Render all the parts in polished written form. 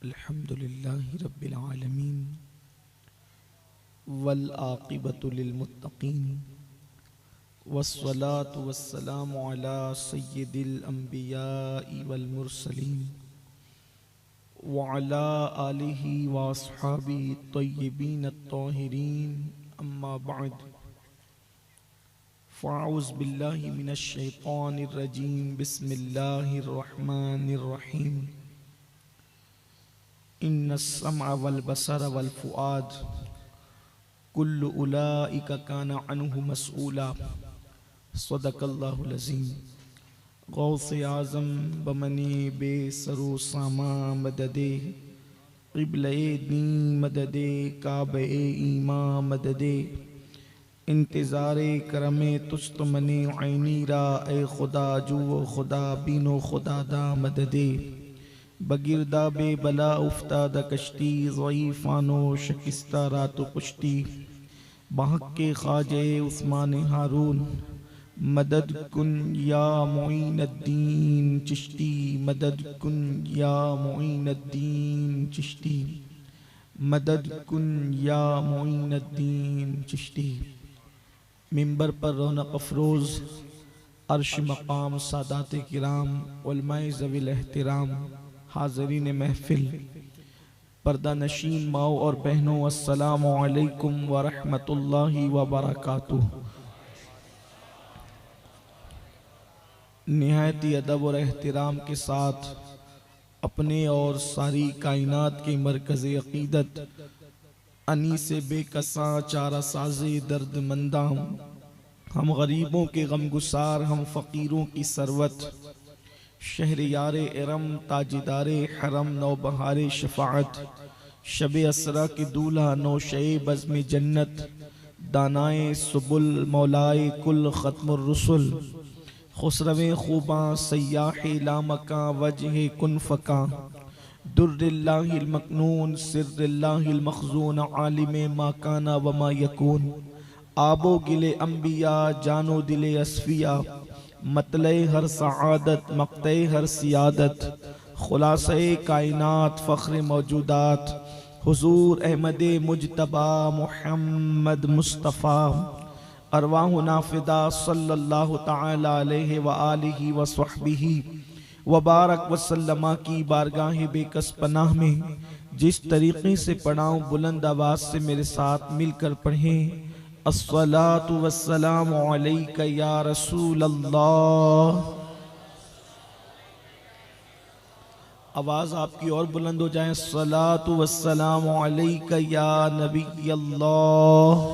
अल्हम्दुलिल्लाहि रब्बिल आलमीन वल आक़िबतु लिल मुत्तक़ीन वस्सलातु वस्सलामु अला सय्यिदिल अंबियाइ वल मुरसलीन व अला आलिहि व अस्हाबिहि तय्यिबीन अत्ताहिरीन अम्मा बअद फ़अऊज़ु बिल्लाहि मिनश शैतानिर रजीम बिस्मिल्लाहिर रहमानिर रहीम इन्नस समअ वल बसर वल फुआद कुल्लु उलाइका काना अन्हु मसऊला सदक़ल्लाहुल अज़ीम। गौसे आज़म बमने बेसरो सामा मददे क़िबले दी मददे काबे ईमा मददे इंतज़ारे करमे तुस्त मने ऐनीरा ए खुदा जुओ खुदा बीनो खुदा दा मददे बगिरदा बे बला उफ्तादा कश्ती ज़ईफ़ानो शकिस्ता रातो पुश्ती बहक के ख्वाजे उस्मान हारून मदद कुन या मुईनुद्दीन चिश्ती मदद कुन या मुईनुद्दीन चिश्ती मदद कुन या मुईनुद्दीन चिश्ती। मिंबर पर रौनक अफरोज़ अर्श मकाम सादात किराम उलमाए ज़वील एहतिराम हाज़रीन महफिल पर्दा नशीन माओ और बहनों अस्सलामु अलैकुम व रहमतुल्लाहि व बरकातुहू। निहायती अदब और एहतिराम के साथ अपने और सारी कायनात के मरकज़ अक़ीदत अनीस बेकसा चारा साज़े दर्द मंदाम हम गरीबों के गमगुसार हम फ़कीरों की सरवत शहरियारे इरम ताजिदारे हरम नौबहारे शफ़ाअत शबे असरा के दूल्हा नौशे बज़्म जन्नत दानाए सुबुल मौलाए कुल ख़त्मुर रुसुल खुसरवे खूबा सयाहे लामका वजह कुन फ़का दुर्रिल्लाहिल मकनून सिर्रिल्लाहिल मखज़ून आलिमे मा काना व मा यकून आबो गिले अंबिया जानो दिले असफिया मतले हर सआदत मक़ते हर सियादत खुलासे कायनात फ़ख्र मौजूदात हुज़ूर अहमद मुजतबा मुहम्मद मुस्तफ़ा अरवाहु नाफिदा सल्लल्लाहु तआला अलैहि व आलिहि व सहबिही व बारक वसल्लमा की बारगाह बेकस पनाह में जिस तरीक़े से पढ़ाऊँ बुलंद आवाज़ से मेरे साथ मिलकर पढ़ें। अस्सलातु वस्सलामु अलैका या रसूल अल्लाह। आवाज़ आपकी और बुलंद हो जाए। अस्सलातु वस्सलामु अलैका या नबी अल्लाह।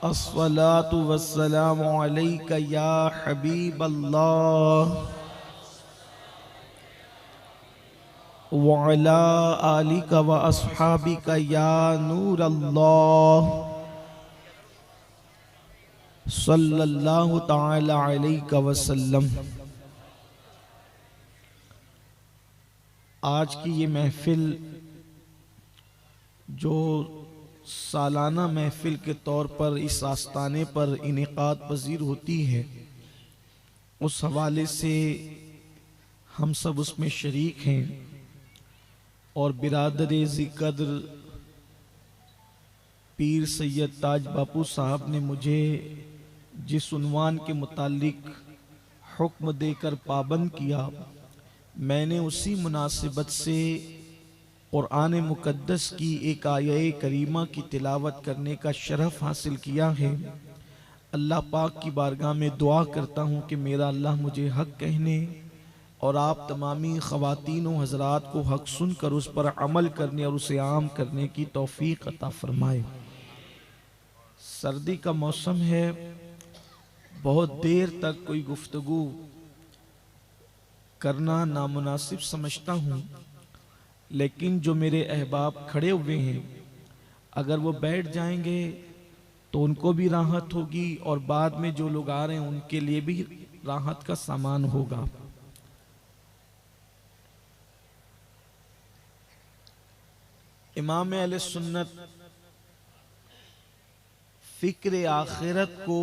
अस्सलातु वस्सलामु अलैका या हबीब अल्लाह व अला आलिका व अस्हाबिका या नूर अल्लाह सल्लल्लाहु तआला अलैका वसल्लम। आज की ये महफिल जो सालाना महफिल के तौर पर इस आस्ताने पर इनेकाद पजीर होती है, उस हवाले से हम सब उसमें शरीक हैं और बिरादरे ज़िक्र पीर सैयद ताज बापू साहब ने मुझे जिस उन्वान के मुतालिक हुक्म देकर पाबंद किया, मैंने उसी मुनासिबत से क़ुरान मुक़द्दस की एक आये करीमा की तिलावत करने का शरफ़ हासिल किया है। अल्लाह पाक की बारगाह में दुआ करता हूँ कि मेरा अल्लाह मुझे हक़ कहने और आप तमामी ख़वातीन व हज़रात को हक़ सुन कर उस पर अमल करने और उसे आम करने की तौफ़ीक़ अता फ़रमाए। सर्दी का मौसम है, बहुत देर तक कोई गुफ्तगू करना नामुनासिब समझता हूँ, लेकिन जो मेरे अहबाब खड़े हुए हैं अगर वो बैठ जाएंगे तो उनको भी राहत होगी और बाद में जो लोग आ रहे हैं उनके लिए भी राहत का सामान होगा। इमाम अहले सुन्नत फ़िक्र आखिरत को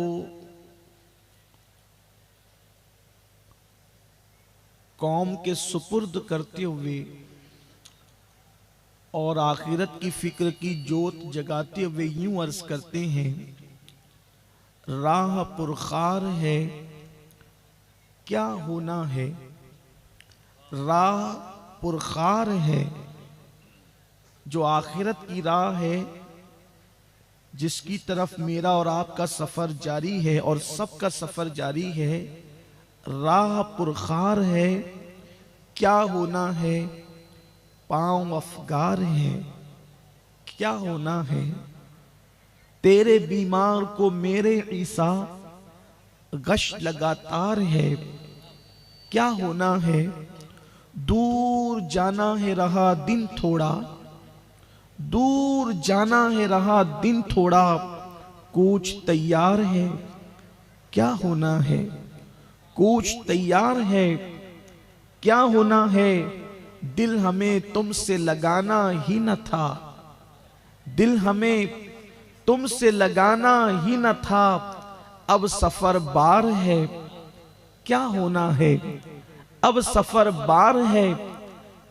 कौम के सुपुर्द करते हुए और आखिरत की फिक्र की जोत जगाते हुए यूं अर्ज करते हैं, राह पुरखार है क्या होना है, राह पुरखार है जो आखिरत की राह है, जिसकी तरफ मेरा और आपका सफर जारी है और सबका सफर जारी है। राह पुरखार है क्या होना है, पांव अफगार है क्या होना है। तेरे बीमार को मेरे ईसा गश लगातार है क्या होना है। दूर जाना है रहा दिन थोड़ा, दूर जाना है रहा दिन थोड़ा, कूच तैयार है क्या होना है। कूच तैयार है क्या होना है। दिल हमें तुमसे लगाना ही न था, दिल हमें तुमसे लगाना ही न था, अब सफर बार है क्या होना है। अब सफर बार है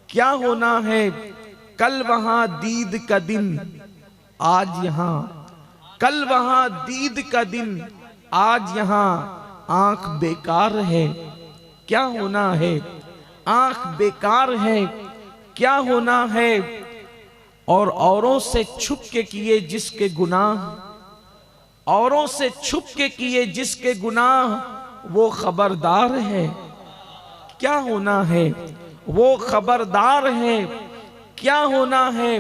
क्या होना है। कल वहां दीद का दिन आज यहां, कल वहां दीद का दिन आज यहां, आंख बेकार है क्या होना है। आंख बेकार है क्या होना है। और औरों से छुप के किए जिसके गुनाह, औरों से छुप के किए जिसके गुनाह, वो खबरदार है क्या होना है। वो खबरदार है क्या होना है।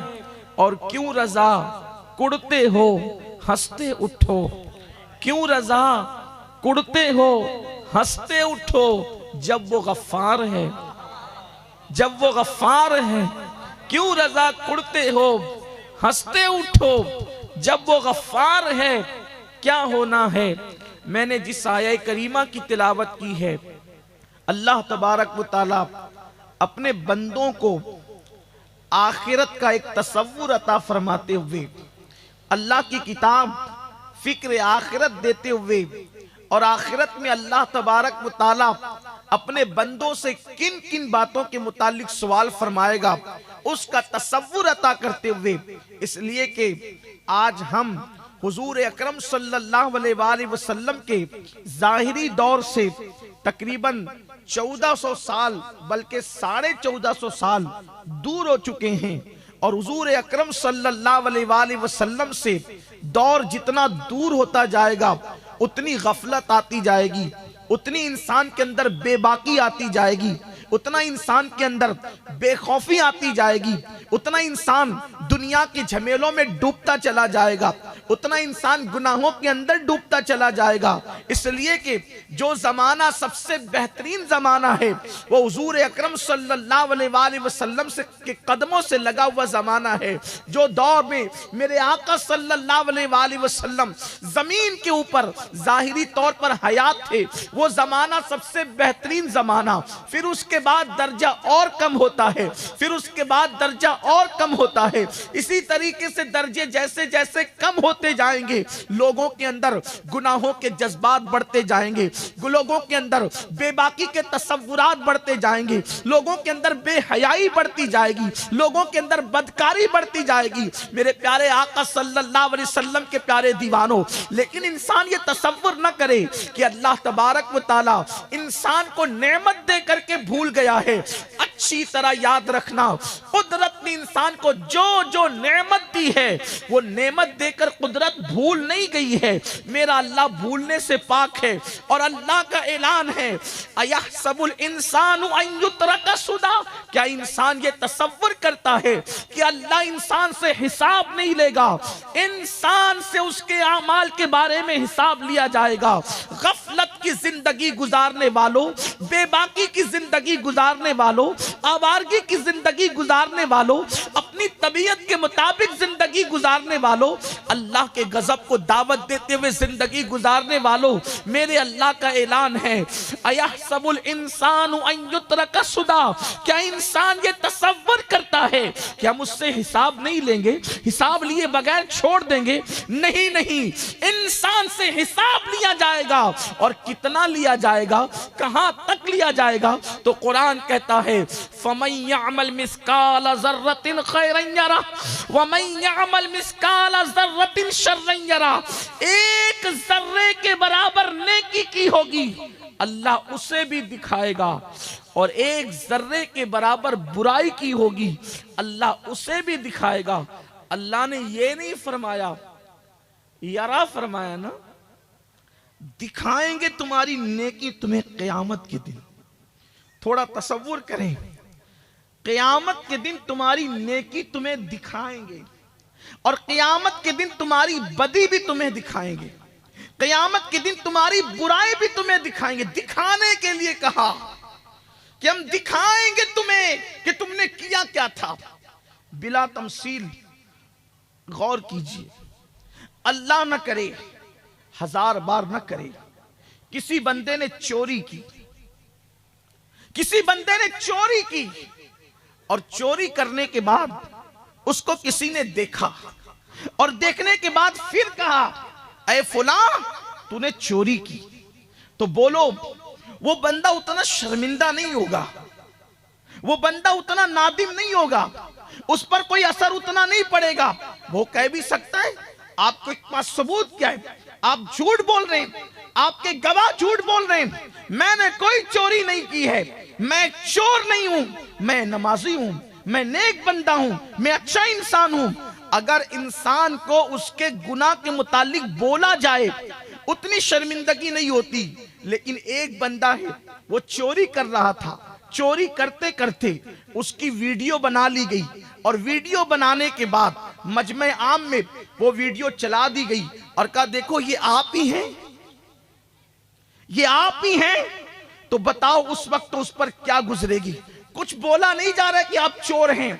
और क्यों रजा कुड़ते हो हंसते उठो, क्यों रजा कुड़ते हो हंसते उठो, जब वो गफ्फार है, जब वो गफ्फार है। क्यों रजा कुड़ते हो हंसते उठो, जब वो गफ्फार है क्या होना है। मैंने जिस आया करीमा की तिलावत की है, अल्लाह तबारक व तआला अपने बंदों को आखिरत का एक तसव्वुर अता फरमाते हुए, अल्लाह की किताब फिक्र आखिरत देते हुए, और आखिरत में अल्लाह तबारक व तआला अपने बंदों से किन किन बातों के मुतालिक सवाल फरमाएगा उसका तसव्वुर अता करते हुए, इसलिए कि आज हम हुजूर अकरम सल्लल्लाहु अलैहि वसल्लम के जाहिरी दौर से तकरीबन 1400 साल बल्कि 1450 साल दूर हो चुके हैं। और हुजूर अकरम सल्लल्लाहु अलैहि वसल्लम से दौर जितना दूर होता जाएगा उतनी गफलत आती जाएगी, उतनी इंसान के अंदर बेबाकी आती जाएगी, उतना इंसान के अंदर बेखौफी आती जाएगी, उतना इंसान दुनिया के झमेलों में डूबता चला जाएगा, उतना इंसान गुनाहों के अंदर डूबता चला जाएगा। इसलिए कि जो जमाना सबसे बेहतरीन जमाना है वो हुजूर अकरम सल्लल्लाहु अलैहि वसल्लम से के कदमों से लगा हुआ जमाना है। जो दौर में मेरे आका सल्लल्लाहु अलैहि वसल्लम जमीन के ऊपर जाहिरी तौर पर हयात थे, वो जमाना सबसे बेहतरीन जमाना। फिर उसके बाद दर्जा और कम होता है, फिर उसके बाद दर्जा और कम होता है। इसी तरीके से दर्जे जैसे जैसे कम होते जाएंगे, लोगों के अंदर गुनाहों के जज्बात बढ़ते जाएंगे, लोगों के अंदर बेबाकी के तसव्वुरात बढ़ते जाएंगे, लोगों के अंदर बेहयाई बढ़ती जाएगी, लोगों के अंदर बदकारी बढ़ती जाएगी। मेरे प्यारे आका सल्लल्लाहु अलैहि वसल्लम के प्यारे दीवानों, लेकिन इंसान ये तसव्वुर न करे कि अल्लाह तबारक व तआला इंसान को नेमत दे करके भूल गया है। अच्छी तरह याद रखना, कुदरत ने इंसान को जो जो नेमत दी है वो नेमत देकर कुदरत भूल नहीं गई है। मेरा अल्लाह भूलने से पाक है। और अल्लाह का ऐलान है, अयहसबुल इंसानु अन युत्रका सुदा, क्या इंसान ये तसव्वुर करता है कि अल्लाह इंसान से हिसाब नहीं लेगा, इंसान से उसके आमाल के बारे में हिसाब लिया जाएगा। गफलत की जिंदगी गुजारने वालों, बेबाकी की जिंदगी गुजारने वालों, आवारगी की जिंदगी गुजारने वालों, अपनी तबीयत के मुताबिक जिंदगी गुजारने वालों, अल्लाह के गजब को दावत देते हुए जिंदगी गुजारने वालों, मेरे अल्लाह का ऐलान है, अयहसबुल इंसानु अन युत्रका सुदा, क्या इंसान ये तसव्वुर करता है कि हम उससे हिसाब नहीं लेंगे, हिसाब लिए बगैर छोड़ देंगे? नहीं नहीं, इंसान से हिसाब लिया जाएगा। और कितना लिया जाएगा, कहां तक लिया जाएगा? तो कुरान कहता है, फमन यअमल मिस्काल ज़र्रतिन खैरन यरा व मन यअमल मिस्काल ज़र्रतिन शर्रन यरा। एक जर्रे के बराबर नेकी की होगी, अल्लाह उसे भी दिखाएगा, और एक जर्रे के बराबर बुराई की होगी, अल्लाह उसे भी दिखाएगा। अल्लाह ने ये नहीं फरमाया, यरा फरमाया ना, दिखाएंगे तुम्हारी नेकी तुम्हें क़यामत के दिन। थोड़ा तसव्वुर करें, क़यामत के दिन तुम्हारी नेकी तुम्हें दिखाएंगे, और क़यामत के दिन तुम्हारी बदी भी तुम्हें दिखाएंगे, क़यामत के दिन तुम्हारी बुराई भी तुम्हें दिखाएंगे। दिखाने के लिए कहा कि हम दिखाएंगे तुम्हें कि तुमने किया क्या था। बिला तमसील गौर कीजिए, अल्लाह न करे, हजार बार न करे, किसी बंदे ने चोरी की, किसी बंदे ने चोरी की, और चोरी करने के बाद उसको किसी ने देखा, और देखने के बाद फिर कहा, ऐ फुला तूने चोरी की, तो बोलो वो बंदा उतना शर्मिंदा नहीं होगा, वो बंदा उतना नादिम नहीं होगा, उस पर कोई असर उतना नहीं पड़ेगा। वो कह भी सकता है, आपके पास सबूत क्या है, आप झूठ बोल रहे हैं, आपके गवाह झूठ बोल रहे हैं, मैंने कोई चोरी नहीं की है, मैं चोर नहीं हूं, मैं नमाजी हूं, मैं नेक बंदा हूं, मैं अच्छा इंसान हूं। अगर इंसान को उसके गुनाह के मुतालिक बोला जाए उतनी शर्मिंदगी नहीं होती, लेकिन एक बंदा है वो चोरी कर रहा था, चोरी करते करते उसकी वीडियो बना ली गई, और वीडियो बनाने के बाद मजमे आम में वो वीडियो चला दी गई, और कहा देखो ये आप ही हैं, ये आप ही हैं। तो बताओ उस वक्त उस पर क्या गुजरेगी? कुछ बोला नहीं जा रहा है कि आप चोर हैं,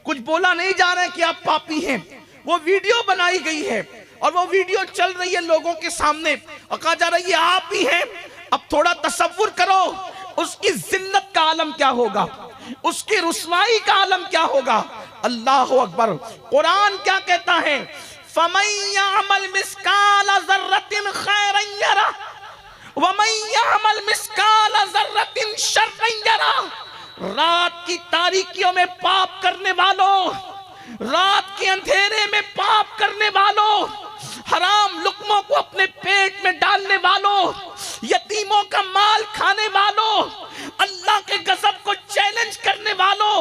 कुछ बोला नहीं जा रहा है कि आप पापी हैं, वो वीडियो बनाई गई है, और वो वीडियो चल रही है लोगों के सामने, और कहा जा रहा है ये आप ही हैं। अब थोड़ा तसव्वुर करो, उसकी जिल्लत का आलम क्या होगा, उसकी रुसवाई का आलम क्या होगा। अल्लाह अकबर। कुरान क्या कहता है, फमन यअमल मिस्काल ज़र्रतिन खैरन यरा व मन यअमल मिस्काल ज़र्रतिन शर्रन यरा। रात की तारीकियों में पाप करने वालों, रात के अंधेरे में पाप करने वालों, हराम लुक्मों को अपने पेट में डालने वालों, यतीमों का माल खाने वालों, अल्लाह के गजब को चैलेंज करने वालों,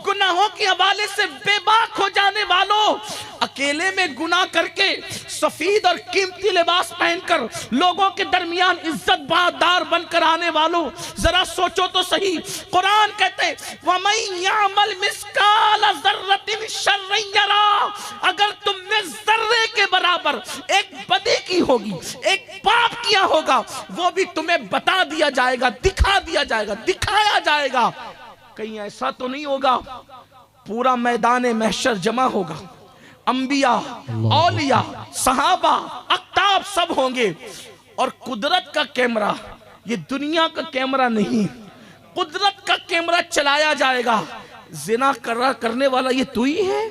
गुनाहों के हवाले से बेबाक हो जाने वालों, अकेले में गुनाह करके सफेद और कीमती लिबास पहनकर लोगों के दरमियान इज्जत बादार बनकर आने वालों, जरा सोचो तो सही। कुरान कहते वमन यअमल मिस्काल ज़र्रतिन शर्रन यरा, अगर तुमने जर्रे के बराबर एक बदी की होगी, एक पाप किया होगा, वो भी तुम्हें बता दिया जाएगा, दिखा दिया जाएगा, दिखाया जाएगा। कहीं ऐसा तो नहीं होगा पूरा मैदान महशर जमा होगा, अंबिया, औलिया, सहाबा, अक्ताब सब होंगे, और कुदरत का कैमरा, ये दुनिया का कैमरा नहीं, कुदरत का कैमरा चलाया जाएगा। जिना करने वाला ये तू ही है,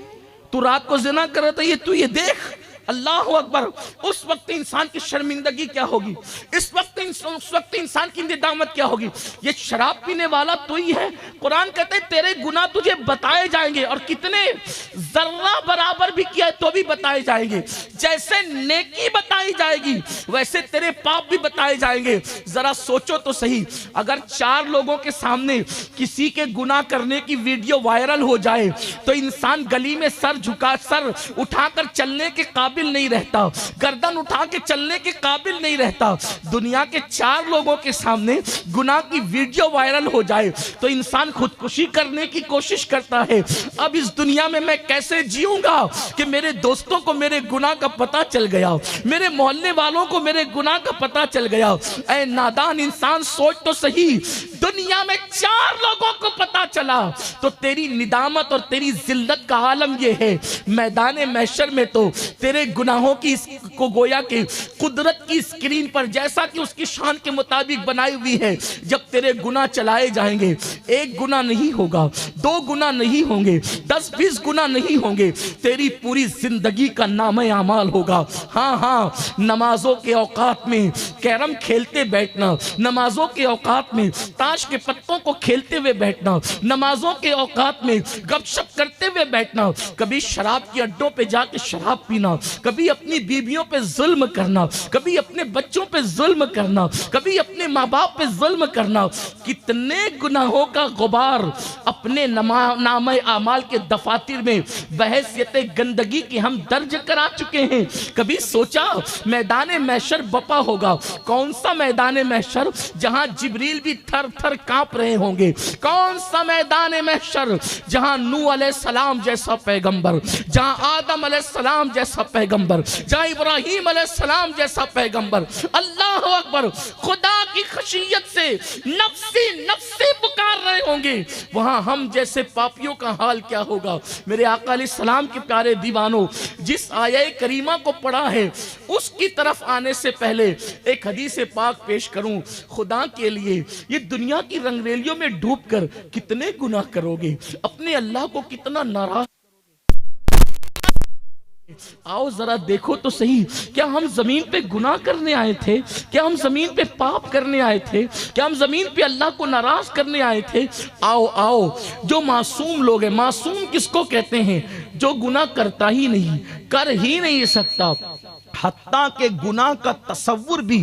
तू रात को जिना कर रहा था, ये तू, ये देख। अल्लाह अकबर। उस वक्त इंसान की शर्मिंदगी क्या होगी, उस वक्त इंसान की निदामत क्या होगी। ये शराब पीने वाला तू ही है, कुरान कहते हैं तेरे गुनाह तुझे बताए जाएंगे, और कितने जर्रा बराबर भी किया है तो भी बताए जाएंगे। जैसे नेकी बताई जाएगी वैसे तेरे पाप भी बताए जाएंगे। जरा सोचो तो सही, अगर 4 लोगों के सामने किसी के गुनाह करने की वीडियो वायरल हो जाए तो इंसान गली में सर उठाकर चलने के काबिल नहीं रहता, गर्दन उठा के चलने के काबिल नहीं रहता। दुनिया के 4 लोगों के सामने गुनाह की वीडियो वायरल हो जाए तो इंसान खुदकुशी करने की कोशिश करता है। अब इस दुनिया में मैं कैसे जीऊंगा कि मेरे दोस्तों को मेरे गुनाह का पता चल गया, मेरे मोहल्ले वालों को मेरे गुनाह का पता चल गया। ऐ नादान इंसान सोच तो सही, दुनिया में 4 लोगों को पता चला तो तेरी निदामत और तेरी जिल्लत का आलम ये है, मैदान महशर में तो तेरे गुनाहों की को गोया कि कुदरत की स्क्रीन पर जैसा कि उसकी शान के मुताबिक बनाई हुई है, जब तेरे गुनाह चलाए जाएंगे, एक गुनाह नहीं होगा, 2 गुनाह नहीं होंगे, 10-20 गुनाह नहीं होंगे, तेरी पूरी जिंदगी का नाम आमाल होगा। हाँ हाँ, नमाजों के औकात में कैरम खेलते बैठना, नमाजों के औकात में ताश के पत्तों को खेलते हुए बैठना, नमाजों के औकात में गपशप करते हुए बैठना, कभी शराब के अड्डों पे जाके शराब पीना, कभी अपनी बीवियों पे जुल्म करना, कभी अपने बच्चों पे जुल्म करना, कभी अपने माँ बाप पे जुल्म करना, कितने गुनाहों का गुबार अपने नामे आमाल के दफातर में बहैसियत गंदगी की हम दर्ज करा चुके हैं। कभी सोचा मैदान महशर बपा होगा, कौन सा मैदान महशर जहां जिब्रील भी थर थर कांप रहे होंगे, कौन सा मैदान महशर जहां नूह अलैहिस्सलाम जैसा पैगंबर, जहां आदम अलैहिस्सलाम जैसा पैगंबर, जहां इब्राहीम अलैहिस्सलाम जैसा पैगंबर अल्लाह अकबर खुदा की खशियत से नफ्सी नफ्सी पुकार रहे होंगे, वहां हम जैसे पापियों का हाल क्या होगा। मेरे आका अलैहिस्सलाम के प्यारे दीवानों, जिस आया करीमा को पढ़ा है उसकी तरफ आने से पहले एक हदीस पाक पेश करूं। खुदा के लिए ये दुनिया की रंगरेलियों में डूबकर कितने गुनाह करोगे, अपने अल्लाह को कितना नाराज। आओ जरा देखो तो सही, क्या हम जमीन पे गुनाह करने आए थे? क्या हम जमीन पे पाप करने आए थे? क्या हम जमीन पे अल्लाह को नाराज करने आए थे? आओ आओ, जो मासूम लोग हैं, मासूम किसको कहते हैं? जो गुनाह करता ही नहीं, कर ही नहीं सकता, हत्ता के गुनाह का तसव्वुर भी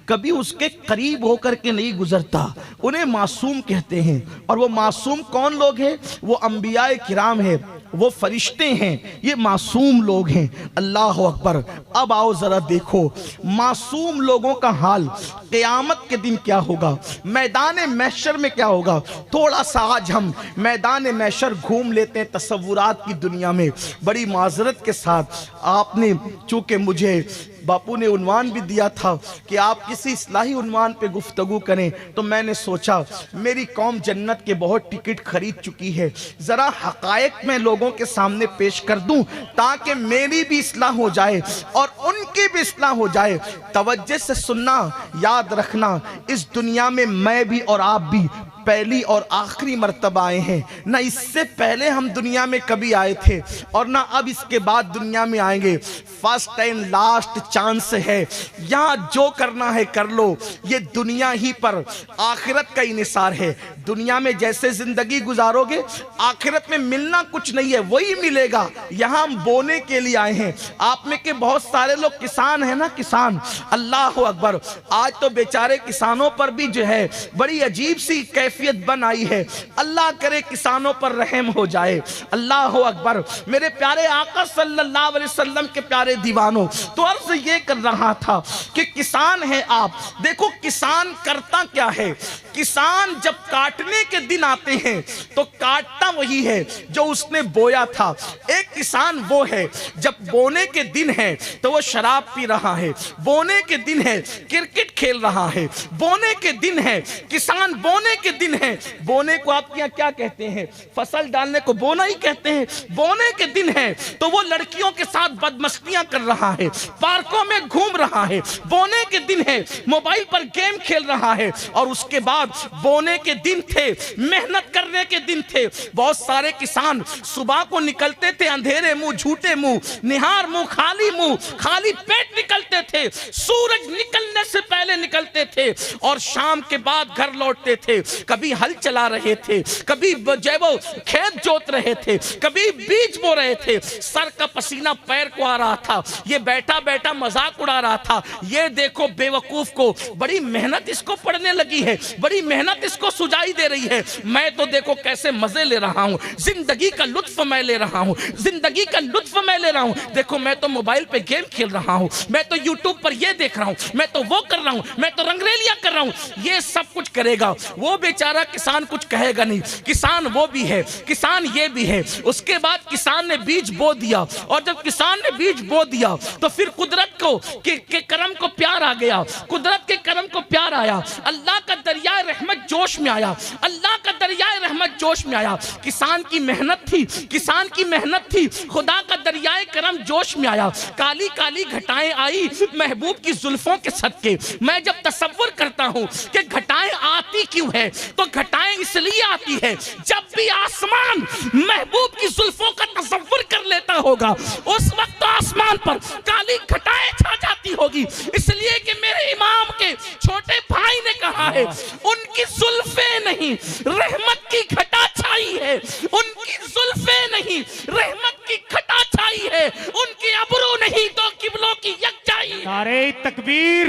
कभी उसके करीब होकर के नहीं गुजरता, उन्हें मासूम कहते हैं। और वो मासूम कौन लोग हैं? वो अंबियाए किराम है, वो फरिश्ते हैं, ये मासूम लोग हैं। अल्लाह अकबर। अब आओ जरा देखो मासूम लोगों का हाल क़यामत के दिन क्या होगा, मैदान महशर में क्या होगा। थोड़ा सा आज हम मैदान महशर घूम लेते हैं तसव्वुरात की दुनिया में। बड़ी माजरत के साथ, आपने चूंकि मुझे बापू ने उन्वान भी दिया था कि आप किसी इस्लाही उन्वान पे गुफ्तगू करें, तो मैंने सोचा मेरी कौम जन्नत के बहुत टिकट खरीद चुकी है, ज़रा हक़ाइक़ में लोगों के सामने पेश कर दूं ताकि मेरी भी इस्लाह हो जाए और उनकी भी इस्लाह हो जाए। तवज्जो से सुनना, याद रखना, इस दुनिया में मैं भी और आप भी पहली और आखिरी मर्तबा आए हैं, ना इससे पहले हम दुनिया में कभी आए थे और ना अब इसके बाद दुनिया में आएंगे। फर्स्ट एंड लास्ट चांस है, यहाँ जो करना है कर लो, ये दुनिया ही पर आखिरत का इनिसार है। दुनिया में जैसे जिंदगी गुजारोगे, आखिरत में मिलना कुछ नहीं है, वही मिलेगा। यहाँ हम बोने के लिए आए हैं। आप में के बहुत सारे लोग किसान हैं ना, किसान, अल्लाह अकबर। आज तो बेचारे किसानों पर भी जो है बड़ी अजीब सी कैफियत बन आई है। अल्लाह करे किसानों पर रहम हो जाए। अल्लाह अकबर। मेरे प्यारे आका सल्लल्लाहु अलैहि वसल्लम के प्यारे दीवानों, तो अर्ज ये कर रहा था कि किसान है आप, देखो किसान करता क्या है। किसान जब काटने के दिन आते हैं तो काटता वही है जो उसने बोया था। एक किसान वो है जब बोने के दिन है तो वो शराब पी रहा है, बोने के दिन है क्रिकेट खेल रहा है, बोने के दिन है किसान, बोने के दिन है। बोने को आपके यहाँ क्या कहते हैं? फसल डालने को बोना ही कहते हैं। बोने के दिन है तो वो लड़कियों के साथ बदमस्तियां कर रहा है, पार्कों में घूम रहा है। बोने के दिन है मोबाइल पर गेम खेल रहा है। और उसके बाद बोने के दिन थे, मेहनत करने के दिन थे। बहुत सारे किसान सुबह को निकलते थे अंधेरे मुंह, झूठे मुंह, निहार मुंह, खाली पेट निकलते थे। सूरज निकलने से पहले निकलते थे और शाम के बाद घर लौटते थे। कभी हल चला रहे थे, कभी जो वो खेत जोत रहे थे, कभी बीज बो रहे थे। सर का पसीना पैर को आ रहा था। ये बैठा बैठा मजाक उड़ा रहा था, ये देखो बेवकूफ को, बड़ी मेहनत इसको पढ़ने लगी है, बड़ी मेहनत इसको सुझाई दे रही है। मैं तो देखो कैसे मजे ले रहा हूँ, जिंदगी का लुत्फ मैं ले रहा हूँ, जिंदगी का लुत्फ मैं ले रहा हूँ। देखो मैं तो मोबाइल पे गेम खेल रहा हूँ, मैं तो यूट्यूब पर ये देख रहा हूँ, मैं तो वो कर रहा हूँ, मैं तो रंगरेलियां कर रहा हूँ। ये सब कुछ करेगा वो बेचारा किसान, कुछ कहेगा नहीं। किसान वो भी है, किसान ये भी है। उसके बाद किसान ने बीज बो दिया, और जब किसान ने बीज बो दिया तो फिर कुदरत को के करम को प्यार आ गया, कुदरत के करम को प्यार आया। अल्लाह का दरिया रहमत जोश में आया, अल्लाह का दरिया रहमत रहमत जोश में आया। किसान की मेहनत थी, किसान की मेहनत थी, खुदा का दरियाए करम जोश में आया। काली काली घटाएं आई महबूब की जुल्फों के सदके। मैं जब तसव्वुर करता हूं कि घटाएं आती क्यों है, तो घटाएं इसलिए आती है जब भी आसमान महबूब की जुल्फों का तसव्वुर कर लेता होगा, उस वक्त तो आसमान पर काली घटाएं छा जाती होगी। इसलिए कि मेरे इमाम के छोटे भाई ने कहा है, उनकी जुल्फे नहीं रहमत की घटा छाई है, उनकी जुल्फे नहीं रहमत की घटा छाई है, उनके अबरू नहीं तो किबलों की यकजाई। नारे तकबीर।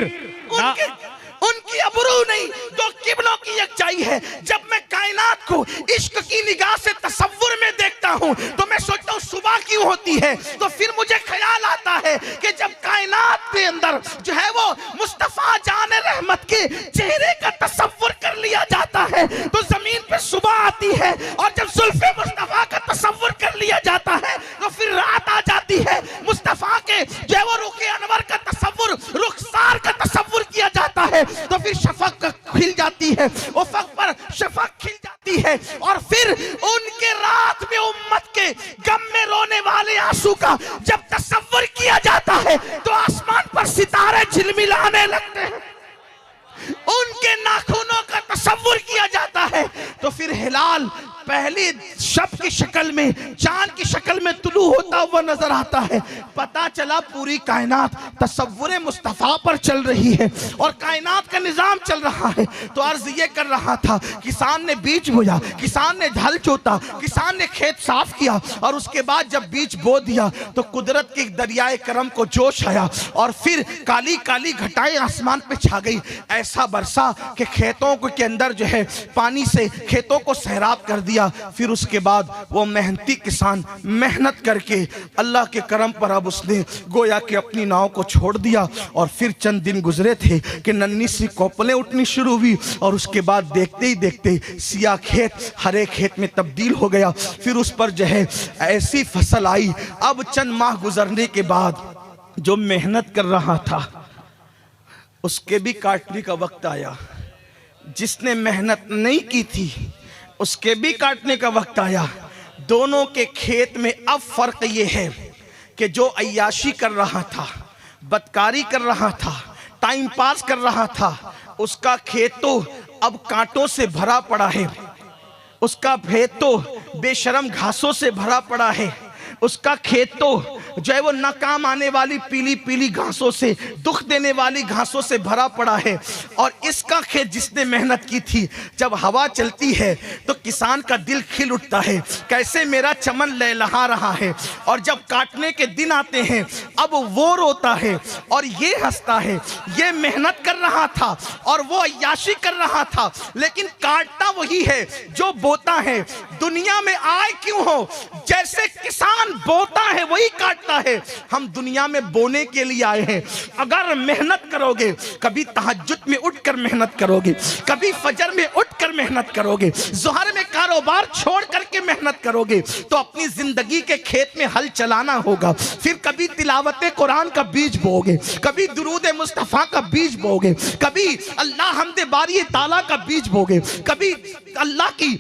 उनकी अबरू नहीं तो किबलों की यकजाई है। जब मैं कायनात को इश्क की निगाह से तसव्वुर में देखता हूं तो मैं सोचता हूं सुबह क्यों होती है, तो फिर मुझे ख्याल आता है कि जब कायनात के अंदर जो है वो मुस्तफा जान रहमत के चेहरे का तसव्वुर कर लिया जाता है तो जमीन पे सुबह आती है, और जब जुल्फे मुस्तफा का तसव्वुर कर लिया जाता है तो फिर रात आ जाती है। मुस्तफा के जो है वो रुखे अनवर का तसव्वुर, रुखसार का तसव्वुर किया जाता है तो फिर शफक खिल जाती है, उफक पर शफक खिल जाती है, और फिर उनके रात में उम्मत के गम में रोने वाले आंसू का जब तसव्वुर किया जाता है तो आसमान पर सितारे झिलमिलाने लगते हैं। उनके नाखूनों का तसव्वुर किया जाता है तो फिर हिलाल पहली शब की शक्ल में, चांद की शक्ल में तुलू होता हुआ नजर आता है। पता चला पूरी कायनात तसव्वुर मुस्तफा पर चल रही है और कायनात का निजाम चल रहा है। तो अर्ज ये कर रहा था, किसान ने बीज बोया, किसान ने हल जोता, किसान ने खेत साफ किया, और उसके बाद जब बीज बो दिया तो कुदरत के दरियाए करम को जोश आया और फिर काली काली घटाएं आसमान पे छा गई। ऐसा बरसा कि खेतों के अंदर जो है पानी से खेतों को सैराब कर दिया। फिर उसके बाद वो मेहनती किसान मेहनत करके अल्लाह के करम पर अब उसने गोया कि अपनी नाव को छोड़ दिया। और फिर चंद दिन गुजरे थे कि नन्ही सी कोपलें उठनी शुरू हुई, और उसके बाद देखते ही देखते सिया खेत हरे खेत में तब्दील हो गया। फिर उस पर जो है ऐसी फसल आई। अब चंद माह गुजरने के बाद जो मेहनत कर रहा था उसके भी काटने का वक्त आया, जिसने मेहनत नहीं की थी उसके भी काटने का वक्त आया। दोनों के खेत में अब फर्क ये है कि जो अय्याशी कर रहा था, बदकारी कर रहा था, टाइम पास कर रहा था, उसका खेत तो अब कांटों से भरा पड़ा है, उसका खेत तो बेशरम घासों से भरा पड़ा है, उसका खेत तो जो है वो न काम आने वाली पीली पीली घासों से, दुख देने वाली घासों से भरा पड़ा है। और इसका खेत जिसने मेहनत की थी, जब हवा चलती है तो किसान का दिल खिल उठता है, कैसे मेरा चमन लहलहा रहा है। और जब काटने के दिन आते हैं अब वो रोता है और ये हंसता है। ये मेहनत कर रहा था और वो अय्याशी कर रहा था, लेकिन काटता वही है जो बोता है। दुनिया में आए क्यों हो, जैसे किसान बोता है वही काटता है। हम दुनिया में बोने के लिए आए हैं। अगर मेहनत करोगे, कभी तहज्जुद में उठकर मेहनत करोगे, कभी फजर में उठकर मेहनत करोगे, ज़ोहर में कारोबार छोड़ करके मेहनत करोगे, तो अपनी जिंदगी के खेत में हल चलाना होगा। फिर कभी तिलावत कुरान का बीज बोगे, कभी दुरूद मुस्तफ़ा का बीज बोगे, कभी अल्लाह हमदे बारी ताला का बीज बोगे, कभी अल्लाह की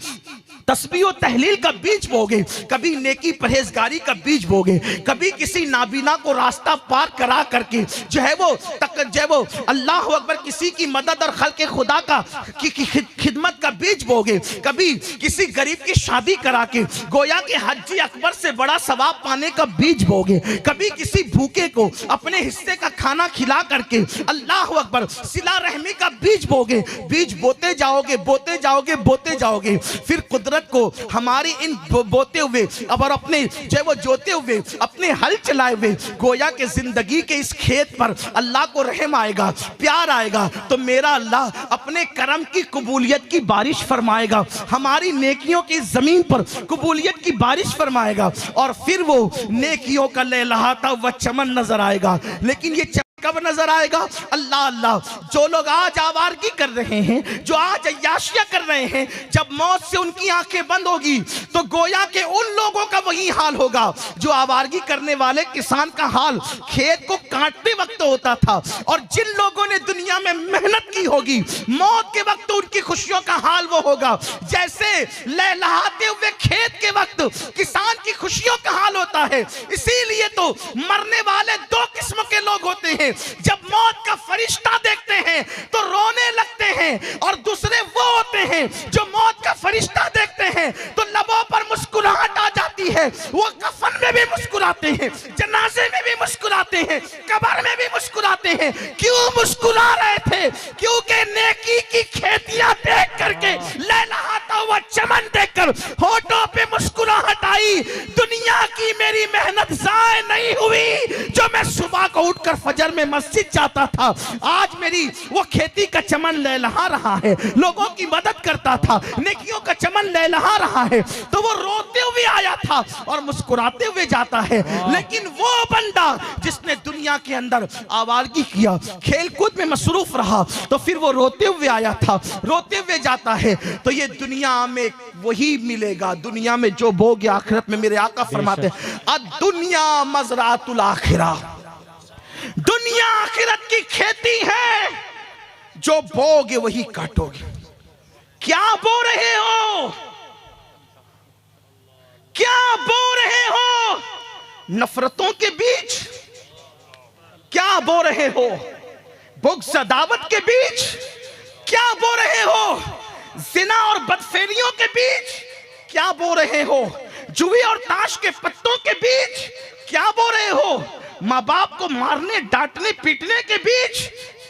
तस्बीह और तहलील का बीज बोगे, कभी नेकी परहेजगारी का बीज बोगे, कभी किसी नाबीना को रास्ता पार करा करके जो है वो अल्लाह अकबर किसी की मदद और खल्क़े खुदा का खिदमत का बीज बोगे, कभी किसी गरीब की शादी करा के गोया के हज्जी अकबर से बड़ा सवाब पाने का बीज बोगे, कभी किसी भूखे को अपने हिस्से का खाना खिला करके अल्लाह अकबर सिला रहमी का बीज बोगे। बीज बोते जाओगे, बोते जाओगे, बोते जाओगे, फिर कुदरत को हमारी इन बोते हुए और अपने जो वो जोते हुए अपने हल चलाए हुए गोया के जिंदगी के इस खेत पर अल्लाह को रहम आएगा, प्यार आएगा, तो मेरा अल्लाह अपने करम की कबूलियत की बारिश फरमाएगा, हमारी नेकियों की जमीन पर कबूलियत की बारिश फरमाएगा, और फिर वो नेकियों का लहलहाता हुआ चमन नजर आएगा। लेकिन ये कब नजर आएगा? अल्लाह अल्लाह, जो लोग आज आवारगी कर रहे हैं, जो आज अय्याशियां कर रहे हैं, जब मौत से उनकी आंखें बंद होगी तो गोया के उन लोगों का वही हाल होगा जो आवारगी करने वाले किसान का हाल खेत को काटते वक्त होता था। और जिन लोगों ने दुनिया में मेहनत की होगी, मौत के वक्त उनकी खुशियों का हाल वो होगा जैसे लहलहाते हुए खेत के वक्त किसान की खुशियों का हाल होता है। इसीलिए तो मरने वाले दो किस्म के लोग होते हैं, जब मौत का फरिश्ता देखते हैं तो रोने लगते हैं, और दूसरे वो होते हैं जो मौत का फरिश्ता देखते हैं तो लबों पर मुस्कुराहट आ जाती है। वो कफन में भी मुस्कुराते हैं, जनाजे में भी मुस्कुराते हैं, कब्र में भी मुस्कुराते हैं। क्यों मुस्कुरा रहे थे? क्योंकि नेकी की खेतियां देख करके, लहलहाता हुआ चमन देखकर होठों पे मुस्कुराहट आई। दुनिया की मेरी मेहनत जाए नहीं हुई, जो मैं सुबह को उठकर फजर में मस्जिद जाता था। आज मेरी वो खेती का चमन लहलहा रहा है, लोगों की मदद करता था, नेकियों का चमन लहलहा रहा है। तो वो रोते हुए आया था और मुस्कुराते हुए जाता है। लेकिन वो बंदा जिसने दुनिया के अंदर आवारगी किया, खेलकूद में मसरूफ रहा, तो फिर वो रोते हुए आया था, रोते हुए जाता है। तो ये दुनिया में वही मिलेगा, दुनिया में जो बोगे आखिरत में। मेरे आका फरमाते हैं दुनिया मज़रातुल आखिरा, दुनिया आखिरत की खेती है, जो बोगे वही काटोगे। क्या बो रहे हो? क्या बो रहे हो? नफरतों के बीच? क्या बो रहे हो? बुग़्ज़ अदावत के बीच? क्या बो रहे हो? ज़िना और बदफेलियों के बीच? क्या बो रहे हो? जुए और ताश के पत्तों के बीच? क्या बो रहे हो? माँ बाप को मारने डांटने पीटने के बीच?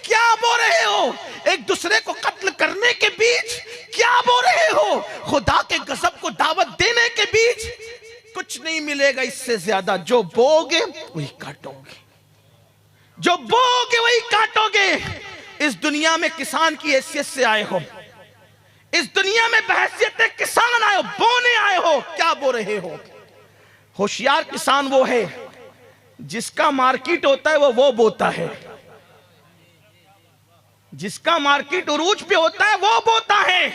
क्या बो रहे हो? एक दूसरे को कत्ल करने के बीच? क्या बो रहे हो? खुदा के गज़ब को दावत देने के बीच? कुछ नहीं मिलेगा इससे ज्यादा। जो बोगे वही काटोगे, जो बोगे वही काटोगे। इस दुनिया में किसान की हैसियत से आए हो, इस दुनिया में बहैसियत किसान आए हो, बोने आए हो। क्या बो रहे हो? होशियार किसान वो है जिसका मार्केट होता है वो बोता है, जिसका मार्केट उरूज पे होता है वो बोता है।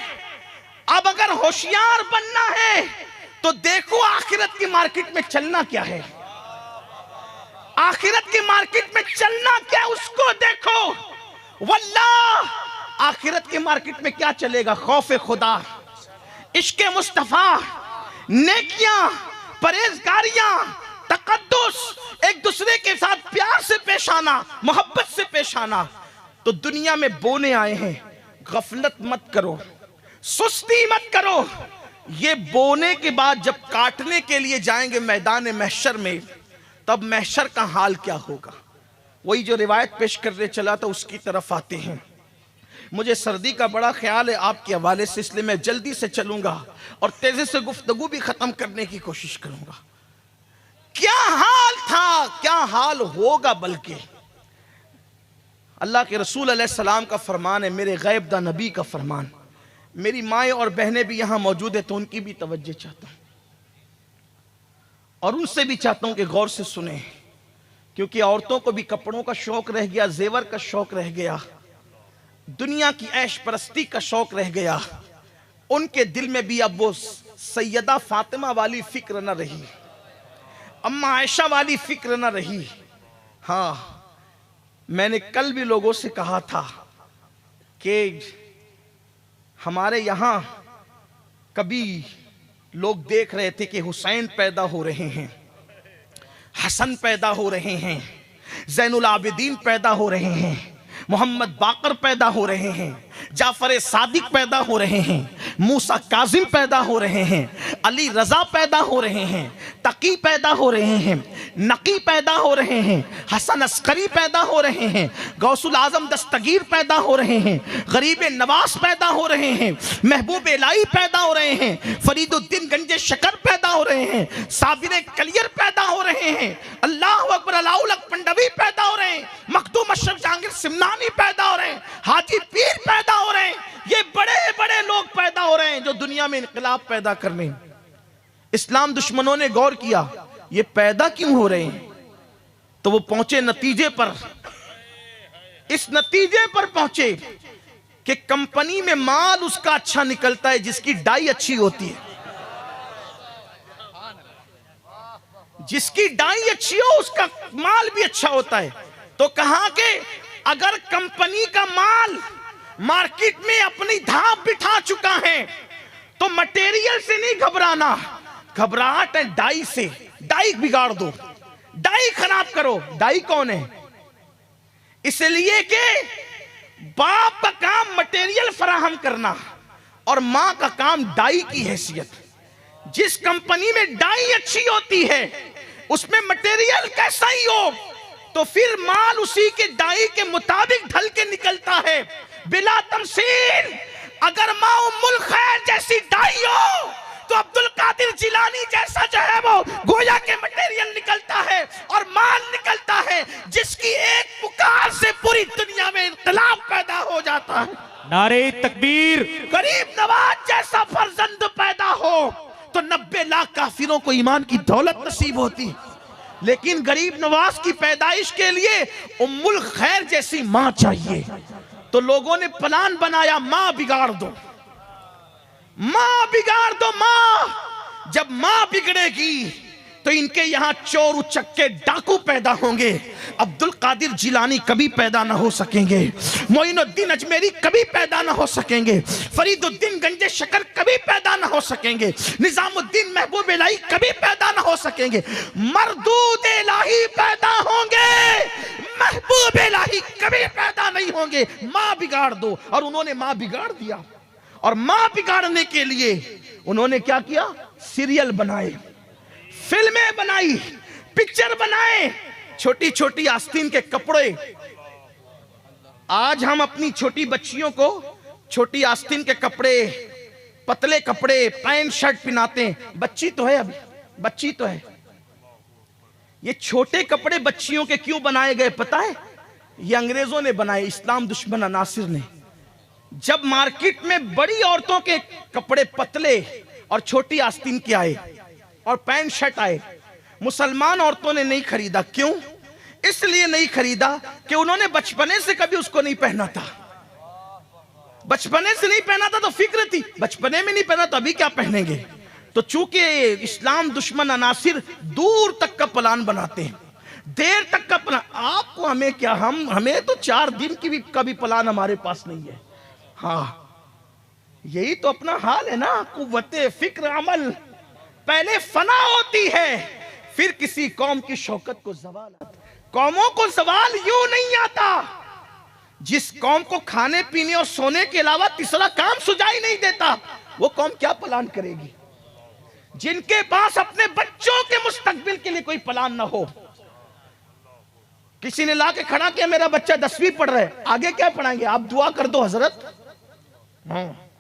अब अगर होशियार बनना है तो देखो आखिरत की मार्केट में चलना क्या है, आखिरत की मार्केट में चलना क्या है उसको देखो। वल्लाह आखिरत की मार्केट में क्या चलेगा? खौफ खुदा, इश्क मुस्तफा, नेकियां, परहेजगारियां, तकद्दुस, एक दूसरे के साथ प्यार से पेश आना, मोहब्बत से पेश आना। तो दुनिया में बोने आए हैं, गफलत मत करो, सुस्ती मत करो। ये बोने के बाद जब काटने के लिए जाएंगे मैदान महशर में, तब महशर का हाल क्या होगा? वही जो रिवायत पेश करने चला था उसकी तरफ आते हैं। मुझे सर्दी का बड़ा ख्याल है आपके हवाले से, इसलिए मैं जल्दी से चलूंगा और तेजी से गुफ्तगू भी खत्म करने की कोशिश करूंगा। क्या हाल था, क्या हाल होगा, बल्कि अल्लाह के रसूल अलैहिस्सलाम का फरमान है, मेरे गैबदा नबी का फरमान। मेरी माएँ और बहनें भी यहाँ मौजूद है तो उनकी भी तवज्जो चाहता हूँ और उनसे भी चाहता हूँ कि गौर से सुने, क्योंकि औरतों को भी कपड़ों का शौक रह गया, जेवर का शौक रह गया, दुनिया की ऐश परस्ती का शौक रह गया। उनके दिल में भी अब वो सैयदा फातिमा वाली फिक्र न रही, अम्मा आयशा वाली फिक्र न रही। हाँ, मैंने कल भी लोगों से कहा था कि हमारे यहाँ कभी लोग देख रहे थे कि हुसैन पैदा हो रहे हैं, हसन पैदा हो रहे हैं, ज़ैनुल आबिदीन पैदा हो रहे हैं, मोहम्मद बाकर पैदा हो रहे हैं, जाफर सादिक पैदा हो रहे हैं, मूसा काजिम पैदा हो रहे हैं, अली रजा पैदा हो रहे हैं, तकी पैदा हो रहे हैं, नकी पैदा हो रहे हैं, हसन अस्करी पैदा हो रहे हैं, गौसुल आजम दस्तगीर पैदा हो रहे हैं, गरीब नवाज पैदा हो रहे हैं, महबूब इलाही पैदा हो रहे हैं, फरीदुद्दीन गंजे शकर पैदा हो रहे हैं, साबिर कलियर पैदा हो रहे हैं, अल्लाह अकबर अलाउलक पंडवी पैदा हो रहे हैं, मखदूम अशरफ जहांगीर सिमनानी पैदा हो रहे हैं, हाजी पीर पैदा हो रहे हैं। ये बड़े बड़े लोग पैदा हो रहे हैं जो दुनिया में इनकलाब पैदा करने। इस्लाम दुश्मनों ने गौर किया ये पैदा क्यों हो रहे हैं, तो वो पहुंचे नतीजे पर इस नतीजे पर पहुंचे कि कंपनी में माल उसका अच्छा निकलता है जिसकी डाई अच्छी होती है। जिसकी डाई अच्छी हो उसका माल भी अच्छा होता है। तो कहा कि अगर कंपनी का माल मार्केट में अपनी धाप बिठा चुका है तो मटेरियल से नहीं घबराना, घबराहट है डाई से। डाई बिगाड़ दो, डाई खराब करो। डाई कौन है? इसलिए कि बाप का काम मटेरियल फराहम करना और मां का काम डाई की हैसियत। जिस कंपनी में डाई अच्छी होती है उसमें मटेरियल कैसा ही हो तो फिर माल उसी के डाई के मुताबिक ढल के निकलता है बिला तमसील। अगर मां उम्मुल खैर जैसी डाई हो तो अब्दुल कादिर जिलानी जैसा जो है वो गोया के मटेरियल निकलता है और माल निकलता है जिसकी एक पुकार से पूरी दुनिया में इनकलाब पैदा हो जाता है। नारे तकबीर। गरीब नवाज जैसा फर्जंद पैदा हो तो 90 लाख काफिरों को ईमान की दौलत नसीब होती, लेकिन गरीब नवाज की पैदाइश के लिए उम्मुल खैर जैसी मां चाहिए। तो लोगों ने प्लान बनाया, मां बिगाड़ दो, मां बिगाड़ दो। मां जब मां बिगड़ेगी तो इनके यहां चोर उचक्के डाकू पैदा होंगे। अब्दुल कादिर जिलानी कभी पैदा ना हो सकेंगे, मोइनुद्दीन अजमेरी कभी पैदा ना हो सकेंगे, फरीदुद्दीन गंजे शकर कभी पैदा ना हो सकेंगे, निजामुद्दीन महबूब इलाही कभी पैदा ना हो सकेंगे। मरदूद इलाही पैदा होंगे, महबूब इलाही कभी पैदा नहीं होंगे। मां बिगाड़ दो। और उन्होंने मां बिगाड़ दिया। और मां बिगाड़ने के लिए उन्होंने क्या किया? सीरियल बनाए, फिल्में बनाई, पिक्चर बनाए, छोटी छोटी आस्तीन के कपड़े। आज हम अपनी छोटी बच्चियों को छोटी आस्तीन के कपड़े, पतले कपड़े, पैंट शर्ट पहनाते हैं। बच्ची तो है, अभी बच्ची तो है। ये छोटे कपड़े बच्चियों के क्यों बनाए गए पता है? ये अंग्रेजों ने बनाए, इस्लाम दुश्मन अनासिर ने। जब मार्केट में बड़ी औरतों के कपड़े पतले और छोटी आस्तीन के आए और पैंट शर्ट आए, मुसलमान औरतों ने नहीं खरीदा। क्यों? इसलिए नहीं खरीदा कि उन्होंने बचपने से कभी उसको नहीं पहना था। बचपने से नहीं पहना था तो फिक्र थी, बचपने में नहीं पहना तो अभी क्या पहनेंगे। तो चूंकि इस्लाम दुश्मन अनासिर दूर तक का प्लान बनाते हैं, देर तक का प्लान। आपको हमें क्या, हमें तो 4 दिन की का भी प्लान हमारे पास नहीं है। हाँ, यही तो अपना हाल है ना। कुव्वते फिक्र अमल पहले फना होती है, फिर किसी कौम की शौकत को ज़वाल आता। कौमों को ज़वाल यूं नहीं आता। जिस कौम को खाने पीने और सोने के अलावा तीसरा काम सुझाई नहीं देता, वो कौम क्या प्लान करेगी? जिनके पास अपने बच्चों के मुस्तकबिल के लिए कोई प्लान ना हो। किसी ने ला के खड़ा किया, मेरा बच्चा 10वीं पढ़ रहा है, आगे क्या पढ़ाएंगे? आप दुआ कर दो हजरत। हाँ,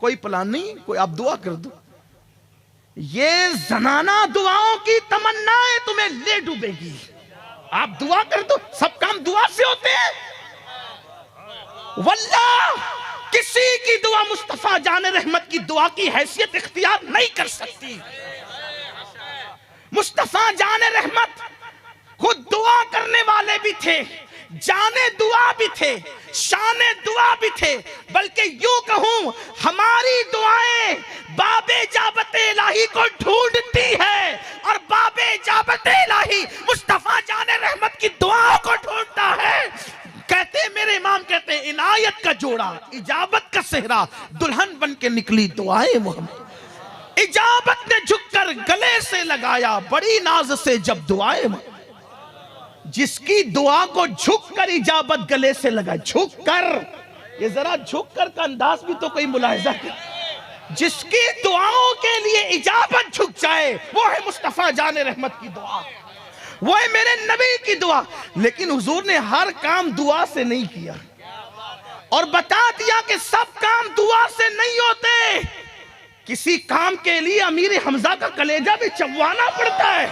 कोई प्लान नहीं, कोई आप दुआ कर दो। ये जनाना दुआओं की तमन्नाएं तुम्हें ले डूबेगी। आप दुआ कर दो, सब काम दुआ से होते हैं। वल्लाह किसी की दुआ मुस्तफा जाने रहमत की दुआ की हैसियत इख्तियार नहीं कर सकती। मुस्तफा जाने रहमत खुद दुआ करने वाले भी थे, जाने दुआ भी थे, शाने दुआ भी थे। बल्कि यूं कहूं, हमारी दुआएं बाबे जाबते इलाही को ढूंढती है और बाबे जाबते इलाही मुस्तफा जाने रहमत की दुआओं को ढूंढता है। कहते, मेरे इमाम कहते हैं, इनायत का जोड़ा, इजाबत का सेहरा, दुल्हन बन के निकली दुआएं मोहम्मद। इजाबत ने झुककर गले से लगाया बड़ी नाज से जब दुआएं। जिसकी दुआ को झुककर इजाबत गले से लगाए, झुककर, ये जरा झुककर का अंदाज भी तो कोई मुलाहिजा कर। जिसकी दुआओं के लिए इजाबत झुक जाए वो है मुस्तफा जाने रहमत की दुआ, वो है मेरे नबी की दुआ। लेकिन हुजूर ने हर काम दुआ से नहीं किया और बता दिया कि सब काम दुआ से नहीं होते। किसी काम के लिए अमीर हमजा का कलेजा भी चबवाना पड़ता है।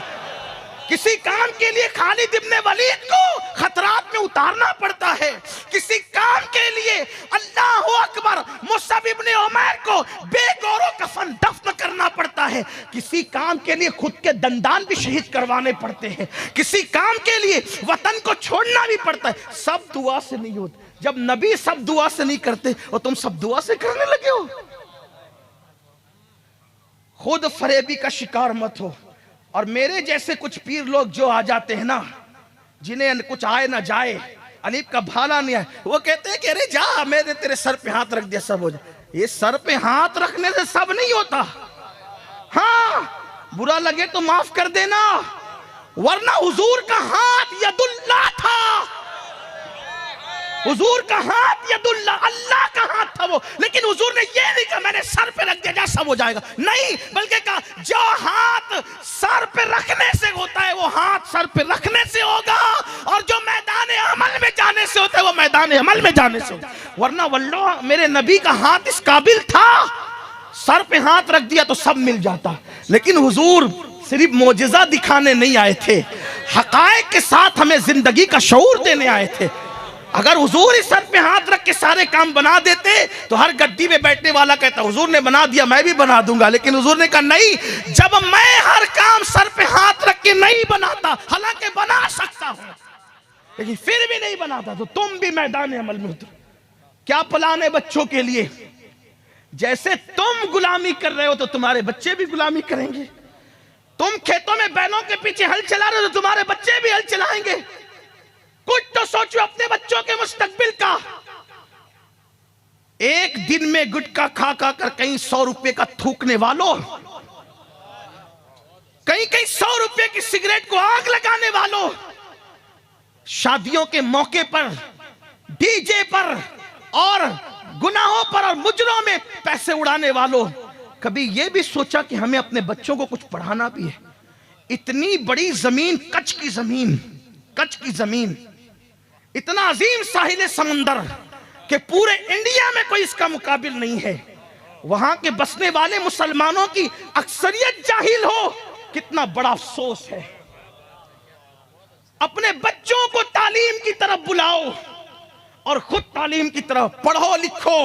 किसी काम के लिए खालिद इब्ने वलीद को खतरात में उतारना पड़ता है, किसी काम के लिए अल्लाह अकबर मुसअब इब्ने उमैर को बेगौरो कफन दफन करना पड़ता है, किसी काम के लिए खुद के दंदान भी शहीद करवाने पड़ते हैं, किसी काम के लिए वतन को छोड़ना भी पड़ता है। सब दुआ से नहीं होते। जब नबी सब दुआ से नहीं करते और तुम सब दुआ से करने लगे हो। खुद फरेबी का शिकार मत हो। और मेरे जैसे कुछ पीर लोग जो आ जाते हैं ना, जिन्हें कुछ आए ना जाए, अलीफ का भाला नहीं आए, वो कहते हैं कि अरे जा, मैंने तेरे सर पे हाथ रख दिया सब हो जाए। ये सर पे हाथ रखने से सब नहीं होता। हाँ, बुरा लगे तो माफ कर देना, वरना हुजूर का हाथ यदुल्लाह था। हुजूर का हाथ यदुल्लाह, अल्लाह का हाथ था वो। लेकिन हुजूर ने ये नहीं कहा मैंने सर पे रख दिया जा सब हो जाएगा, नहीं, बल्कि कहा जो हाथ सर पे रखने से होता है वो हाथ सर पे रखने से होगा, और जो मैदान अमल में जाने से होता है वो मैदान अमल में जाने से होगा। वरना वल्लाह मेरे नबी का हाथ इस काबिल था, सर पे हाथ रख दिया तो सब मिल जाता। लेकिन हुजूर सिर्फ मोजिजा दिखाने नहीं आए थे, हकायक के साथ हमें जिंदगी का शऊर देने आए थे। अगर हुजूर इस सर पे हाथ रख के सारे काम बना देते तो हर गद्दी में बैठने वाला कहता हुजूर ने बना दिया मैं भी बना दूंगा। लेकिन हुजूर ने कहा नहीं, जब मैं हर काम सर पे हाथ रख के नहीं बनाता, हालांकि बना सकता हूं लेकिन फिर भी नहीं बनाता, तो तुम भी मैदान अमल में उतरो। क्या प्लान है बच्चों के लिए? जैसे तुम गुलामी कर रहे हो तो तुम्हारे बच्चे भी गुलामी करेंगे। तुम खेतों में बैलों के पीछे हल चला रहे हो तो तुम्हारे बच्चे भी हल चलाएंगे। कुछ तो सोचो अपने बच्चों के मुस्तकबिल का। एक दिन में गुटखा खा खा कर कहीं 100 रुपए का थूकने वालों, कहीं कहीं 100 रुपए की सिगरेट को आग लगाने वालों, शादियों के मौके पर डीजे पर और गुनाहों पर और मुजरों में पैसे उड़ाने वालों, कभी यह भी सोचा कि हमें अपने बच्चों को कुछ पढ़ाना भी है? इतनी बड़ी जमीन, कच्छ की जमीन, कच्छ की जमीन, इतना अजीम साहिल समंदर के पूरे इंडिया में कोई इसका मुकाबिल नहीं है। वहां के बसने वाले मुसलमानों की अक्सरियत जाहिल हो, कितना बड़ा अफसोस है। अपने बच्चों को तालीम की तरफ बुलाओ और खुद तालीम की तरफ पढ़ो लिखो।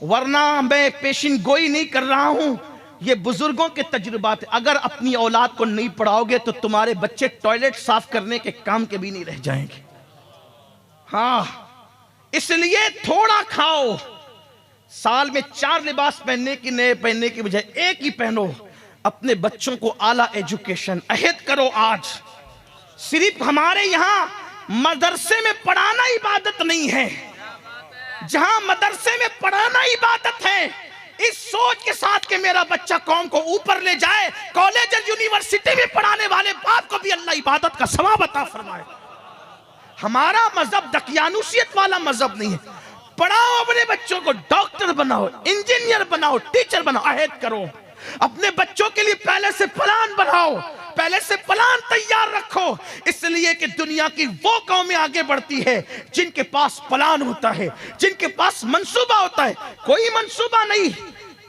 वरना मैं पेशिन गोई नहीं कर रहा हूं, ये बुजुर्गों के तजुर्बात। अगर अपनी औलाद को नहीं पढ़ाओगे तो तुम्हारे बच्चे टॉयलेट साफ करने के काम के भी नहीं रह जाएंगे। हाँ, इसलिए थोड़ा खाओ। साल में 4 लिबास पहनने की, नए पहनने की बजाय एक ही पहनो। अपने बच्चों को आला एजुकेशन अहद करो। आज सिर्फ हमारे यहां मदरसे में पढ़ाना इबादत नहीं है। जहां मदरसे में पढ़ाना इबादत है, इस सोच के साथ कि मेरा बच्चा कौम को ऊपर ले जाए, कॉलेज और यूनिवर्सिटी में पढ़ाने वाले बाप को भी अल्लाह इबादत का सवाब अता फरमाए। हमारा मजहब दकियानुसियत वाला मजहब नहीं है। पढ़ाओ अपने बच्चों को, डॉक्टर बनाओ, इंजीनियर बनाओ, टीचर बनाओ, अहद करो। अपने बच्चों के लिए पहले से प्लान बनाओ, पहले से प्लान तैयार रखो। इसलिए कि दुनिया की वो कौमें आगे बढ़ती है जिनके पास प्लान होता है, जिनके पास मंसूबा होता है। कोई मंसूबा नहीं,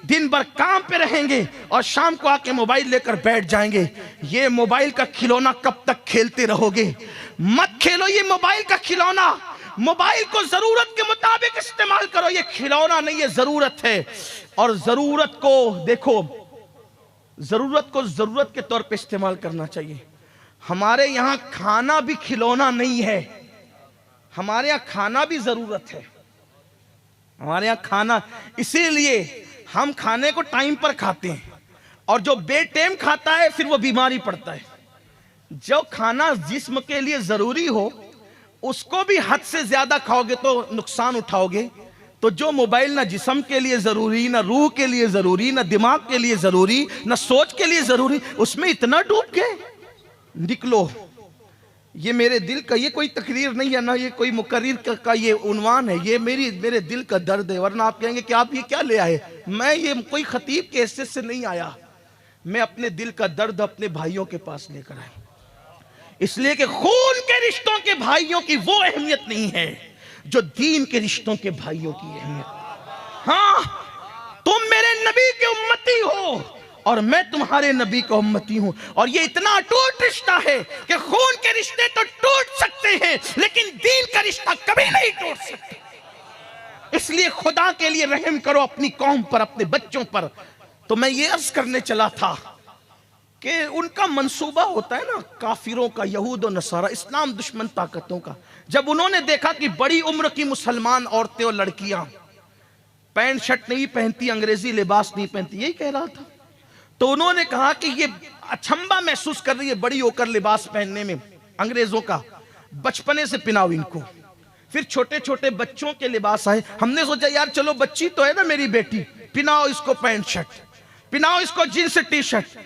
दिन भर काम पे रहेंगे और शाम को आके मोबाइल लेकर बैठ जाएंगे। ये मोबाइल का खिलौना कब तक खेलते रहोगे? मत खेलो ये मोबाइल का खिलौना। मोबाइल को जरूरत के मुताबिक इस्तेमाल करो। ये खिलौना नहीं, ये जरूरत है। और जरूरत को देखो, जरूरत को जरूरत के तौर पे इस्तेमाल करना चाहिए। हमारे यहाँ खाना भी खिलौना नहीं है, हमारे यहाँ खाना भी जरूरत है। हमारे यहाँ खाना, इसीलिए हम खाने को टाइम पर खाते हैं, और जो बेटाइम खाता है फिर वो बीमारी पड़ता है। जो खाना जिस्म के लिए जरूरी हो उसको भी हद से ज्यादा खाओगे तो नुकसान उठाओगे। तो जो मोबाइल ना जिस्म के लिए जरूरी, ना रूह के लिए जरूरी, ना दिमाग के लिए जरूरी, ना सोच के लिए जरूरी, उसमें इतना डूब के निकलो। ये मेरे दिल का, ये कोई तकरीर नहीं है, ना ये कोई मुकर्रिर का ये उन्वान है, ये मेरे दिल का दर्द है। वरना आप कहेंगे कि आप ये क्या ले आए। मैं ये कोई खतीब के हैसियत से नहीं आया, मैं अपने दिल का दर्द अपने भाइयों के पास लेकर आया। इसलिए कि खून के रिश्तों के भाइयों की वो अहमियत नहीं है जो दीन के रिश्तों के भाइयों की अहमियत। हाँ, तुम मेरे नबी के उम्मती हो और मैं तुम्हारे नबी का उम्मती हूं। और ये इतना अटूट रिश्ता है कि खून के रिश्ते तो टूट सकते हैं लेकिन दीन का रिश्ता कभी नहीं टूट सकता। इसलिए खुदा के लिए रहम करो अपनी कौम पर, अपने बच्चों पर। तो मैं ये अर्ज करने चला था कि उनका मंसूबा होता है ना काफिरों का, यहूद और नसारा, इस्लाम दुश्मन ताकतों का। जब उन्होंने देखा कि बड़ी उम्र की मुसलमान औरतें और लड़कियां पैंट शर्ट नहीं पहनती, अंग्रेजी लिबास नहीं पहनती, यही कह रहा था, तो उन्होंने कहा कि ये अचंभा महसूस कर रही है बड़ी होकर लिबास पहनने में अंग्रेजों का, बचपने से पिनाओ इनको। फिर छोटे छोटे बच्चों के लिबास आए। हमने सोचा यार चलो बच्ची तो है ना मेरी बेटी, पिनाओ इसको पैंट शर्ट, पिनाओ इसको जींस टी शर्ट।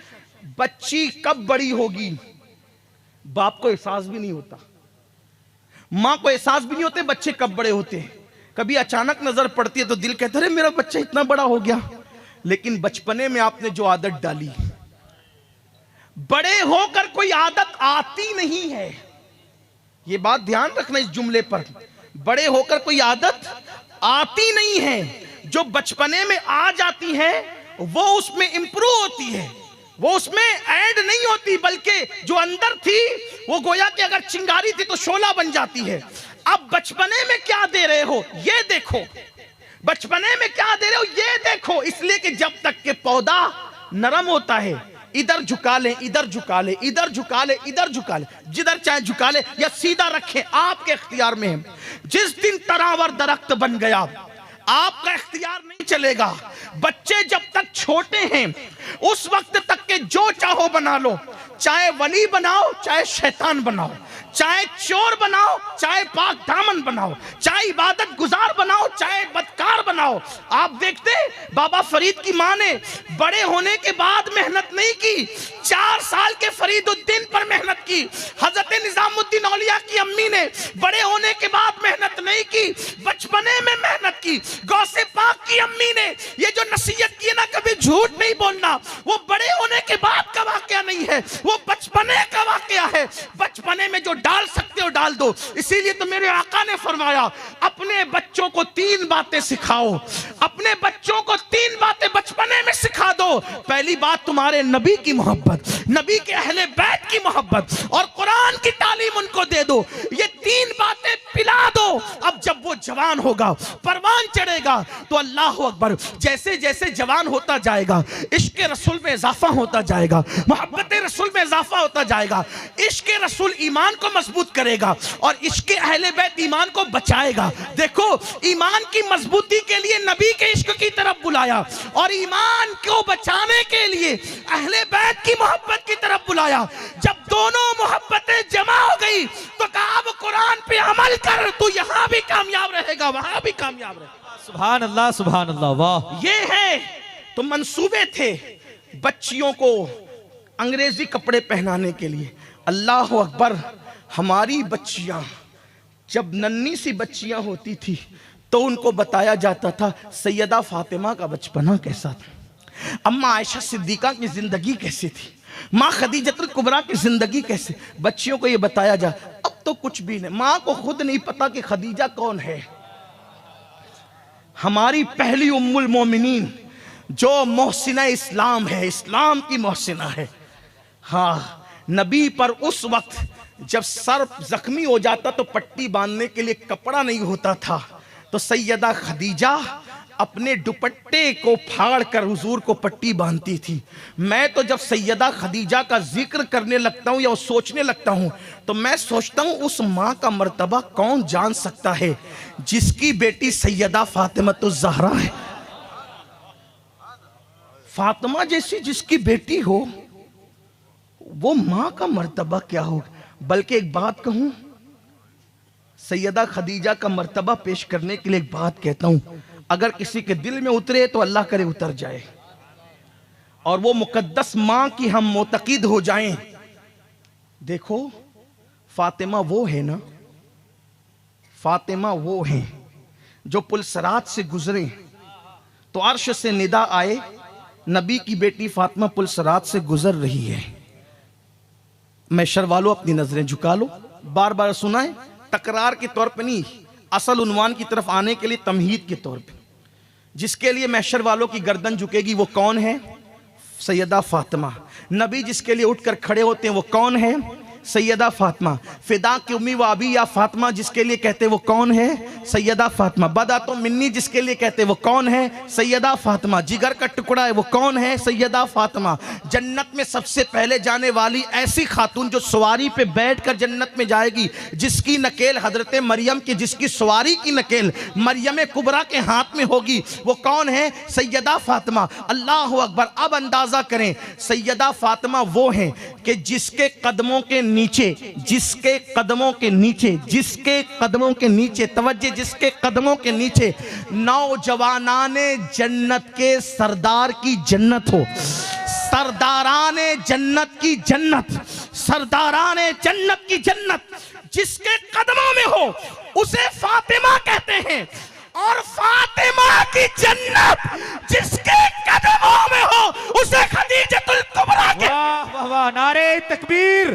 बच्ची कब बड़ी होगी बाप को एहसास भी नहीं होता, मां को एहसास भी नहीं होते बच्चे कब बड़े होते हैं। कभी अचानक नजर पड़ती है तो दिल कहता है मेरा बच्चा इतना बड़ा हो गया। लेकिन बचपने में आपने जो आदत डाली, बड़े होकर कोई आदत आती नहीं है। यह बात ध्यान रखना इस जुमले पर, बड़े होकर कोई आदत आती नहीं है। जो बचपने में आ जाती है वो उसमें इंप्रूव होती है, वो उसमें ऐड नहीं होती, बल्कि जो अंदर थी वो गोया कि अगर चिंगारी थी तो शोला बन जाती है। अब बचपने में क्या दे रहे हो ये देखो, बचपने में क्या दे रहे हो ये देखो। इसलिए कि जब तक के पौधा नरम होता है, इधर झुका ले, इधर झुका ले, इधर झुका ले, इधर झुका ले, जिधर चाहे झुका ले या सीधा रखें, आपके इख्तियार में है। जिस दिन तरावर दरख्त बन गया आपका इख्तियार नहीं चलेगा। बच्चे जब तक छोटे हैं उस वक्त तक के जो चाहो बना लो, चाहे वली बनाओ चाहे शैतान बनाओ, चाहे चोर बनाओ चाहे पाक दामन बनाओ, चाहे इबादत गुजार बनाओ चाहे बदकार बनाओ। आप देखते बाबा फरीद की मां ने बड़े होने के बाद मेहनत नहीं की, 4 साल के फरीदुद्दीन पर मेहनत की। हजरत निजामुद्दीन औलिया की अम्मी ने बड़े होने के बाद मेहनत नहीं की, बचपने में मेहनत की। गौसे पाक की अम्मी ने ये जो नसीहत की ना, कभी झूठ नहीं बोलना, वो बड़े होने के बाद का वाकया नहीं है, वो बचपने का वाकया है। बचपने में जो डाल सकते हो डाल दो। इसीलिए तो मेरे आका ने फरमाया अपने बच्चों को 3 बातें सिखाओ, अपने बच्चों को 3 बातें बचपने में सिखा दो। पहली बात तुम्हारे नबी की मोहब्बत, नबी के अहले बैत की मोहब्बत और कुरान की तालीम उनको दे दो। ये 3 बातें पिला दो। अब जब वो जवान होगा, परवान चढ़ेगा, तो अल्लाह अकबर, जैसे जैसे जवान होता जाएगा इश्क रसूल में इजाफा होता जाएगा, मोहब्बत रसूल में इजाफा होता जाएगा। इश्क रसूल ईमान को मजबूत करेगा और इश्क अहले बैत ईमान को बचाएगा। देखो ईमान की मजबूती के लिए नबी के इश्क की तरफ बुलाया और ईमान को बचाने के लिए अहले बैत की मोहब्बत की तरफ बुलाया। जब दोनों मोहब्बतें जमा हो गई तो कहा अब कुरान पे अमल कर, तू यहां भी कामयाब रहेगा वहां भी कामयाब रहेगा। सुभान अल्लाह, सुभान अल्लाह, वाह। ये है तो मंसूबे थे बच्चियों को अंग्रेजी कपड़े पहनाने के लिए। अल्लाह अकबर, हमारी बच्चियां जब नन्ही सी बच्चियां होती थी तो उनको बताया जाता था सैयदा फातिमा का बचपना कैसा था, अम्मा आयशा सिद्दीका की जिंदगी कैसी थी, माँ खदीजतुल कुबरा की जिंदगी कैसे। बच्चियों को ये बताया जा। अब तो कुछ भी नहीं, माँ को खुद नहीं पता कि खदीजा कौन है। हमारी पहली उम्मुल मोमिनीन जो मोहसिना इस्लाम है, इस्लाम की मोहसिना है। हाँ, नबी पर उस वक्त जब सर जख्मी हो जाता तो पट्टी बांधने के लिए कपड़ा नहीं होता था, तो सैयदा खदीजा अपने दुपट्टे को फाड़ कर हुजूर को पट्टी बांधती थी। मैं तो जब सैयदा खदीजा का जिक्र करने लगता हूँ या सोचने लगता हूँ तो मैं सोचता हूँ उस माँ का मर्तबा कौन जान सकता है जिसकी बेटी सैयदा फातिमतुज़ ज़हरा है। फातिमा जैसी जिसकी बेटी हो, वो माँ का मर्तबा क्या होगा। बल्कि एक बात कहूं, सैयदा खदीजा का मर्तबा पेश करने के लिए एक बात कहता हूं, अगर किसी के दिल में उतरे तो अल्लाह करे उतर जाए और वो मुकद्दस मां की हम मोतकीद हो जाएं। देखो फातिमा वो है ना, फातिमा वो है जो पुलसरात से गुजरे तो अर्श से निदा आए, नबी की बेटी फातिमा पुलसरात से गुजर रही है। मैशर वालों अपनी नजरें झुका लो, बार बार सुनाए, तकरार के तौर पे नहीं, असल उन्वान की तरफ आने के लिए तमहीद के तौर पे। जिसके लिए मैशर वालों की गर्दन झुकेगी वो कौन है? सैयदा फातिमा। नबी जिसके लिए उठकर खड़े होते हैं वो कौन है? सैयदा फातिमा। फिदा की उम्मी व अबी या फातिमा जिसके लिए कहते हैं वो कौन है? सैयदा फातिमा। बदा तो मिन्नी जिसके लिए कहते हैं वो कौन है? सैयदा फातिमा। जिगर का टुकड़ा है वो कौन है? सैयदा फातिमा। जन्नत में सबसे पहले जाने वाली ऐसी खातून जो सवारी पे बैठकर जन्नत में जाएगी, जिसकी नकेल हजरत मरियम की, जिसकी सवारी की नकेल मरियम कुबरा के हाथ में होगी, वो कौन है? सैयदा फातिमा। अल्लाह अकबर। अब अंदाजा करें, सैयदा फातिमा वो हैं कि जिसके कदमों के नीचे, जिसके कदमों के नीचे, जिसके कदमों के नीचे, तवज्जो, जिसके कदमों के नीचे नौजवानाने जन्नत के सरदार की जन्नत हो, सरदाराने जन्नत की जन्नत, सरदाराने जन्नत की जन्नत जिसके कदमों में हो उसे फातिमा कहते हैं। और फातिमा की जन्नत जिसके कदमों में हो उसे खदीजतुल कुबरा के। वाह वाह वाह, नारे तकबीर,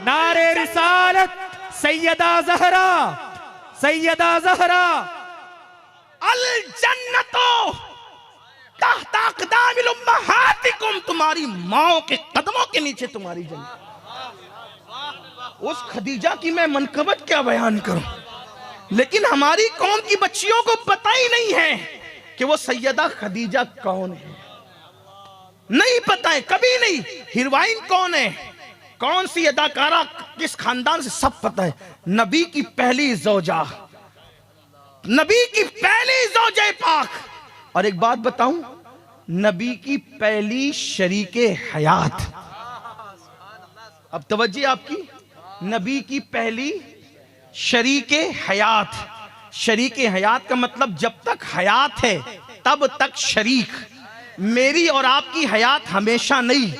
नारे रिसालत, सैयदा ज़हरा, सैयदा ज़हरा। अल जन्नतो तहत अक़दामिल उम्महातिकुम, तुम्हारी माओ के कदमों के नीचे तुम्हारी जन्नत। उस खदीजा की मैं मनकबत क्या बयान करूं, लेकिन हमारी कौम की बच्चियों को पता ही नहीं है कि वो सैयदा खदीजा कौन है। नहीं पता है, कभी नहीं। हीरोइन कौन है, कौन सी अदाकारा, किस खानदान से, सब पता है। नबी की पहली ज़ौजा, नबी की पहली ज़ौजे पाक। और एक बात बताऊं, नबी की पहली शरीके हयात। अब तवज्जो आपकी, नबी की पहली शरीके हयात। शरीके हयात का मतलब जब तक हयात है तब तक शरीक। मेरी और आपकी हयात हमेशा नहीं,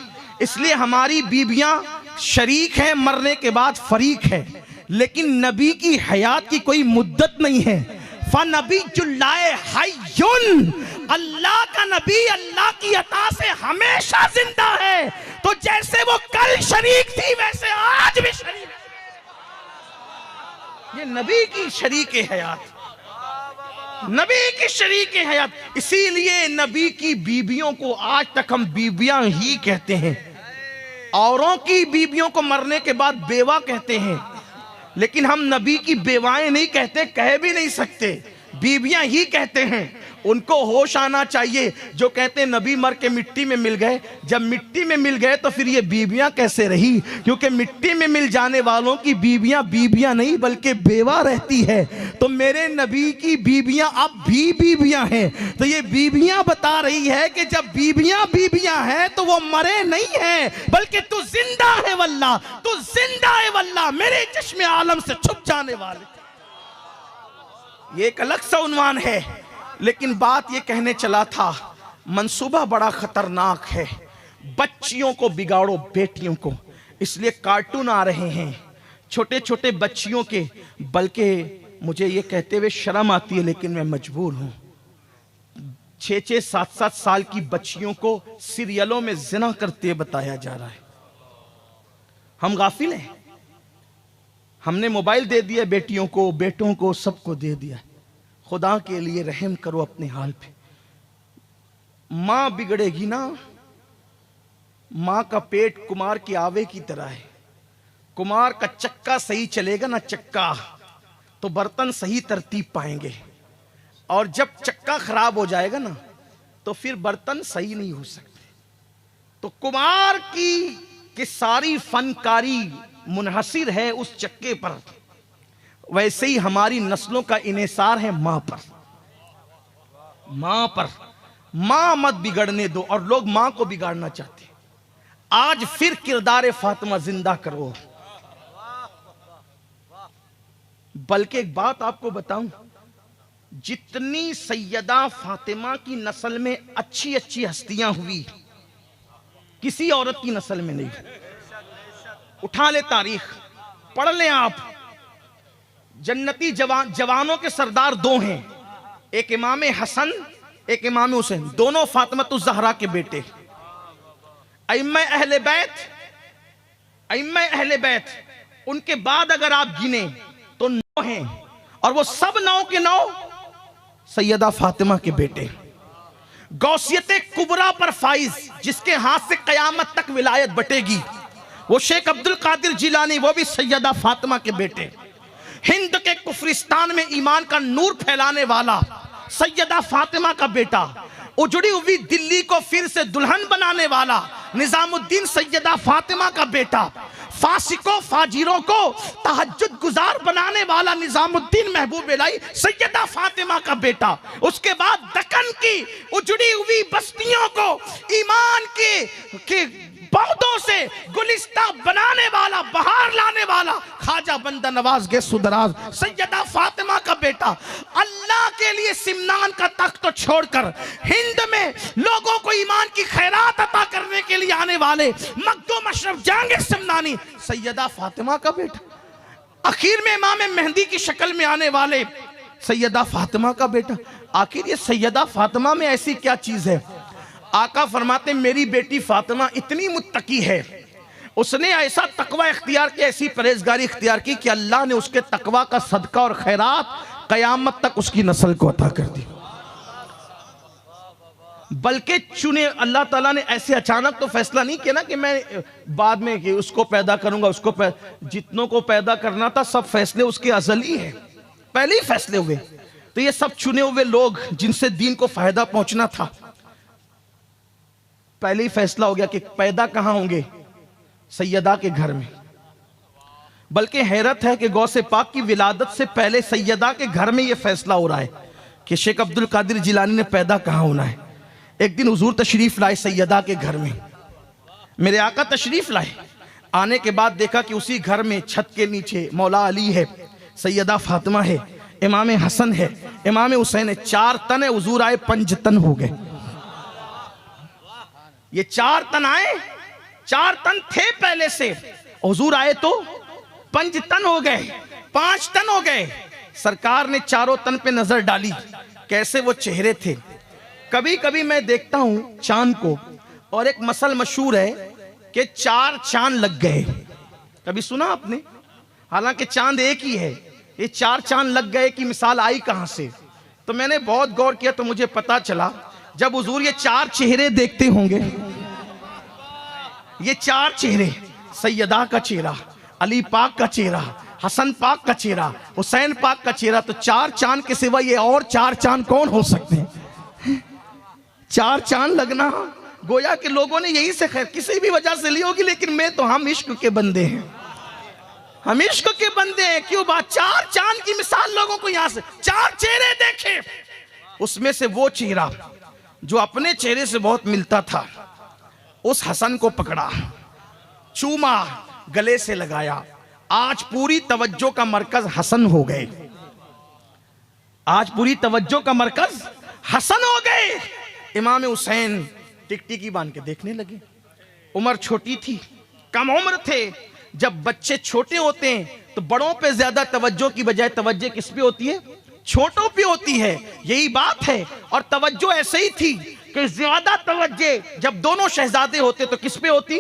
इसलिए हमारी बीबियां शरीक हैं, मरने के बाद फरीक है। लेकिन नबी की हयात की कोई मुद्दत नहीं है। फनबी जुल्लाए हय्युन, अल्लाह का नबी अल्लाह की अता से हमेशा जिंदा है। तो जैसे वो कल शरीक थी वैसे आज भी शरीक। ये नबी की शरीके हयात, नबी की शरीके हयात। इसीलिए नबी की बीबियों को आज तक हम बीबियां ही कहते हैं। औरों की बीबियों को मरने के बाद बेवा कहते हैं, लेकिन हम नबी की बेवाएं नहीं कहते, कह भी नहीं सकते, बीबियां ही कहते हैं। उनको होश आना चाहिए जो कहते हैं नबी मर के मिट्टी में मिल गए। जब मिट्टी में मिल गए तो फिर ये बीबियां कैसे रही? क्योंकि मिट्टी में मिल जाने वालों की बीबियां बीबियां नहीं बल्कि बेवा रहती है। तो मेरे नबी की बीबियां अब भी बीबियां हैं। तो ये बीबियां बता रही है कि जब बीबियां बीबियां हैं तो वो मरे नहीं हैं, बल्कि तू जिंदा है वल्लाह, तू जिंदा है वल्लाह, मेरे चश्मे आलम से छुप जाने वाले। ये एक अलग सा उन्वान है, लेकिन बात ये कहने चला था, मंसूबा बड़ा खतरनाक है। बच्चियों को बिगाड़ो, बेटियों को। इसलिए कार्टून आ रहे हैं छोटे छोटे बच्चियों के, बल्कि मुझे ये कहते हुए शर्म आती है लेकिन मैं मजबूर हूं। 6-6, 7-7 साल की बच्चियों को सीरियलों में जिना करते बताया जा रहा है। हम गाफिल हैं, हमने मोबाइल दे दिया बेटियों को, बेटों को, सबको दे दिया। खुदा के लिए रहम करो अपने हाल पे। मां बिगड़ेगी ना, मां का पेट कुमार की आवे की तरह है। कुमार का चक्का सही चलेगा ना चक्का, तो बर्तन सही तरतीब पाएंगे। और जब चक्का खराब हो जाएगा ना तो फिर बर्तन सही नहीं हो सकते। तो कुमार की सारी फनकारी मुनहसिर है उस चक्के पर, वैसे ही हमारी नस्लों का इन्हिसार है मां पर। मां पर, मां मत बिगड़ने दो। और लोग मां को बिगाड़ना चाहते हैं। आज फिर किरदार फातिमा जिंदा करो। बल्कि एक बात आपको बताऊं, जितनी सैयदा फातिमा की नस्ल में अच्छी अच्छी हस्तियां हुई, किसी औरत की नस्ल में नहीं। उठा ले तारीख, पढ़ लें आप। जन्नती जवानों के सरदार 2 हैं, एक इमाम हसन, एक इमाम हुसैन, दोनों फातिमा ज़हरा के बेटे। अइम्मा अहले बैत, अइम्मा अहले बैत, उनके बाद अगर आप गिने तो 9 हैं, और वो सब 9 के 9 सैयदा फातिमा के बेटे। गौसियत कुबरा पर फाइज, जिसके हाथ से कयामत तक विलायत बटेगी, वो शेख अब्दुल कादिर जिलानी, वो भी सैयदा फातिमा के बेटे। हिंद के कुफरिस्तान में ईमान का नूर फैलाने वाला सैयदा फातिमा का बेटा। उजड़ी हुई दिल्ली को फिर से दुल्हन बनाने वाला निजामुद्दीन सैयदा फातिमा का बेटा। फासिकों फाजिरों को तहज्जुद गुजार बनाने वाला निजामुद्दीन महबूब इलाही सैयदा फातिमा का बेटा। उसके बाद दक्कन की उजड़ी हुई बस्तियों को ईमान के पौधों से गुलिस्ता बनाने वाला, बहार लाने वाला ख्वाजा बंदा नवाज के सुदराज सैयदा फातिमा का बेटा। अल्लाह के लिए सिमनान का तख्त तो छोड़कर हिंद में लोगों को ईमान की खैरात अता करने के लिए आने वाले मखदूम अशरफ जहांगीर सिमनानी सैयदा फातिमा का बेटा। आखिर में इमाम मेहंदी की शक्ल में आने वाले सैयदा फातिमा का बेटा। आखिर ये सैयदा फातिमा में ऐसी क्या चीज है? आका फरमाते मेरी बेटी फातिमा इतनी मुत्तकी है, उसने ऐसा तकवा इख्तियार किया, ऐसी परहेजगारी इख्तियार की कि अल्लाह ने उसके तकवा का सदका और खैरात कयामत तक उसकी नस्ल को अता कर दी। बल्कि चुने अल्लाह ताला ने ऐसे अचानक तो फैसला नहीं किया ना कि मैं बाद में कि उसको पैदा करूंगा, जितनों को पैदा करना था सब फैसले उसके अज़ली है, पहले ही फैसले हुए। तो ये सब चुने हुए लोग जिनसे दीन को फायदा पहुंचना था, पहले ही फैसला हो गया कि पैदा कहां होंगे, सैयदा के घर में। बल्कि हैरत है कि गौसे पाक की विलादत से पहले सैयदा के घर में यह फैसला हो रहा है कि शेख अब्दुल कादिर जिलानी ने पैदा कहां होना है। एक दिन हुजूर तशरीफ लाए सैयदा के घर में, मेरे आका तशरीफ लाए। आने के बाद देखा कि उसी घर में छत के नीचे मौला अली है, सैयदा फातिमा है, इमाम हसन है, इमाम हुसैन है। 4 तन है, हुजूर आए 5 तन हो गए। ये 4 तन आए, 4 तन थे पहले से, हुजूर आए तो 5 तन हो गए, 5 तन हो गए। सरकार ने 4 तन पे नजर डाली, कैसे वो चेहरे थे। कभी कभी मैं देखता हूं चांद को, और एक मसल मशहूर है कि 4 चांद लग गए। कभी सुना आपने? हालांकि चांद एक ही है, ये 4 चांद लग गए की मिसाल आई कहां से? तो मैंने बहुत गौर किया तो मुझे पता चला, जब हुजूर ये 4 चेहरे देखते होंगे, ये 4 चेहरे, सैयदा का चेहरा, अली पाक का चेहरा, हसन पाक का चेहरा, हुसैन पाक का चेहरा, तो 4 चांद के सिवा ये और 4 चांद कौन हो सकते हैं? 4 चांद लगना गोया के लोगों ने यही से खैर किसी भी वजह से ली होगी, लेकिन मैं तो हम इश्क के बंदे हैं, हम इश्क के बंदे हैं। क्यों बात? 4 चांद की मिसाल लोगों को यहां से 4 चेहरे देखे, उसमें से वो चेहरा जो अपने चेहरे से बहुत मिलता था, उस हसन को पकड़ा, चूमा, गले से लगाया। आज पूरी तवज्जो का मरकज हसन हो गए, आज पूरी तवज्जो का मरकज हसन हो गए। इमाम हुसैन टिकटिकी बांध के देखने लगे। उम्र छोटी थी, कम उम्र थे। जब बच्चे छोटे होते हैं तो बड़ों पे ज्यादा तवज्जो की बजाय तवज्जो किस पे होती है? छोटों पे होती है। यही बात है। और तवज्जो ऐसे ही थी कि ज्यादा तवज्जो जब दोनों शहजादे होते तो किस पे होती?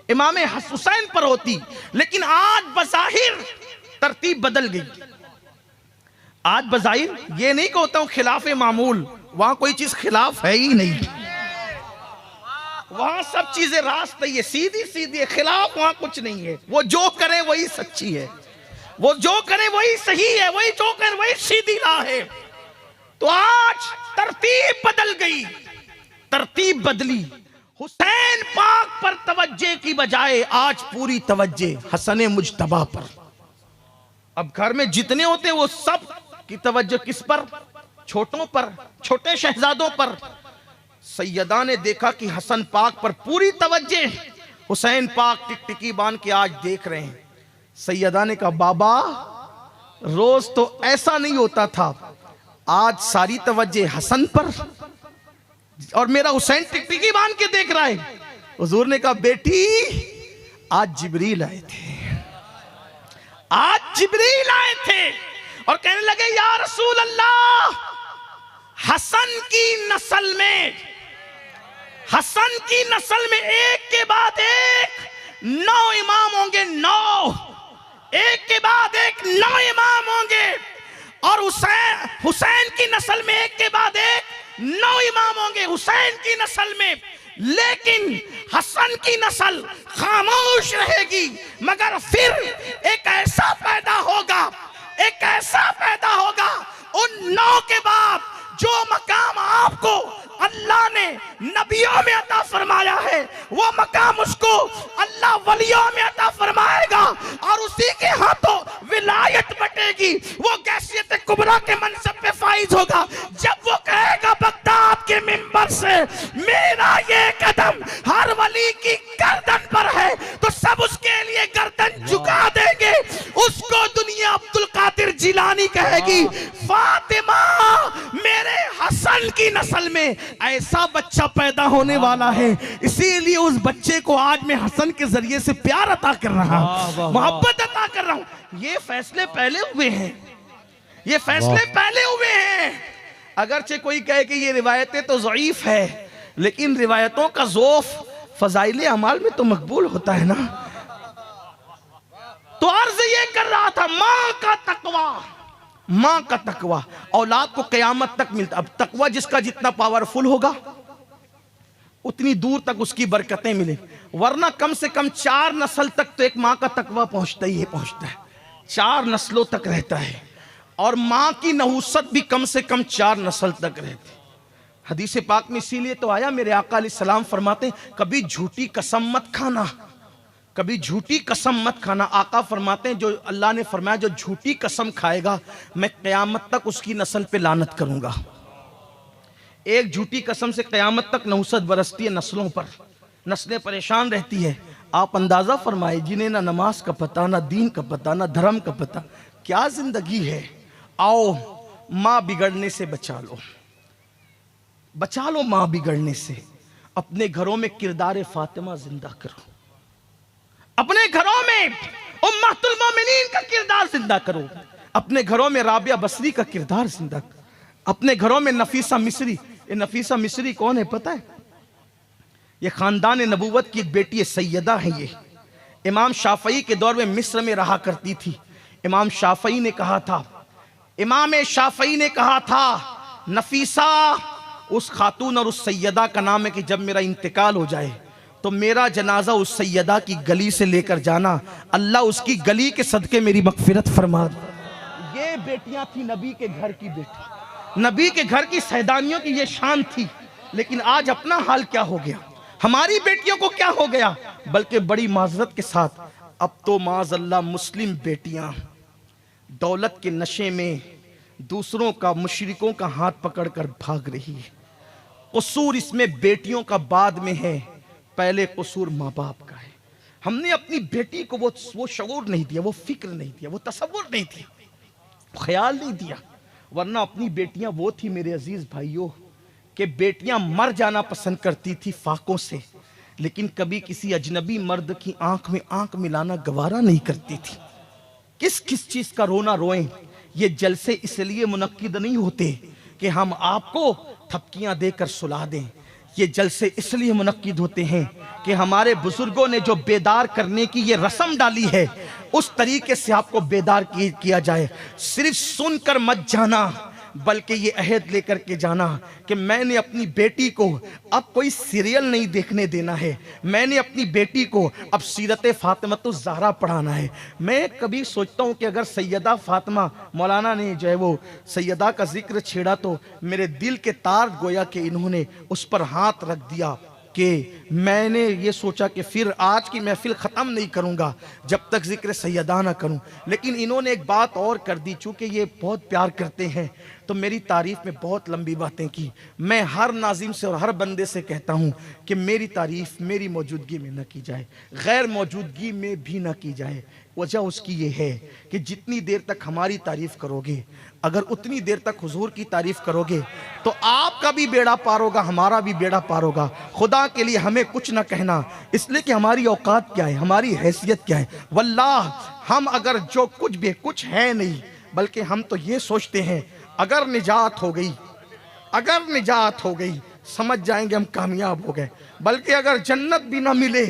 इमाम हुसैन पर होती। लेकिन आज बज़ाहिर तरतीब बदल गई। आज बज़ाहिर ये नहीं कहता हूं खिलाफ मामूल, वहां कोई चीज खिलाफ है ही नहीं, वहां सब चीजें रास्ते ही है, सीधी सीधी है, खिलाफ वहां कुछ नहीं है। वो जो करे वही सच्ची है, वो जो करे वही सही है, वही जो करे वही सीधी राह है। तो आज तरतीब बदल गई, तरतीब बदली। हुसैन पाक पर तवज्जे की बजाय आज पूरी तवज्जे हसन मुज्तबा पर। अब घर में जितने होते हैं वो सब की तवज्जो किस पर? छोटों पर, छोटे शहजादों पर। सैयदा ने देखा कि हसन पाक पर पूरी तवज्जे, हुसैन पाक टिकटिकी बांध के आज देख रहे हैं। सैयदा ने कहा बाबा रोज तो ऐसा नहीं होता था, आज सारी तवज्जे हसन पर और मेरा हुसैन टिकटिकी बांध के देख रहा है। हुजूर ने कहा बेटी आज जिब्रील आए थे, आज जिब्रील आए थे और कहने लगे या रसूल अल्लाह, हसन की नस्ल में, हसन की नस्ल में एक के बाद एक 9 इमाम होंगे, 9, एक के बाद एक 9 इमाम होंगे। और हुसैन की नस्ल में एक के बाद एक 9 इमाम होंगे हुसैन की नस्ल में, लेकिन हसन की नस्ल खामोश रहेगी। मगर फिर एक ऐसा पैदा होगा, एक ऐसा पैदा होगा उन 9 के बाद जो मकाम आपको अल्लाह ने नबियों में अता फरमाया है, वो मकाम उसको अल्लाह वलियों में अता फरमाएगा और उसी के हाथों विलायत बटेगी। वो गैसियत कुबरा के मनसब पे फाइज होगा जब वो कहेगा बगदाद के मिंबर से मेरा ये कदम हर वली की गर्दन पर है, तो सब उसके लिए गर्दन झुका देंगे। उसको दुनिया अब्दुल कादिर जिलानी कहेगी, फातिमा मेरे हसन की नस्ल में ऐसा बच्चा पैदा होने वाला है, इसीलिए उस बच्चे को आज मैं हसन के जरिए से प्यार अता कर रहा हूं, मोहब्बत अता कर रहा हूं। ये फैसले पहले हुए हैं, ये फैसले पहले हुए हैं। अगरचे कोई कहे कि ये रिवायतें तो ज़ईफ है, लेकिन रिवायतों का ज़ोफ फजाइले अमाल में तो मकबूल होता है ना। तो अर्ज ये कर रहा था, माँ का तकवा, माँ का तकवा औलाद को कयामत तक मिलता। अब तकवा जिसका जितना पावरफुल होगा उतनी दूर तक उसकी बरकतें मिले, वरना कम से कम 4 नस्ल तक तो एक माँ का तकवा पहुंचता ही है, पहुंचता है, 4 नस्लों तक रहता है। और माँ की नहुसत भी कम से कम 4 नस्ल तक रहती। हदीस पाक में इसीलिए तो आया, मेरे आका अलैहिस्सलाम फरमाते हैं कभी झूठी कसम मत खाना, कभी झूठी कसम मत खाना। आका फरमाते हैं जो अल्लाह ने फरमाया जो झूठी कसम खाएगा मैं क़यामत तक उसकी नस्ल पे लानत करूंगा। एक झूठी कसम से क़यामत तक नहुसत बरसती है नस्लों पर, नस्लें परेशान रहती है। आप अंदाजा फरमाए जिन्हें ना नमाज का पता, ना दीन का पता, ना धर्म का पता, क्या जिंदगी है। आओ माँ बिगड़ने से बचा लो, बचा लो माँ बिगड़ने से। अपने घरों में किरदार फातिमा जिंदा करो, अपने घरों में उम्मतुल मोमिनीन का किरदार जिंदा करो, अपने घरों में राबिया बसरी का किरदार जिंदा करो, अपने घरों में नफीसा मिस्री। ये नफीसा मिस्री कौन है पता है? ये खानदान नबूवत की एक बेटी है, सैयदा है। ये इमाम शाफई के दौर में मिस्र में रहा करती थी। इमाम शाफई ने कहा था, इमाम शाफई ने कहा था नफीसा उस खातून और उस सैयदा का नाम है कि जब मेरा इंतकाल हो जाए तो मेरा जनाजा उस सैयदा की गली से लेकर जाना, अल्लाह उसकी गली के सदके मेरी मगफिरत फरमा दे। ये बेटियां थी नबी के घर की बेटी, नबी के घर की सैदानियों की ये शान थी। लेकिन आज अपना हाल क्या हो गया, हमारी बेटियों को क्या हो गया। बल्कि बड़ी माजरत के साथ अब तो माज़अल्लाह मुस्लिम बेटियां दौलत के नशे में दूसरों का, मुशरिकों का हाथ पकड़कर भाग रही है। कसूर इसमें बेटियों का बाद में है, पहले कसूर माँ बाप का है। हमने अपनी बेटी को वो शऊर नहीं दिया, वो फिक्र नहीं दिया, वो तसव्वुर नहीं दिया, ख्याल नहीं दिया। वरना अपनी बेटियां वो थी मेरे अजीज भाइयों कि बेटियां मर जाना पसंद करती थी फाकों से, लेकिन कभी किसी अजनबी मर्द की आंख में आंख मिलाना गवारा नहीं करती थी। किस किस चीज का रोना रोएं। ये जलसे इसलिए मुनक्किद नहीं होते कि हम आपको थपकियां देकर सुला दें, ये जलसे इसलिए मुनक्किद होते हैं कि हमारे बुजुर्गों ने जो बेदार करने की ये रस्म डाली है उस तरीके से आपको बेदार किया जाए। सिर्फ सुनकर मत जाना, बल्कि ये अहद लेकर के जाना कि मैंने अपनी बेटी को अब कोई सीरियल नहीं देखने देना है, मैंने अपनी बेटी को अब सीरत फातिमतुज़ ज़हरा पढ़ाना है। मैं कभी सोचता हूँ कि अगर सैयदा फातिमा, मौलाना ने जो है वो सैयदा का जिक्र छेड़ा तो मेरे दिल के तार गोया कि इन्होंने उस पर हाथ रख दिया कि मैंने ये सोचा कि फिर आज की महफिल ख़त्म नहीं करूँगा जब तक जिक्र सैयदा ना करूँ। लेकिन इन्होंने एक बात और कर दी, चूँकि ये बहुत प्यार करते हैं तो मेरी तारीफ़ में बहुत लंबी बातें की। मैं हर नाज़िम से और हर बंदे से कहता हूँ कि मेरी तारीफ़ मेरी मौजूदगी में न की जाए, गैर मौजूदगी में भी न की जाए। वजह उसकी ये है कि जितनी देर तक हमारी तारीफ़ करोगे, अगर उतनी देर तक हुजूर की तारीफ़ करोगे तो आपका भी बेड़ा पार होगा, हमारा भी बेड़ा पार होगा। खुदा के लिए हमें कुछ ना कहना, इसलिए कि हमारी औकात क्या है, हमारी हैसियत क्या है। वल्लाह हम अगर जो कुछ भी कुछ है नहीं, बल्कि हम तो ये सोचते हैं अगर निजात हो गई, अगर निजात हो गई समझ जाएंगे हम कामयाब हो गए। बल्कि अगर जन्नत भी ना मिले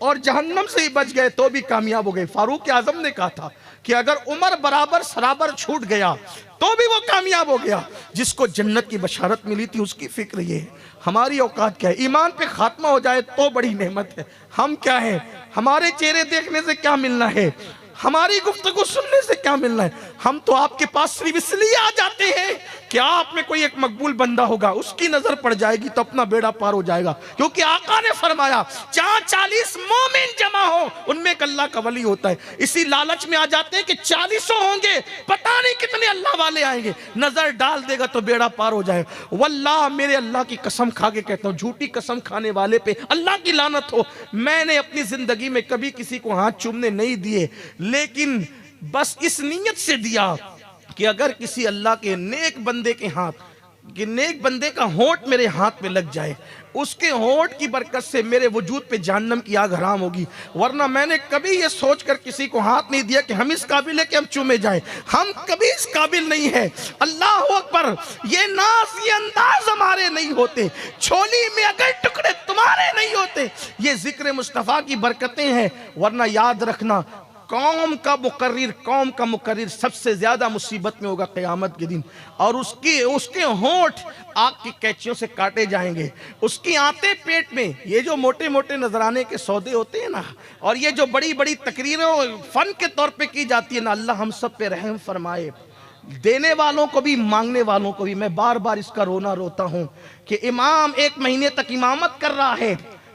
और जहन्नम से ही बच गए तो भी कामयाब हो गए। फारूक आजम ने कहा था कि अगर उमर बराबर सराबर छूट गया तो भी वो कामयाब हो गया। जिसको जन्नत की बशारत मिली थी उसकी फिक्र ये है। हमारी औकात क्या है? ईमान पे खात्मा हो जाए तो बड़ी नेमत है। हम क्या है? हमारे चेहरे देखने से क्या मिलना है? हमारी गुफ्तगू सुनने से क्या मिलना है? हम तो आपके पास सिर्फ इसलिए आ जाते हैं कि आप में कोई एक मकबूल बंदा होगा, उसकी नजर पड़ जाएगी तो अपना बेड़ा पार हो जाएगा। क्योंकि आका ने फरमाया जहां 40 मोमिन जमा हो उनमें एक अल्लाह का वली होता है। इसी लालच में आ जाते हैं कि 40 होंगे, पता नहीं कितने अल्लाह वाले आएंगे, नजर डाल देगा तो बेड़ा पार हो जाएगा। वल्लाह मेरे अल्लाह की कसम खा के कहता हूं, झूठी कसम खाने वाले पे अल्लाह की लानत हो। मैंने अपनी जिंदगी में कभी किसी को हाथ चूमने नहीं दिए, लेकिन बस इस नीयत से दिया कि अगर किसी अल्लाह के नेक बंदे के हाथ, कि नेक बंदे का होंठ मेरे हाथ में लग जाए, उसके होंठ की बरकत से मेरे वजूद पे जहन्नम की आग हराम होगी। वरना मैंने कभी ये सोचकर किसी को हाथ नहीं दिया कि हम इस काबिल है कि हम चूमे जाएं। हम कभी इस काबिल नहीं है। अल्लाह अकबर, ये नाज ये अंदाज हमारे नहीं होते, छोली में अगर टुकड़े तुम्हारे नहीं होते। ये जिक्र मुस्तफ़ा की बरकतें हैं। वरना याद रखना, कौम का मुकर्रिर सबसे ज्यादा मुसीबत में होगा क़यामत के दिन। और उसके होंठ आग की कैंचियों से काटे जाएंगे। उसकी आंतें पेट में, ये जो मोटे मोटे नजराने के सौदे होते हैं ना, और ये जो बड़ी बड़ी तकरीरें फन के तौर पे की जाती है ना, अल्लाह हम सब पे रहम फरमाए। देने वालों को भी मांगने वालों को भी। मैं बार बार इसका रोना रोता हूं कि इमाम 1 महीने तक इमामत कर रहा है,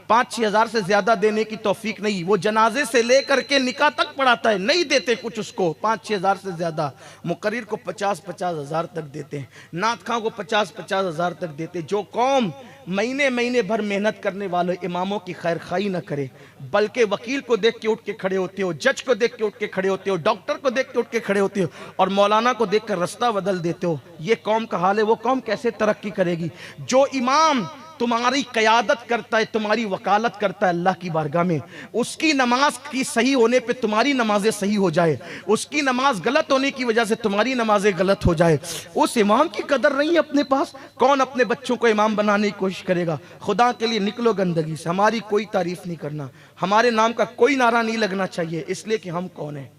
5-6 हज़ार से ज्यादा देने की तौफीक नहीं। वो जनाजे से लेकर के निकाह तक पढ़ाता है, नहीं देते कुछ उसको 5-6 हज़ार से ज्यादा। मुकर्रिर को 50-50 हज़ार तक देते हैं, नात खां को 50-50 हज़ार तक देते। जो कौम महीने महीने भर मेहनत करने वाले इमामों की खैर खाई ना करे, बल्कि वकील को देख के उठ के खड़े होते हो, जज को देख के उठ के खड़े होते हो, डॉक्टर को देख के उठ के खड़े होते हो, और मौलाना को देख कर रास्ता बदल देते हो, ये कौम का हाल है। वो कौम कैसे तरक्की करेगी? जो इमाम तुम्हारी क़यादत करता है, तुम्हारी वकालत करता है अल्लाह की बारगाह में, उसकी नमाज की सही होने पे तुम्हारी नमाजें सही हो जाए, उसकी नमाज गलत होने की वजह से तुम्हारी नमाजें गलत हो जाए, उस इमाम की कदर नहीं है अपने पास। कौन अपने बच्चों को इमाम बनाने की कोशिश करेगा? खुदा के लिए निकलो गंदगी से। हमारी कोई तारीफ नहीं करना, हमारे नाम का कोई नारा नहीं लगना चाहिए, इसलिए कि हम कौन है।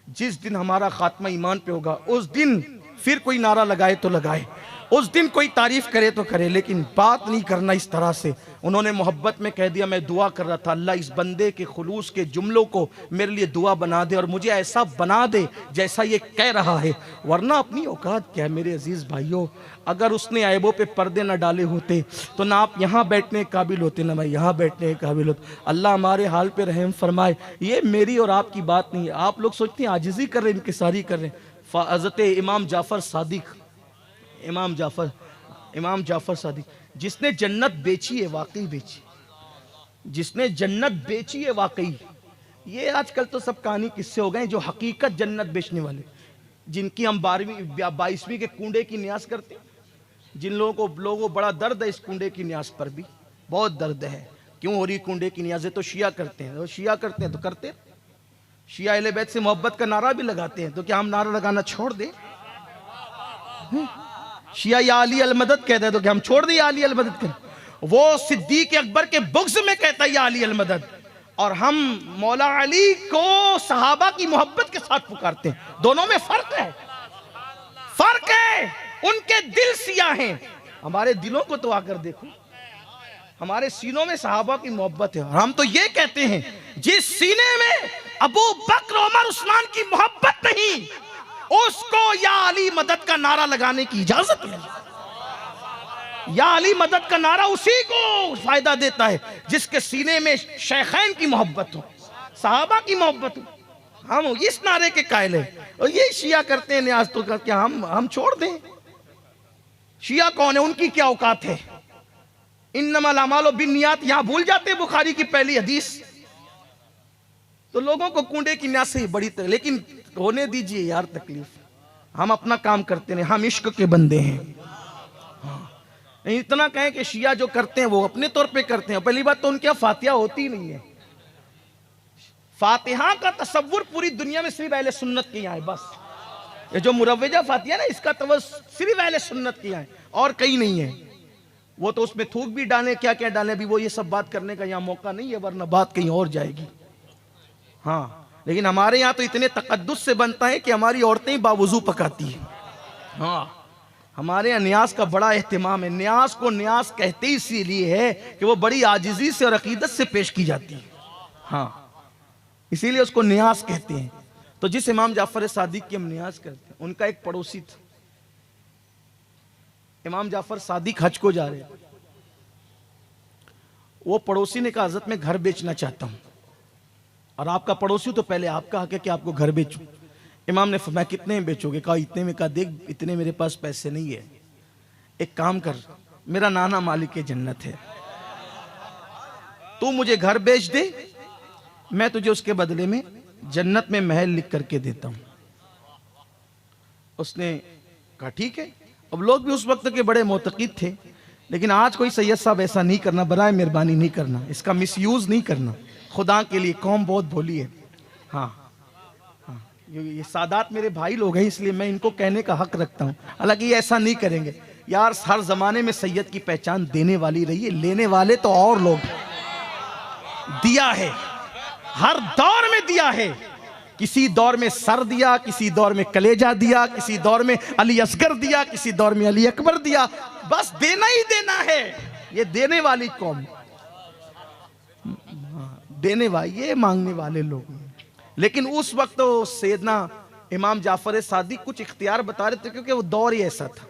जिस दिन हमारा खात्मा ईमान पे होगा उस दिन फिर कोई नारा लगाए तो लगाए, उस दिन कोई तारीफ करे तो करे, लेकिन बात नहीं करना इस तरह से। उन्होंने मोहब्बत में कह दिया, मैं दुआ कर रहा था अल्लाह इस बंदे के खुलूस के जुमलों को मेरे लिए दुआ बना दे और मुझे ऐसा बना दे जैसा ये कह रहा है। वरना अपनी औकात क्या है मेरे अजीज भाइयों? अगर उसने ऐबों पे पर्दे न डाले होते तो ना आप यहाँ बैठने के काबिल होते, ना मैं यहाँ बैठने के काबिल होता। अल्लाह हमारे हाल पे रहम फरमाए। ये मेरी और आपकी बात नहीं है। आप लोग सोचते हैं आजिज़ी कर रहे हैं, इंकिसारी कर रहे हैं। हज़रत इमाम जाफ़र सादिक, इमाम जाफ़र सादिक, जिसने जन्नत बेची है, वाकई बेची, जिसने जन्नत बेची है वाकई। ये आजकल तो सब कहानी किस्से हो गए, जो हकीकत जन्नत बेचने वाले, जिनकी हम 12वीं 22वीं के कुंडे की न्यास करते हैं, जिन लोगों को बड़ा दर्द है इस कुंडे की न्यास पर भी बहुत दर्द है। क्यों हो रही कुंडे की न्याज़ें? तो शिया करते हैं, शिया करते हैं तो करते, शिया अहले बैत से मोहब्बत का नारा भी लगाते हैं, तो क्या हम नारा लगाना छोड़ दें? शिया या अली अल मदद कहता है तो क्या हम छोड़ दें या अली अल मदद करें? वो सिद्दीक अकबर के बुग़्ज़ में कहता है या अली अल मदद, और हम मौला अली को सहाबा की मोहब्बत के साथ पुकारते हैं। दोनों में फर्क है, फर्क है। उनके दिल सिया हैं, हमारे दिलों को तो आकर देखो, हमारे सीनों में सहाबा की मोहब्बत है। और हम तो ये कहते हैं जिस सीने में अबू बकर उमर उस्मान की मोहब्बत नहीं, उसको या अली मदद का नारा लगाने की इजाजत है। या अली मदद का नारा उसी को फायदा देता है जिसके सीने में शेखैन की मोहब्बत हो, सहाबा की मोहब्बत हो। हम इस नारे के कायल हैं और ये शिया करते हैं न्याज, तो क्या हम छोड़ दें? शिया कौन है? उनकी क्या औकात है? इन्नमल अमालु बिन्नियात, यहां भूल जाते बुखारी की पहली हदीस। तो लोगों को कुंडे की न्यास से बड़ी लेकिन होने दीजिए यार तकलीफ, हम अपना काम करते नहीं, हम इश्क के बंदे हैं। हाँ, इतना कहें कि शिया जो करते हैं वो अपने तौर पे करते हैं। पहली बात तो उनके यहाँ फातिहा होती ही नहीं है। फातिहा का तसव्वुर पूरी दुनिया में सिर्फ अहले सुन्नत के यहाँ है बस। ये जो मुरव्वजा फातिहा ना, इसका तवज्जुह सिर्फ अहले सुन्नत के यहाँ है और कहीं नहीं है। वो तो उसमें थूक भी डालें, क्या क्या डालें, भी वो ये सब बात करने का यहाँ मौका नहीं है, वरना बात कहीं और जाएगी। हाँ, लेकिन हमारे यहाँ तो इतने तकद्दुस से बनता है कि हमारी औरतें ही बावुजू पकाती हैं। हाँ, हमारे यहाँ न्यास का बड़ा एहतिमाम है। न्यास को न्यास कहते ही इसीलिए है कि वो बड़ी आजिज़ी से और अकीदत से पेश की जाती है। हाँ, इसीलिए उसको न्यास कहते हैं। तो जिस इमाम जाफर सादिक की हम न्यास करते हैं, उनका एक पड़ोसी था। इमाम जाफर सादिक हज को जा रहे, वो पड़ोसी ने कहा हज़रत मैं घर बेचना चाहता हूं, और आपका पड़ोसी तो पहले आपका हक है कि आपको घर बेचूं। इमाम ने फरमाया कितने में बेचोगे? कहा इतने में। कहा देख इतने मेरे पास पैसे नहीं है, एक काम कर, मेरा नाना मालिक जन्नत है, तू मुझे घर बेच दे, मैं तुझे उसके बदले में जन्नत में महल लिख करके देता हूं। उसने कहा ठीक है। अब लोग भी उस वक्त के बड़े मोतक़िद थे, लेकिन आज कोई सैयद साहब ऐसा नहीं करना, बराए मेहरबानी नहीं करना, इसका मिसयूज नहीं करना, खुदा के लिए कौम बहुत भोली है। हाँ, ये सादात मेरे भाई लोग हैं, इसलिए मैं इनको कहने का हक रखता हूँ, हालांकि ये ऐसा नहीं करेंगे। यार हर जमाने में सैयद की पहचान देने वाली रही है, लेने वाले तो और लोग दिया है, हर दौर में दिया है। किसी दौर में सर दिया, किसी दौर में कलेजा दिया, किसी दौर में अली असगर दिया, किसी दौर में अली अकबर दिया, बस देना ही देना है। ये देने वाली कौम, देने वाले, ये मांगने वाले लोग। लेकिन उस वक्त तो सैयदना इमाम जाफर सादिक कुछ इख्तियार बता रहे थे, क्योंकि वो दौर ही ऐसा था।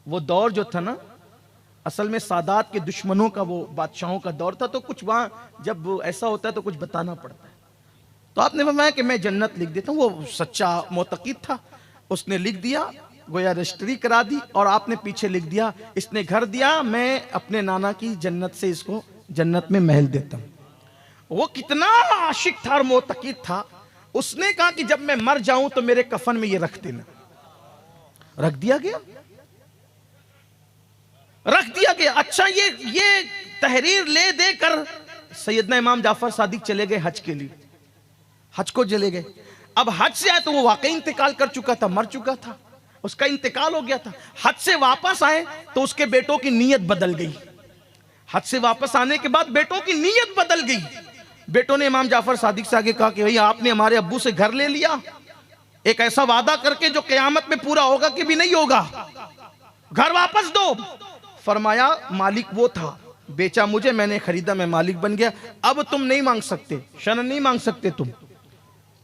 वो दौर जो था ना, असल में सादात के दुश्मनों का, वो बादशाहों का दौर था, तो कुछ वहां जब ऐसा होता है तो कुछ बताना पड़ता है। तो आपने फरमाया कि मैं जन्नत लिख देता हूँ। वो सच्चा मोतक़िद था, उसने लिख दिया, गोया रजिस्ट्री करा दी, और आपने पीछे लिख दिया इसने घर दिया, मैं अपने नाना की जन्नत से इसको जन्नत में महल देता हूँ। वो कितना आशिक था और मोतक़िद था, उसने कहा कि जब मैं मर जाऊं तो मेरे कफन में ये रख देना। रख दिया गया, रख दिया गया। अच्छा, ये तहरीर ले देकर सैयदना इमाम जाफर सादिक चले गए हज के लिए, हज को चले गए। अब हज से आए तो वो वाकई इंतकाल कर चुका था, मर चुका था, उसका इंतकाल हो गया था। हज से वापस आए तो उसके बेटों की नीयत बदल गई। हज से वापस आने के बाद बेटों की नीयत बदल गई। बेटों ने इमाम जाफर सादिक से आगे कहा कि भैया आपने हमारे अब्बू से घर ले लिया, एक ऐसा वादा करके जो क़यामत में पूरा होगा कि भी नहीं होगा, घर वापस दो। फरमाया मालिक वो था, बेचा मुझे, मैंने खरीदा, मैं मालिक बन गया, अब तुम नहीं मांग सकते, शरण नहीं मांग सकते तुम।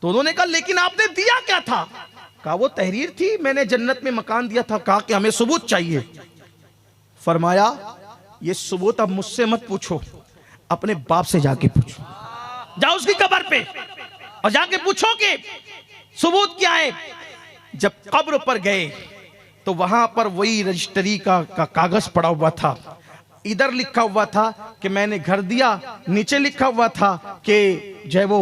तो उन्होंने कहा लेकिन आपने दिया क्या था? कहा वो तहरीर थी, मैंने जन्नत में मकान दिया था। कहा कि हमें सबूत चाहिए। फरमाया ये सबूत अब मुझसे मत पूछो, अपने बाप से जाके पूछो, जाओ उसकी कब्र पे और जाके पूछो कि सबूत क्या है। जब कब्र पर गए तो वहां पर वही रजिस्ट्री का कागज पड़ा हुआ था। इधर लिखा हुआ था कि मैंने घर दिया, नीचे लिखा हुआ था कि जो है वो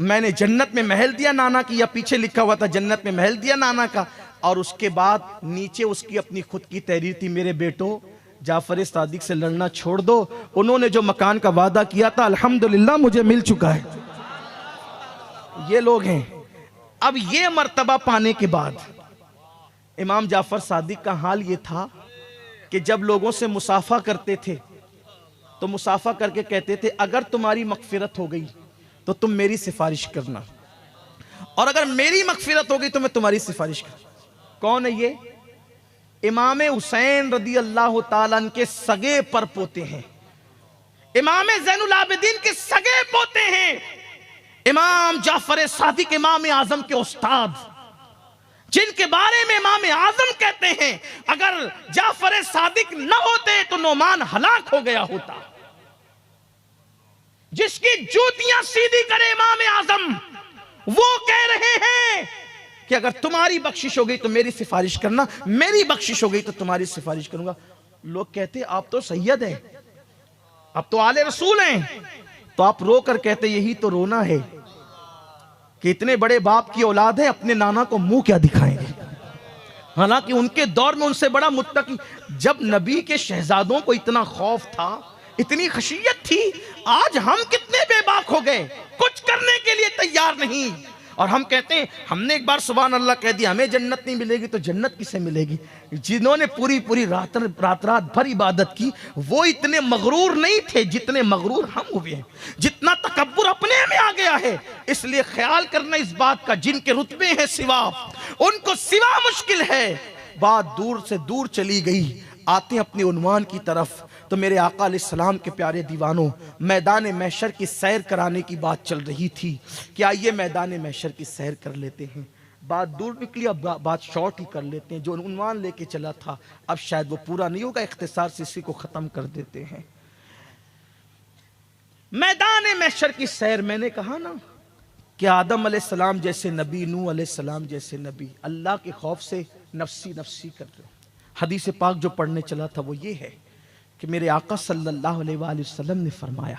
मैंने जन्नत में महल दिया नाना की, या पीछे लिखा हुआ था जन्नत में महल दिया नाना का, और उसके बाद नीचे उसकी अपनी खुद की तहरीर थी, मेरे बेटो जाफर सादिक से लड़ना छोड़ दो, उन्होंने जो मकान का वादा किया था अल्हम्दुलिल्लाह मुझे मिल चुका है। ये लोग हैं। अब ये मर्तबा पाने के बाद इमाम जाफर सादिक का हाल ये था कि जब लोगों से मुसाफा करते थे तो मुसाफा करके कहते थे अगर तुम्हारी मगफिरत हो गई तो तुम मेरी सिफारिश करना, और अगर मेरी मगफिरत हो गई तो मैं तुम्हारी सिफारिश करना। कौन है ये? इमाम हुसैन रदी अल्लाह ताला के सगे पर पोते हैं, इमाम ज़ैनुल आबिदीन के सगे पोते हैं, इमाम जाफर सादिक इमाम आजम के उस्ताद, जिनके बारे में इमाम आजम कहते हैं अगर जाफर सादिक न होते तो नोमान हलाक हो गया होता। जिसकी जूतियां सीधी करे इमाम आजम, वो कह रहे हैं कि अगर तुम्हारी बख्शिश हो गई तो मेरी सिफारिश करना, मेरी बख्शिश हो गई तो तुम्हारी सिफारिश करूंगा। लोग कहते आप तो सैयद हैं, आप तो आले रसूल हैं, तो आप रो कर कहते यही तो रोना है कि इतने बड़े बाप की औलाद है, अपने नाना को मुंह क्या दिखाएंगे। हालांकि उनके दौर में उनसे बड़ा मुत्तकी, जब नबी के शहजादों को इतना खौफ था, इतनी खशियत थी, आज हम कितने बेबाक हो गए, कुछ करने के लिए तैयार नहीं। और हम कहते हैं हमने एक बार सुभान अल्लाह कह दिया, हमें जन्नत नहीं मिलेगी तो जन्नत किसे मिलेगी? जिन्होंने पूरी पूरी रात भर इबादत की वो इतने मगरूर नहीं थे जितने मगरूर हम हुए हैं। जितना तकब्बुर अपने में आ गया है, इसलिए ख्याल करना इस बात का, जिनके रुतबे हैं सिवा, उनको सिवा मुश्किल है। बात दूर से दूर चली गई, आते अपने उन्वान की तरफ। तो मेरे आका अलैहिस्सलाम के प्यारे दीवानों, मैदान महशर की सैर कराने की बात चल रही थी कि आइए मैदान महशर की सैर कर लेते हैं। बात दूर निकली, अब बात शॉर्ट ही कर लेते हैं। जो उन्वान लेके चला था अब शायद वो पूरा नहीं होगा, इख्तिसार से इसी को खत्म कर देते हैं। मैदान महशर की सैर, मैंने कहा ना कि आदम अलैहिस्सलाम जैसे नबी, नूह अलैहिस्सलाम जैसे नबी अल्लाह के खौफ से नफ्सी नफ्सी कर रहे हो। हदीस पाक जो पढ़ने चला था वो ये है कि मेरे आका सल्लल्लाहु अलैहि वसल्लम ने फरमाया,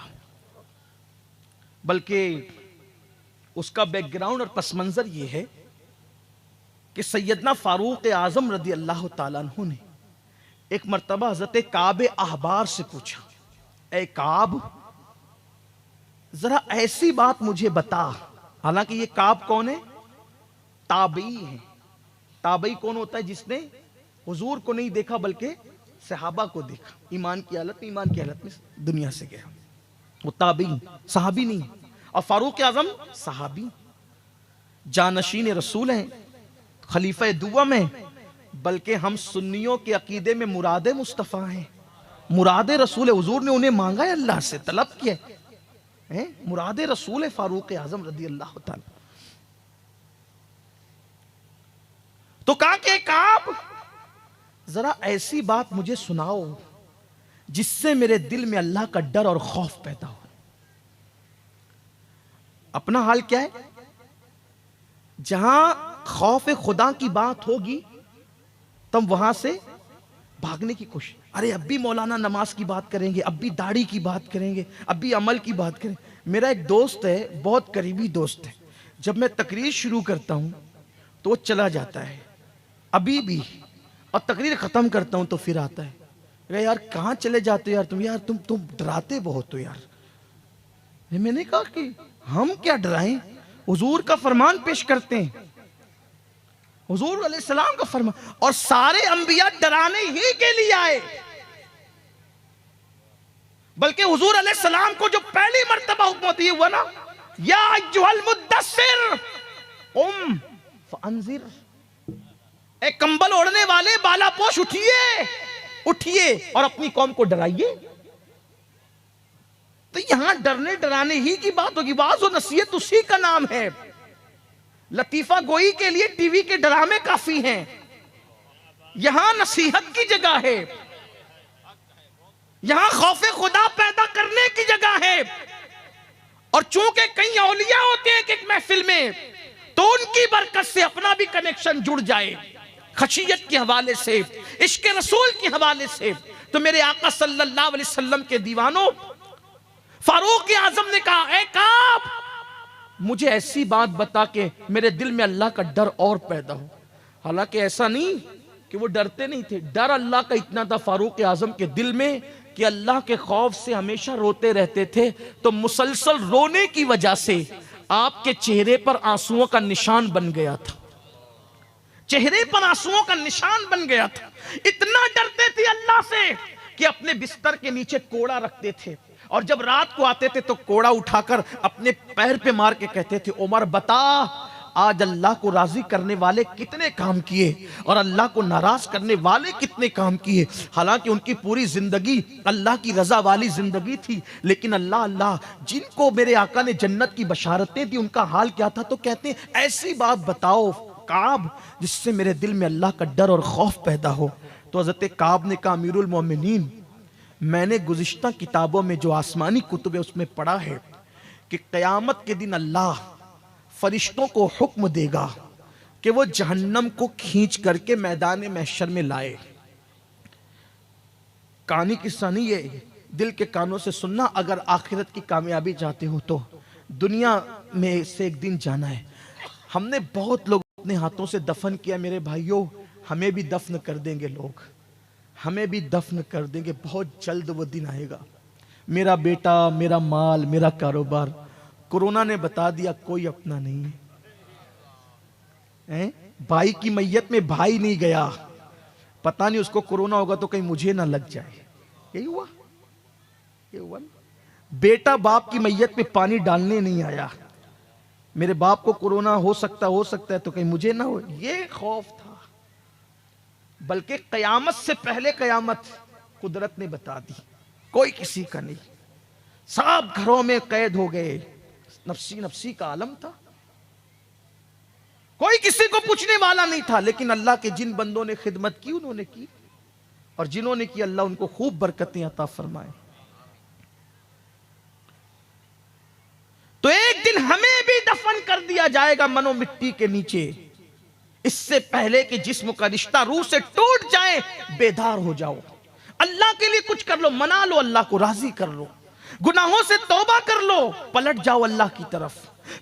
बल्कि उसका बैकग्राउंड और पस मंजर ये है कि सैयदना फारूक आजम रदी अल्लाह ताला अन्हु ने एक मर्तबा हजरत काब अहबार से पूछा, ए काब जरा ऐसी बात मुझे बता। हालांकि ये काब कौन है? ताबई है। ताबई कौन होता है? जिसने हुजूर को नहीं देखा बल्कि सहाबा को देखा, ईमान की हालत में दुनिया से गया। वो ताबई, सहाबी नहीं। और फारूक आजम सहाबी, जानशीन रसूल हैं, खलीफा दुआ में, बल्कि हम सुन्नियों के अकीदे में मुरादे मुस्तफ़ा हैं। मुरादे रसूल हुजूर ने उन्हें मांगा है, अल्लाह से तलब किया है। मुरादे रसूल फारूक आजम रदी अल्लाह ताला। तो कहा कि काब जरा ऐसी बात मुझे सुनाओ जिससे मेरे दिल में अल्लाह का डर और खौफ पैदा हो। अपना हाल क्या है? जहां खौफ खुदा की बात होगी तब वहां से भागने की कोशिश। अरे अब भी मौलाना नमाज की बात करेंगे, अब भी दाढ़ी की बात करेंगे, अब भी अमल की बात करेंगे। मेरा एक दोस्त है, बहुत करीबी दोस्त है, जब मैं तकरीर शुरू करता हूं तो वो चला जाता है अभी भी, और तकरीर खत्म करता हूं तो फिर आता है। अरे यार कहां चले जाते हो यार तुम? यार तुम डराते बहुत हो यार। मैंने कहा कि हम क्या डराएं, हुजूर का फरमान पेश करते हैं, हुजूर अलैहिस्सलाम का फरमान, और सारे अंबिया डराने ही के लिए आए। बल्कि हुजूर अलैहिस्सलाम को जो पहली मर्तबा हुक्म दिया हुआ ना, या अय्युहल मुद्दस्सिर कुम फअंजिर, ए कंबल ओढ़ने वाले बालापोश उठिए, उठिए और अपनी कौम को डराइए। तो यहां डरने डराने ही की बात होगी। वाज़ और नसीहत उसी का नाम है। लतीफा गोई के लिए टीवी के ड्रामे काफी हैं, यहां नसीहत की जगह है, यहां खौफे खुदा पैदा करने की जगह है। और चूंकि कई औलिया होते हैं कि एक महफिल में, तो उनकी बरकत से अपना भी कनेक्शन जुड़ जाए, खशियत के हवाले से, इश्क रसूल के हवाले से। तो मेरे आका सल्लल्लाहु अलैहि वसल्लम के दीवानों, फारूक आजम ने कहा, ए काब मुझे ऐसी बात बता के मेरे दिल में अल्लाह का डर और पैदा हो। हालांकि ऐसा नहीं कि वो डरते नहीं थे, डर अल्लाह का इतना था फारूक आजम के दिल में कि अल्लाह के खौफ से हमेशा रोते रहते थे। तो मुसलसल रोने की वजह से आपके चेहरे पर आंसुओं का निशान बन गया था, चेहरे पर आंसुओं का निशान बन गया था। इतना डरते थे अल्लाह से कि अपने बिस्तर के नीचे कोड़ा रखते थे, और जब रात को आते थे तो कोड़ा उठाकर अपने पैर पे मार के कहते थे, उमर बता आज अल्लाह को राजी करने वाले कितने काम किए और अल्लाह को नाराज करने वाले कितने काम किए। हालांकि उनकी पूरी जिंदगी अल्लाह की रजा वाली जिंदगी थी, लेकिन अल्लाह अल्लाह जिनको मेरे आका ने जन्नत की बशारतें दी उनका हाल क्या था। तो कहते हैं ऐसी बात बताओ काब जिससे मेरे दिल में अल्लाह का डर और खौफ पैदा हो। तो हजरत काब ने कहा, अमीरुल मोमिनीन, मैंने गुज़िश्ता किताबों में जो आसमानी कुतुब है उसमें पढ़ा है कि क़यामत के दिन अल्लाह फरिश्तों को हुक्म देगा कि वो जहन्नम को खींच करके मैदान महशर में लाए। कहानी किस्सा नहीं है, दिल के कानों से सुनना। अगर आखिरत की कामयाबी चाहते हो तो दुनिया में से एक दिन जाना है। हमने बहुत लोग अपने हाथों से दफन किया मेरे भाइयों, हमें भी दफन कर देंगे लोग, हमें भी दफन कर देंगे। बहुत जल्द वो दिन आएगा। मेरा बेटा, मेरा माल, मेरा कारोबार, कोरोना ने बता दिया कोई अपना नहीं है। हैं? भाई की मैयत में भाई नहीं गया, पता नहीं उसको कोरोना होगा तो कहीं मुझे ना लग जाए। यही हुआ, ये हुआ ना? बेटा बाप की मैयत में पानी डालने नहीं आया, मेरे बाप को कोरोना हो सकता है तो कहीं मुझे ना हो, ये खौफ था। बल्कि कयामत से पहले कयामत कुदरत ने बता दी, कोई किसी का नहीं, सब घरों में कैद हो गए। नफसी नफसी का आलम था, कोई किसी को पूछने वाला नहीं था। लेकिन अल्लाह के जिन बंदों ने खिदमत की उन्होंने की, और जिन्होंने की अल्लाह उनको खूब बरकतें अता फरमाए। तो एक दिन हमें भी दफन कर दिया जाएगा मनो मिट्टी के नीचे, इससे पहले कि जिस्म का रिश्ता रूह से टूट जाए। बेदार हो जाओ, अल्लाह के लिए कुछ कर लो, मना लो, अल्लाह को राजी कर लो, गुनाहों से तौबा कर लो, पलट जाओ अल्लाह की तरफ,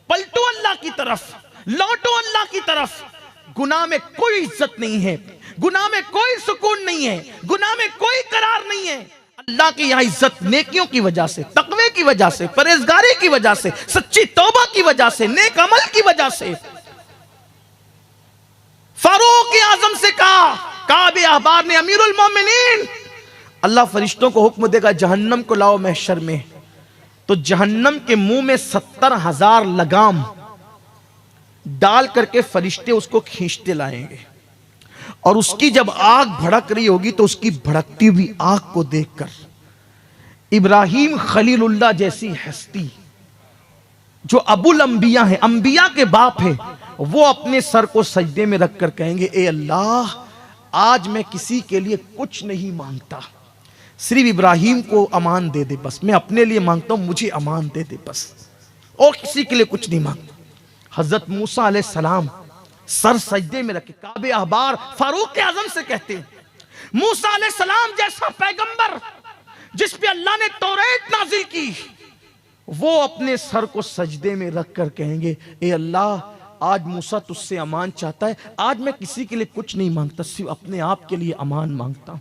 पलटो अल्लाह की तरफ, लौटो अल्लाह की तरफ। गुनाह में कोई इज्जत नहीं है, गुनाह में कोई सुकून नहीं है, गुनाह में कोई करार नहीं है। अल्लाह की यहां इज्जत नेकियों की वजह से, तकवे की वजह से, परहेजगारी की वजह से, सच्ची तौबा की वजह से, नेक अमल की वजह से। फारूक आजम से कहा, काबे अहबार ने, अमीरुल मोमिनीन, अल्लाह फरिश्तों को हुक्म देगा जहन्नम को लाओ महशर में, तो जहन्नम के मुंह में 70,000 लगाम डाल करके फरिश्ते उसको खींचते लाएंगे। और उसकी जब आग भड़क रही होगी तो उसकी भड़कती हुई आग को देखकर इब्राहिम खलीलुल्लाह जैसी हस्ती, जो अबुल अंबिया है, अंबिया के बाप है, वो अपने सर को सजदे में रखकर कहेंगे, ए अल्लाह, आज मैं किसी के लिए कुछ नहीं मांगता, सिर्फ इब्राहिम को अमान दे दे बस, मैं अपने लिए मांगता हूं, मुझे अमान दे दे बस, और किसी के लिए कुछ नहीं मांगता। हजरत मूसा अलैहिस्सलाम सर सजदे में रखे, काबे अहबार फारूक आजम से कहते हैं, मूसा अलैहिस्सलाम जैसा पैगंबर जिस पे अल्लाह ने तौरात नाजिल की, वो अपने सर को सजदे में रखकर कहेंगे, ए अल्लाह, आज मूसा तुझसे अमान चाहता है, आज मैं किसी के लिए कुछ नहीं मांगता, सिर्फ अपने आप के लिए अमान मांगता हूं।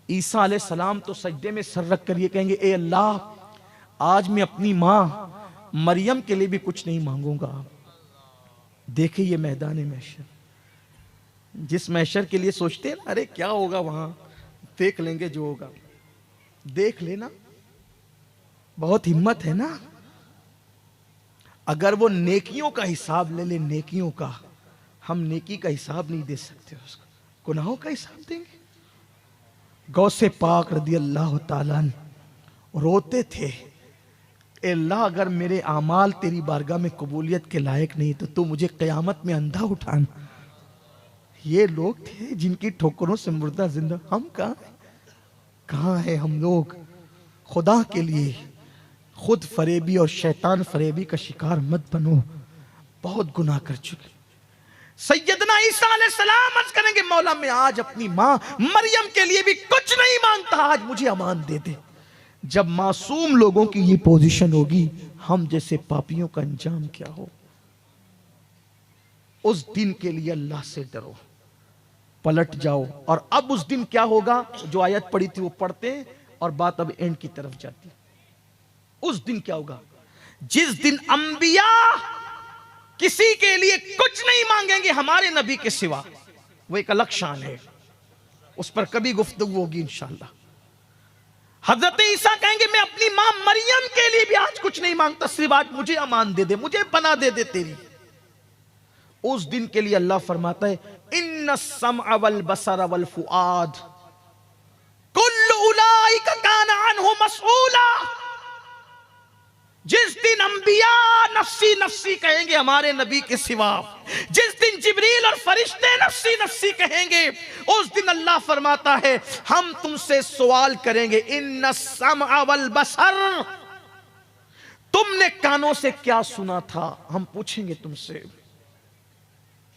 ईसा अलैहिस्सलाम तो सजदे में सर रख कर ये कहेंगे, ए अल्लाह, आज मैं अपनी मां मरियम के लिए भी कुछ नहीं मांगूंगा। देखिए ये मैदान महशर, जिस महशर के लिए सोचते हैं अरे क्या होगा वहां, देख लेंगे जो होगा, देख लेना, बहुत हिम्मत है ना। अगर वो नेकियों का हिसाब ले ले, नेकियों का, हम नेकी का हिसाब नहीं दे सकते, उसका गुनाहों का हिसाब देंगे। गौसे पाक रदी अल्लाह ताला रोते थे, अल्लाह, अगर मेरे आमाल तेरी बारगाह में कबूलियत के लायक नहीं तो तू मुझे क़यामत में अंधा उठाना। ये लोग थे जिनकी ठोकरों से मुर्दा जिंदा, हम कहाँ हैं हम लोग। खुदा के लिए खुद फरेबी और शैतान फरेबी का शिकार मत बनो, बहुत गुनाह कर चुके। सैयदना ईसा अलैहिस्सलाम अर्ज करेंगे, मौला मैं आज अपनी मां मरियम के लिए भी कुछ नहीं मांगता, आज मुझे अमान दे दे। जब मासूम लोगों की ये पोजीशन होगी, हम जैसे पापियों का अंजाम क्या हो। उस दिन के लिए अल्लाह से डरो, पलट जाओ। और अब उस दिन क्या होगा, जो आयत पढ़ी थी वो पढ़ते हैं और बात अब एंड की तरफ जाती है। उस दिन क्या होगा, जिस दिन अंबिया किसी के लिए कुछ नहीं मांगेंगे हमारे नबी के सिवा, वो एक अलग शान है, उस पर कभी गुफ्तगू होगी इंशाअल्लाह। हजरत ईसा कहेंगे, मैं अपनी मां मरियम के लिए भी आज कुछ नहीं मांगता, सिर्फ आज मुझे अमान दे दे, मुझे पनाह दे दे तेरी। उस दिन के लिए अल्लाह फरमाता है, इन्ना सम्अ वल बसर वल फुआद कुल्लु उलाइका काना अन्हु मसऊला। जिस दिन अंबिया नफ्सी नफ्सी कहेंगे हमारे नबी के सिवा, जिस दिन जिब्रील और फरिश्ते नफ्सी नफ्सी कहेंगे, उस दिन अल्लाह फरमाता है हम तुमसे सवाल करेंगे, इन्ना सम्अ वल बसर, तुमने कानों से क्या सुना था, हम पूछेंगे तुमसे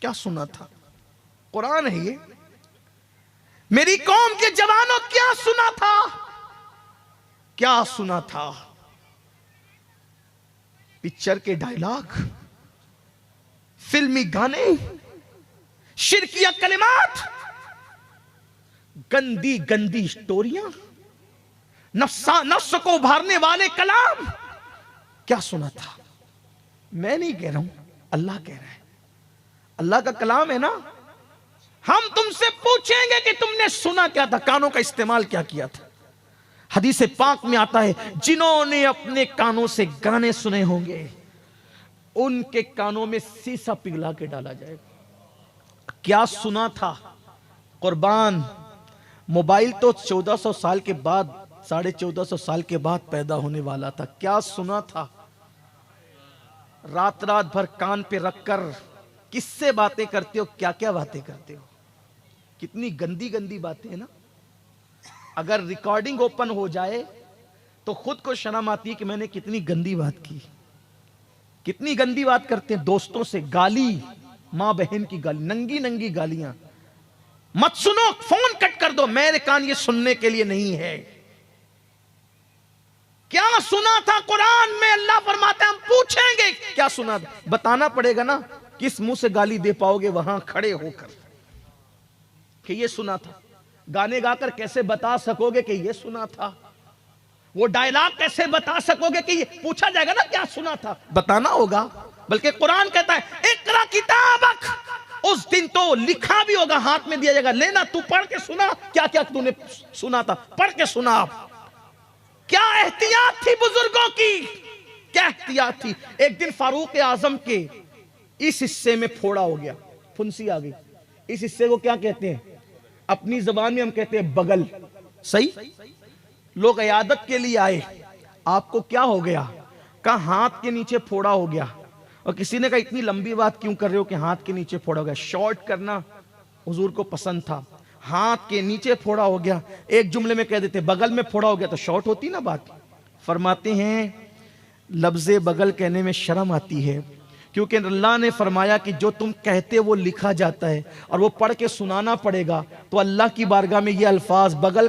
क्या सुना था। कुरान है ये, मेरी कौम के जवानों क्या सुना था, क्या सुना था। पिक्चर के डायलॉग, फिल्मी गाने, शिरकिया कलिमात, गंदी गंदी स्टोरियां, नफ्स को उभारने वाले कलाम, क्या सुना था। मैं नहीं कह रहा हूं, अल्लाह कह रहा है। अल्लाह का कलाम है ना। हम तुमसे पूछेंगे कि तुमने सुना क्या था, कानों का इस्तेमाल क्या किया था। हदीस पाक में आता है, जिन्होंने अपने कानों से गाने सुने होंगे उनके कानों में शीशा पिघला के डाला जाएगा। क्या सुना था? कुर्बान, मोबाइल तो 1400 साल के बाद, 1450 साल के बाद पैदा होने वाला था। क्या सुना था? रात रात भर कान पे रखकर किससे बातें करते हो, क्या क्या बातें करते हो, कितनी गंदी गंदी बातें हैं ना। अगर रिकॉर्डिंग ओपन हो जाए तो खुद को शर्म आती है कि मैंने कितनी गंदी बात की। कितनी गंदी बात करते हैं दोस्तों से, गाली, मां बहन की गाली, नंगी नंगी गालियां। मत सुनो, फोन कट कर दो, मेरे कान ये सुनने के लिए नहीं है। क्या सुना था? कुरान में अल्लाह फरमाते हैं हम पूछेंगे क्या सुना था। बताना पड़ेगा ना, किस मुंह से गाली दे पाओगे वहां खड़े होकर कि ये सुना था। गाने गाकर कैसे बता सकोगे कि ये सुना था? वो डायलॉग कैसे बता सकोगे कि ये पूछा जाएगा ना क्या सुना था, बताना होगा। बल्कि कुरान कहता है इकरा किताबक, उस दिन तो लिखा भी होगा, हाथ में दिया जाएगा, लेना तू पढ़ के सुना क्या क्या तूने सुना था, पढ़ के सुना। क्या एहतियात थी बुजुर्गों की, क्या एहतियात थी। एक दिन फारूक आजम के इस हिस्से में फोड़ा हो गया, फुंसी आ गई। इस हिस्से को क्या कहते हैं? अपनी जबान में हम कहते हैं बगल। सही? लोग इयादत के लिए आए, आपको क्या हो गया? कहा हाथ के नीचे फोड़ा हो गया। और किसी ने कहा इतनी लंबी बात क्यों कर रहे हो कि हाथ के नीचे फोड़ा हो गया। शॉर्ट करना हुजूर को पसंद था, हाथ के नीचे फोड़ा हो गया। एक जुमले में कह देते बगल में फोड़ा हो गया तो शॉर्ट होती ना बात। फरमाते हैं लफ्ज़े बगल कहने में शर्म आती है, क्योंकि अल्लाह ने फरमाया कि जो तुम कहते वो लिखा जाता है और वो पढ़ के सुनाना पड़ेगा। तो अल्लाह की बारगाह में ये अल्फाज बगल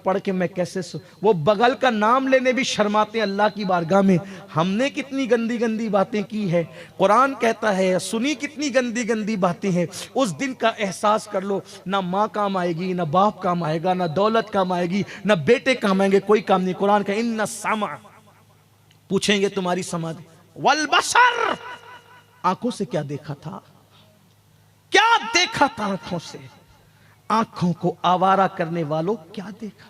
पढ़ के मैं कैसे वो बगल का नाम लेने भी शर्माते हैं अल्लाह की बारगाह में। हमने कितनी गंदी गंदी बातें की है। कुरान कहता है सुनी कितनी गंदी गंदी बातें हैं। उस दिन का एहसास कर लो, ना माँ काम आएगी, ना बाप काम आएगा, ना दौलत काम आएगी, ना बेटे काम आएंगे, कोई काम नहीं। कुरान का इन्ना समा, पूछेंगे तुम्हारी समाधि, वल बसर, आंखों से क्या देखा था, क्या देखा था आंखों से। आंखों को आवारा करने वालों क्या देखा।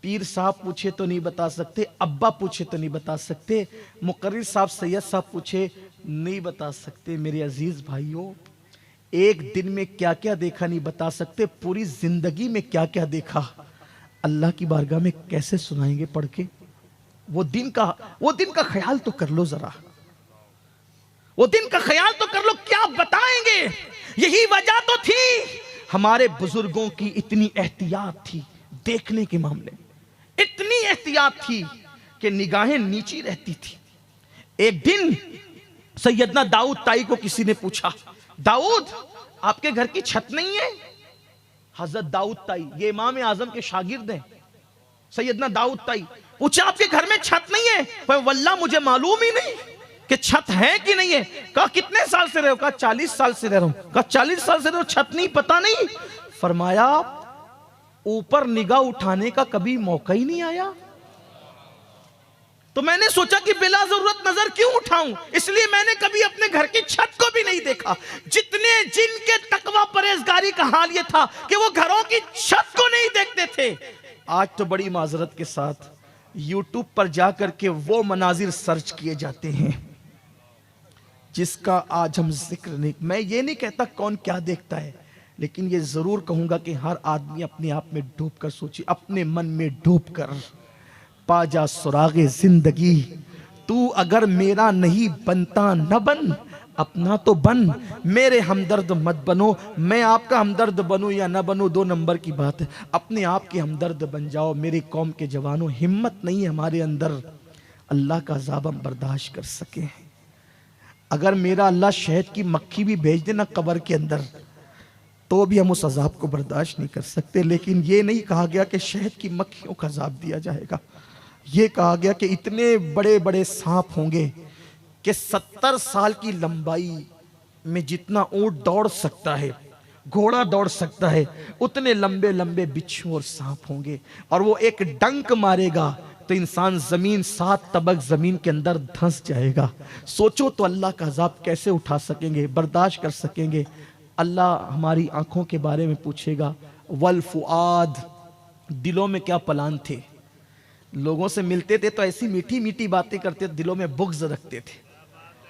पीर साहब पूछे तो नहीं बता सकते, अब्बा पूछे तो नहीं बता सकते, मुकर्रिर साहब सैयद साहब पूछे नहीं बता सकते। मेरे अजीज भाइयों, एक दिन में क्या क्या देखा नहीं बता सकते, पूरी जिंदगी में क्या क्या देखा अल्लाह की बारगाह में कैसे सुनाएंगे पढ़ के। वो दिन का ख्याल तो कर लो जरा, वो दिन का ख्याल तो कर लो, क्या बताएंगे। यही वजह तो थी हमारे बुजुर्गों की इतनी एहतियात थी देखने के मामले में, इतनी एहतियात थी कि निगाहें नीची रहती थी। एक दिन सैयदना दाऊद ताई को किसी ने पूछा, दाऊद आपके घर की छत नहीं है? हजरत दाऊद ताई, ये इमाम आजम के शागिर्द हैं, सैयदना दाऊद ताई पूछा आपके घर में छत नहीं है? पर वल्लाह मुझे मालूम ही नहीं कि छत है कि नहीं है। कहा कितने साल से रहे हो? कहा 40 साल से रह रहा हूं। कहा 40 साल से रहे हो, छत नहीं, पता नहीं? फरमाया ऊपर निगाह उठाने का कभी मौका ही नहीं आया। तो मैंने सोचा कि बिला जरूरत नजर क्यों उठाऊं, इसलिए मैंने कभी अपने घर की छत को भी नहीं देखा। जितने जिनके तकवा परहेजगारी का हाल यह था कि वो घरों की छत को नहीं देखते थे, आज तो बड़ी माजरत के साथ यूट्यूब पर जाकर के वो मनाजिर सर्च किए जाते हैं जिसका आज हम जिक्र नहीं। मैं ये नहीं कहता कौन क्या देखता है, लेकिन ये जरूर कहूंगा कि हर आदमी अपने आप में डूब कर सोचे, अपने मन में डूब कर पा जा सुरागे जिंदगी। तू अगर मेरा नहीं बनता न बन, अपना तो बन, मेरे हमदर्द मत बनो। मैं आपका हमदर्द बनूं या ना बनूं, 2 नंबर की बात है। अपने आप के हमदर्द बन जाओ। मेरी कौम के जवानों, हिम्मत नहीं है हमारे अंदर अल्लाह का अज़ाब हम बर्दाश्त कर सके। अगर मेरा अल्लाह शहद की मक्खी भी भेज देना कब्र के अंदर, तो भी हम उस अजाब को बर्दाश्त नहीं कर सकते। लेकिन ये नहीं कहा गया कि शहद की मक्खियों का अजाब दिया जाएगा। ये कहा गया कि इतने बड़े बड़े सांप होंगे कि 70 साल की लंबाई में जितना ऊंट दौड़ सकता है, घोड़ा दौड़ सकता है, उतने लंबे लंबे बिच्छू और सांप होंगे। और वो एक डंक मारेगा तो इंसान जमीन 7 तबक जमीन के अंदर धंस जाएगा। सोचो तो अल्लाह का अजाब कैसे उठा सकेंगे, बर्दाश्त कर सकेंगे। अल्लाह हमारी आंखों के बारे में पूछेगा। वल फुआद, दिलों में क्या प्लान थे। लोगों से मिलते थे तो ऐसी मीठी मीठी बातें करते, दिलों में बुग़्ज़ रखते थे।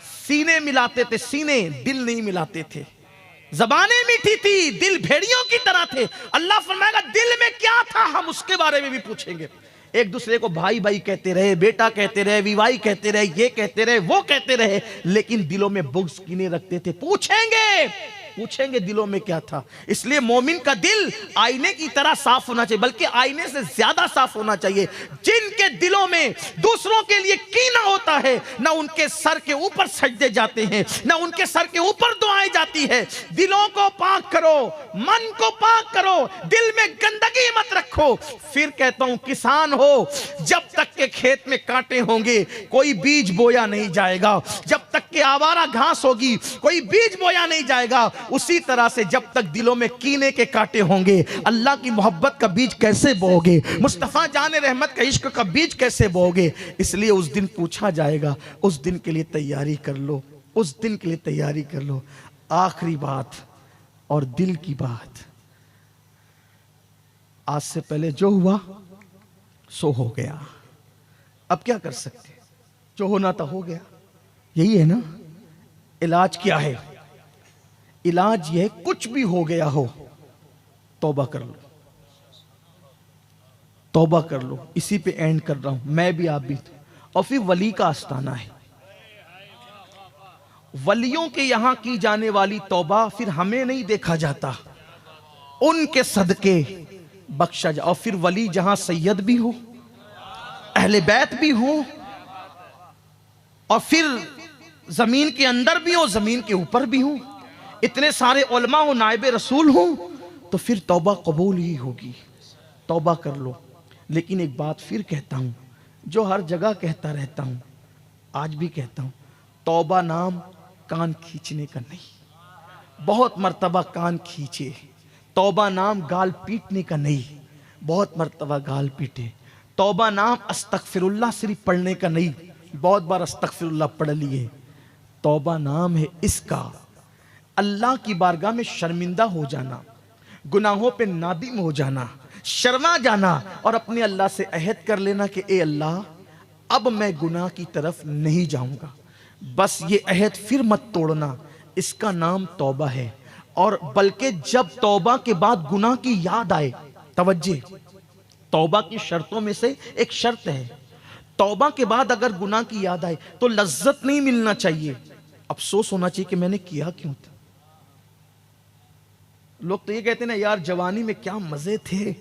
सीने मिलाते थे, सीने, दिल नहीं मिलाते थे। ज़बानें मीठी थी, दिल भेड़ियों की तरह थे। अल्लाह फरमाएगा दिल में क्या था, हम उसके बारे में भी पूछेंगे। एक दूसरे को भाई भाई कहते रहे, बेटा कहते रहे, विवाही कहते रहे, ये कहते रहे, वो कहते रहे, लेकिन दिलों में बुग़्ज़ किने रखते थे। पूछेंगे दिलों में क्या था। इसलिए मोमिन का दिल आईने की तरह साफ होना चाहिए, बल्कि आईने से ज्यादा साफ होना चाहिए। जिनके दिलों में दूसरों के लिए कीना होता है, ना उनके सर के ऊपर सजदे जाते हैं, ना उनके सर के ऊपर दुआएं जाती है। दिलों को पाक करो, मन को पाक करो, दिल में गंदगी मत रखो। फिर कहता हूं, किसान हो, जब तक के खेत में कांटे होंगे कोई बीज बोया नहीं जाएगा। जब तक के आवारा घास होगी कोई बीज बोया नहीं जाएगा। उसी तरह से जब तक दिलों में कीने के कांटे होंगे, अल्लाह की मोहब्बत का बीज कैसे बोओगे, मुस्तफा जाने रहमत का इश्क का बीज कैसे बोओगे। इसलिए उस दिन पूछा जाएगा, उस दिन के लिए तैयारी कर लो, उस दिन के लिए तैयारी कर लो। आखिरी बात और दिल की बात, आज से पहले जो हुआ सो हो गया। अब क्या कर सकते, जो होना था हो गया। यही है ना इलाज। क्या है इलाज? यह कुछ भी हो गया हो, तौबा कर लो, तौबा कर लो। इसी पे एंड कर रहा हूं, मैं भी आप भी। और फिर वली का आस्ताना है, वलियों के यहां की जाने वाली तौबा फिर हमें नहीं देखा जाता, उनके सदके बख्शा जा। और फिर वली जहां सैयद भी हो, अहले बैत भी हो, और फिर जमीन के अंदर भी हो, जमीन के ऊपर भी हो, इतने सारे उलमा हो, नायब रसूल हो, तो फिर तौबा कबूल ही होगी। तौबा कर लो। लेकिन एक बात फिर कहता हूं, जो हर जगह कहता रहता हूं, आज भी कहता हूं, तौबा नाम कान खींचने का नहीं। बहुत मर्तबा कान खींचे। तौबा नाम गाल पीटने का नहीं, बहुत मर्तबा गाल पीटे। तौबा नाम अस्तगफिरुल्लाह सिर्फ पढ़ने का नहीं, बहुत बार अस्तगफिरुल्लाह पढ़ लिए। तौबा नाम है इसका अल्लाह की बारगाह में शर्मिंदा हो जाना, गुनाहों पे नादिम हो जाना, शर्मा जाना, और अपने अल्लाह से अहद कर लेना कि ए अल्लाह, अब मैं गुनाह की तरफ नहीं जाऊंगा। बस ये अहद फिर मत तोड़ना। इसका नाम तौबा है। और बल्कि जब तौबा के बाद गुनाह की याद आए, तवज्जे, तौबा की शर्तों में से एक शर्त है, तौबा के बाद अगर गुनाह की याद आए तो लज्जत नहीं मिलना चाहिए, अफसोस होना चाहिए कि मैंने किया क्यों था। लोग तो ये कहते हैं ना, यार जवानी में क्या मजे थे,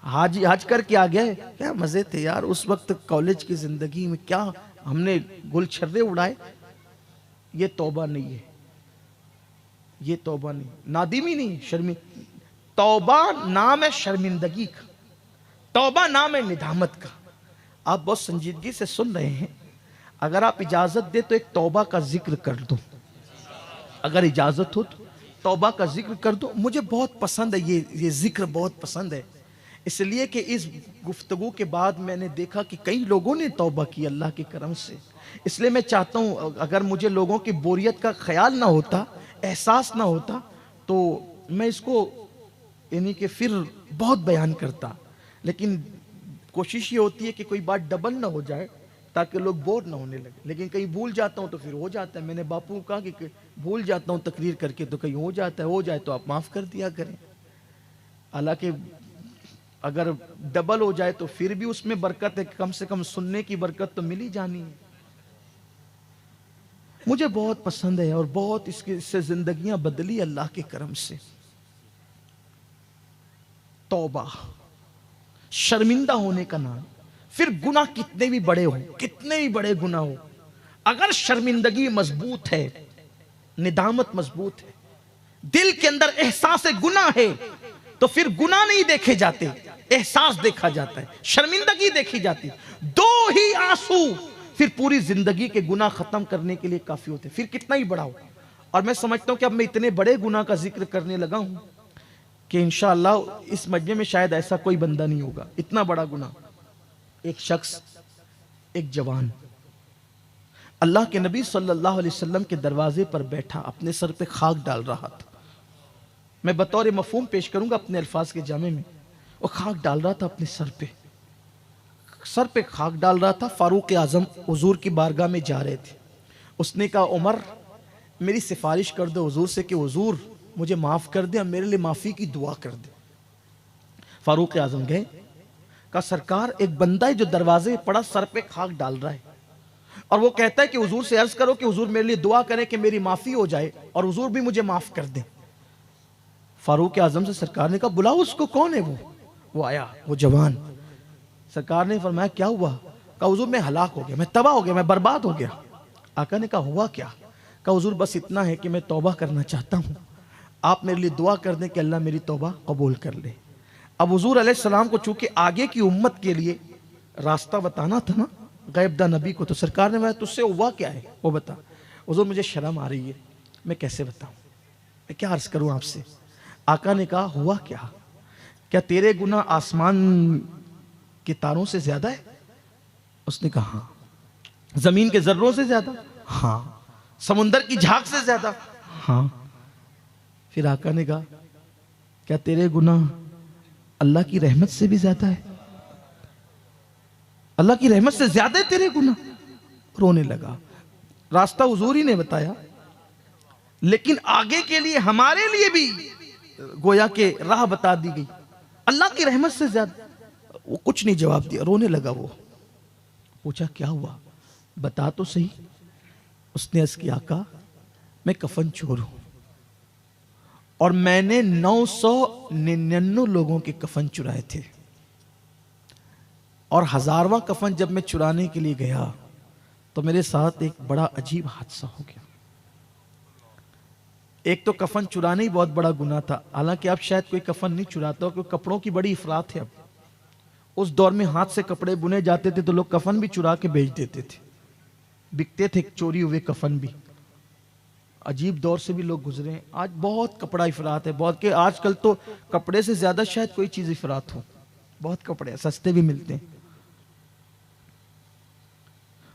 हाज करके आ गए, क्या मजे थे यार उस वक्त कॉलेज की जिंदगी में, क्या हमने गुलछर्रे उड़ाए। ये तौबा नहीं है, ये तौबा नहीं, नादिमी नहीं, शर्मिंदा। तौबा नाम है शर्मिंदगी का, तौबा नाम है निदामत का। आप बहुत संजीदगी से सुन रहे हैं, अगर आप इजाजत दे तो एक तौबा का जिक्र कर दो, अगर इजाजत हो तो तौबा का जिक्र कर दो। मुझे बहुत पसंद है ये जिक्र, बहुत पसंद है, इसलिए कि इस गुफ्तगू के बाद मैंने देखा कि कई लोगों ने तौबा की अल्लाह के करम से। इसलिए मैं चाहता हूँ, अगर मुझे लोगों की बोरियत का ख्याल ना होता, एहसास ना होता, तो मैं इसको यानी कि फिर बहुत बयान करता। लेकिन कोशिश ये होती है कि कोई बात डबल ना हो जाए ताकि लोग बोर ना होने लगे। लेकिन कहीं भूल जाता हूँ तो फिर हो जाता है। मैंने बापू को कहा कि भूल जाता हूँ तकरीर करके, तो कहीं हो जाता है, हो जाए तो आप माफ़ कर दिया करें। हालांकि अगर डबल हो जाए तो फिर भी उसमें बरकत है, कम से कम सुनने की बरकत तो मिल ही जानी है। मुझे बहुत पसंद है और बहुत इससे जिंदगियां बदली अल्लाह के करम से। तौबा, शर्मिंदा होने का नाम। फिर गुनाह कितने भी बड़े हो, कितने भी बड़े गुनाह हो, अगर शर्मिंदगी मजबूत है, निदामत मजबूत है, दिल के अंदर एहसास गुनाह है, तो फिर गुनाह नहीं देखे जाते, एहसास देखा जाता है, शर्मिंदगी देखी जाती। दो ही आंसू फिर पूरी जिंदगी के गुनाह खत्म करने के लिए काफी होते, फिर कितना ही बड़ा हो। और मैं समझता हूं कि अब मैं इतने बड़े गुनाह का जिक्र करने लगा हूं कि इंशाअल्लाह इस मजमे में शायद ऐसा कोई बंदा नहीं होगा, इतना बड़ा गुनाह। एक शख्स, एक जवान अल्लाह के नबी सल्लल्लाहु अलैहि वसल्लम के दरवाजे पर बैठा अपने सर पे खाक डाल रहा था। मैं बतौर मफहूम पेश करूंगा अपने अल्फाज के जामे में। वो खाक डाल रहा था अपने सर पे खाक डाल रहा था। फारूक आजम हुजूर की बारगाह में जा रहे थे। उसने कहा, उमर मेरी सिफारिश कर दो हुजूर से कि हुजूर मुझे माफ़ कर दे और मेरे लिए माफ़ी की दुआ कर दे। फारूक आजम गए, कहा सरकार एक बंदा है जो दरवाजे पड़ा सर पे खाक डाल रहा है और वो कहता है कि हुजूर से अर्ज करो कि हुजूर मेरे लिए दुआ करें कि मेरी माफ़ी हो जाए और हुजूर भी मुझे माफ़ कर दें। फारूक आजम से सरकार ने कहा, बुलाओ उसको। कौन है वो आया, वो जवान। सरकार ने फरमाया, क्या हुआ? कहा, हुजूर मैं हलाक हो गया, मैं तबाह हो गया, मैं बर्बाद हो गया। आका ने कहा, हुआ क्या? कहा, हुजूर बस इतना है कि मैं तौबा करना चाहता हूँ, आप मेरे लिए दुआ कर दें कि अल्लाह मेरी तौबा कबूल कर ले। अब हुजूर अलैहिस्सलाम को चूंकि आगे की उम्मत के लिए रास्ता बताना था ना गैबदा नबी को, तो सरकार ने, मैं तुझसे हुआ क्या है वो बता। हुजूर मुझे शर्म आ रही है, मैं कैसे बताऊं, मैं क्या अर्ज करूं आपसे। आका ने कहा, हुआ क्या तेरे गुनाह आसमान के तारों से ज्यादा है? उसने कहा, हाँ। जमीन के जर्रों से ज्यादा? हाँ। समुंदर की झाग से ज्यादा? हाँ। फिर आका ने कहा, क्या तेरे गुनाह अल्लाह की रहमत से भी ज्यादा है? अल्लाह की रहमत से ज्यादा है तेरे गुनाह? रोने लगा। रास्ता हुजूर ही ने बताया, लेकिन आगे के लिए हमारे लिए भी गोया के राह बता दी गई। अल्लाह की रहमत से ज्यादा। वो कुछ नहीं जवाब दिया, रोने लगा। वो पूछा, क्या हुआ, बता तो सही। उसने अर्ज किया, आका मैं कफन चोर हूं और मैंने 999 लोगों के कफन चुराए थे और 1000वां कफन जब मैं चुराने के लिए गया तो मेरे साथ एक बड़ा अजीब हादसा हो गया। एक तो कफन चुराना ही बहुत बड़ा गुनाह था, हालांकि अब शायद कोई कफन नहीं चुराता हो क्योंकि कपड़ों की बड़ी इफरात है। अब उस दौर में हाथ से कपड़े बुने जाते थे तो लोग कफन भी चुरा के बेच देते थे, बिकते थे चोरी हुए कफन भी। अजीब दौर से भी लोग गुजरे हैं। आज बहुत कपड़ा इफरात है, बहुत के आजकल तो कपड़े से ज्यादा शायद कोई चीज इफरात हो। बहुत कपड़े सस्ते भी मिलते हैं।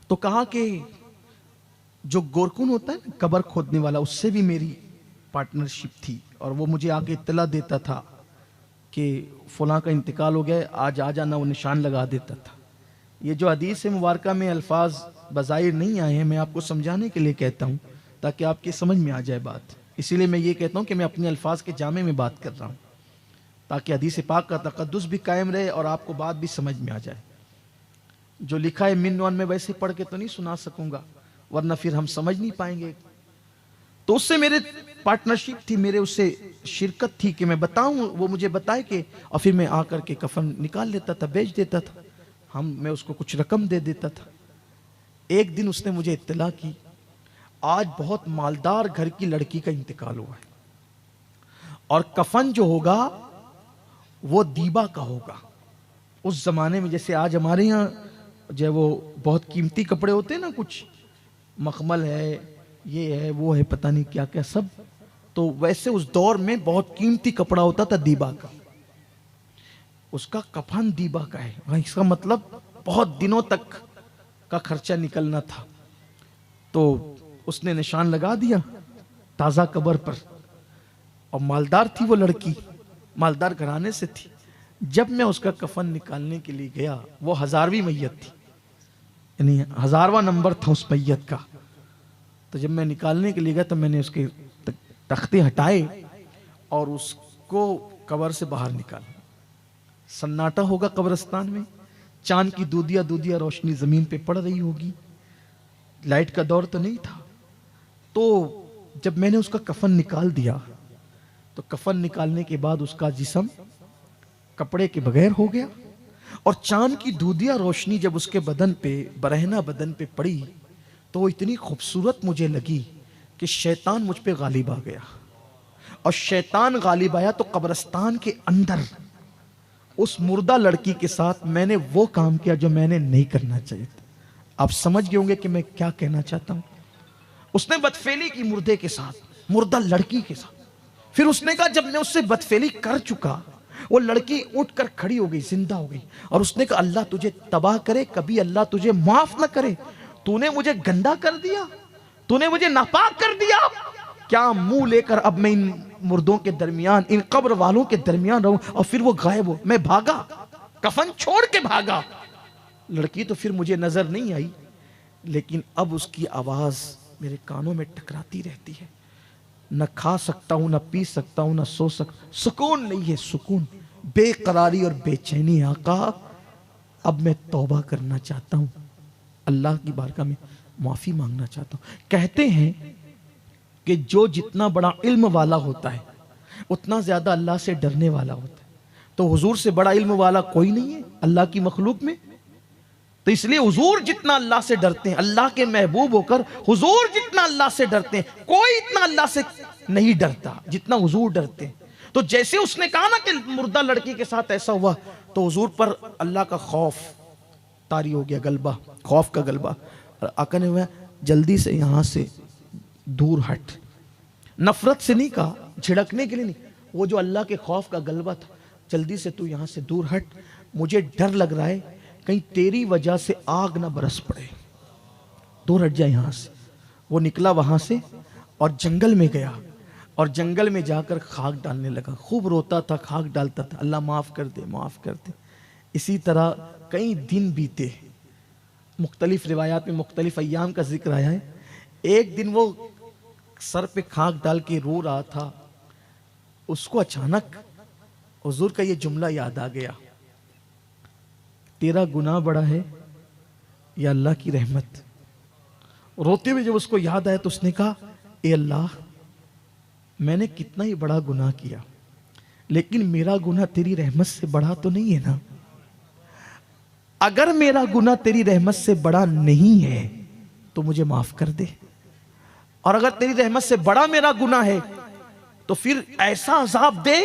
तो कहा कि जो गोरकुन होता है ना कबर खोदने वाला, उससे भी मेरी पार्टनरशिप थी और वो मुझे आके इत्तला देता था कि फलां का इंतकाल हो गया, आज आ जाना, वो निशान लगा देता था। ये जो हदीस मुबारका में अल्फाज बज़ाहिर नहीं आए हैं, मैं आपको समझाने के लिए कहता हूँ ताकि आपके समझ में आ जाए बात। इसीलिए मैं ये कहता हूँ कि मैं अपने अल्फाज के जामे में बात कर रहा हूँ ताकि हदीस पाक का तक़द्दुस भी कायम रहे और आपको बात भी समझ में आ जाए। जो लिखा है मिन में वैसे पढ़ के तो नहीं सुना सकूंगा, वरना फिर हम समझ नहीं पाएंगे। तो उससे मेरे पार्टनरशिप थी, मेरे उससे शिरकत थी कि मैं बताऊं, वो मुझे बताए कि, और फिर मैं आकर के कफन निकाल लेता था, बेच देता था। मैं उसको कुछ रकम दे देता था। एक दिन उसने मुझे इत्तला की, आज बहुत मालदार घर की लड़की का इंतकाल हुआ है और कफन जो होगा वो दीबा का होगा। उस जमाने में जैसे आज हमारे यहाँ जो वो बहुत कीमती कपड़े होते हैं ना, कुछ मखमल है, ये है, वो है, पता नहीं क्या क्या सब, तो वैसे उस दौर में बहुत कीमती कपड़ा होता था दीबा का। उसका कफन दीबा का है, इसका मतलब बहुत दिनों तक का खर्चा निकलना था। तो उसने निशान लगा दिया ताजा कब्र पर और मालदार थी वो लड़की, मालदार घराने से थी। जब मैं उसका कफन निकालने के लिए गया, वो 1000वीं मैयत थी, यानी 1000वां नंबर था उस मैयत का। तो जब मैं निकालने के लिए गया तो मैंने उसके तख्ते हटाए और उसको कब्र से बाहर निकाला। सन्नाटा होगा कब्रिस्तान में, चांद की दूधिया दूधिया रोशनी जमीन पे पड़ रही होगी, लाइट का दौर तो नहीं था। तो जब मैंने उसका कफन निकाल दिया तो कफन निकालने के बाद उसका जिस्म कपड़े के बगैर हो गया और चांद की दूधिया रोशनी जब उसके बदन पे, बरहना बदन पे पड़ी तो वो इतनी खूबसूरत मुझे लगी कि शैतान मुझ पे गालिब आ गया। और शैतान गालिब आया तो कब्रिस्तान के अंदर उस मुर्दा लड़की के साथ मैंने वो काम किया जो मैंने नहीं करना चाहिए था। आप समझ गए होंगे कि मैं क्या कहना चाहता हूं। उसने बदफेली की मुर्दे के साथ, मुर्दा लड़की के साथ। फिर उसने कहा जब मैं उससे बदफेली कर चुका वो लड़की उठकर खड़ी हो गई, जिंदा हो गई, और उसने कहा अल्लाह तुझे तबाह करे, कभी अल्लाह तुझे माफ ना करे। तूने मुझे गंदा कर दिया, तूने मुझे नापाक कर दिया। क्या मुंह लेकर अब मैं इन मुर्दों के दरमियान, इन कब्र वालों के दरमियान रहूं? और फिर वो गायब हो, मैं भागा, कफन छोड़ के भागा। लड़की तो फिर मुझे नजर नहीं आई, लेकिन अब उसकी आवाज मेरे कानों में टकराती रहती है। न खा सकता हूं, न पी सकता हूं, न सो सकता, सुकून नहीं है, सुकून, बेकरारी और बेचैनी। आका अब मैं तौबा करना चाहता हूं, अल्लाह की बारगाह में माफी मांगना चाहता हूं। कहते हैं कि जो जितना बड़ा इल्म वाला होता है उतना ज्यादा अल्लाह से डरने वाला होता है। तो हुजूर से बड़ा इल्म वाला कोई नहीं है अल्लाह की मखलूक में। तो इसलिए हुजूर जितना अल्लाह से डरते हैं, अल्लाह के महबूब होकर हुजूर जितना अल्लाह से डरते हैं, कोई इतना अल्लाह से नहीं डरता जितना हुजूर डरते हैं। तो जैसे उसने कहा ना कि मुर्दा लड़की के साथ ऐसा हुआ, तो हुजूर पर अल्लाह का खौफ तारी हो गया, गलबा, खौफ का गलबा। और आका ने हुआ जल्दी से यहां से दूर हट। नफरत से नहीं कहा, झिड़कने के लिए नहीं, वो जो अल्लाह के खौफ का गलबा था, जल्दी से तू यहां से दूर हट, मुझे डर लग रहा है कहीं तेरी वजह से आग ना बरस पड़े, दूर हट जाए यहां से। वो निकला वहां से और जंगल में गया, और जंगल में जाकर खाक डालने लगा, खूब रोता था, खाक डालता था, अल्लाह माफ कर दे, माफ कर दे। इसी तरह कई दिन बीते, मुख्तलिफ रिवायात में मुख्तलिफ अय्याम का जिक्र आया है। एक दिन वो सर पे खाक डाल के रो रहा था, उसको अचानक हुजूर का ये जुमला याद आ गया, तेरा गुनाह बड़ा है या अल्लाह की रहमत। रोते हुए जब उसको याद आया तो उसने कहा, ए अल्लाह, मैंने कितना ही बड़ा गुनाह किया, लेकिन मेरा गुनाह तेरी रहमत से बड़ा तो नहीं है ना। अगर मेरा गुनाह तेरी रहमत से बड़ा नहीं है तो मुझे माफ कर दे, और अगर तेरी रहमत से बड़ा मेरा गुनाह है तो फिर ऐसा अजाब दे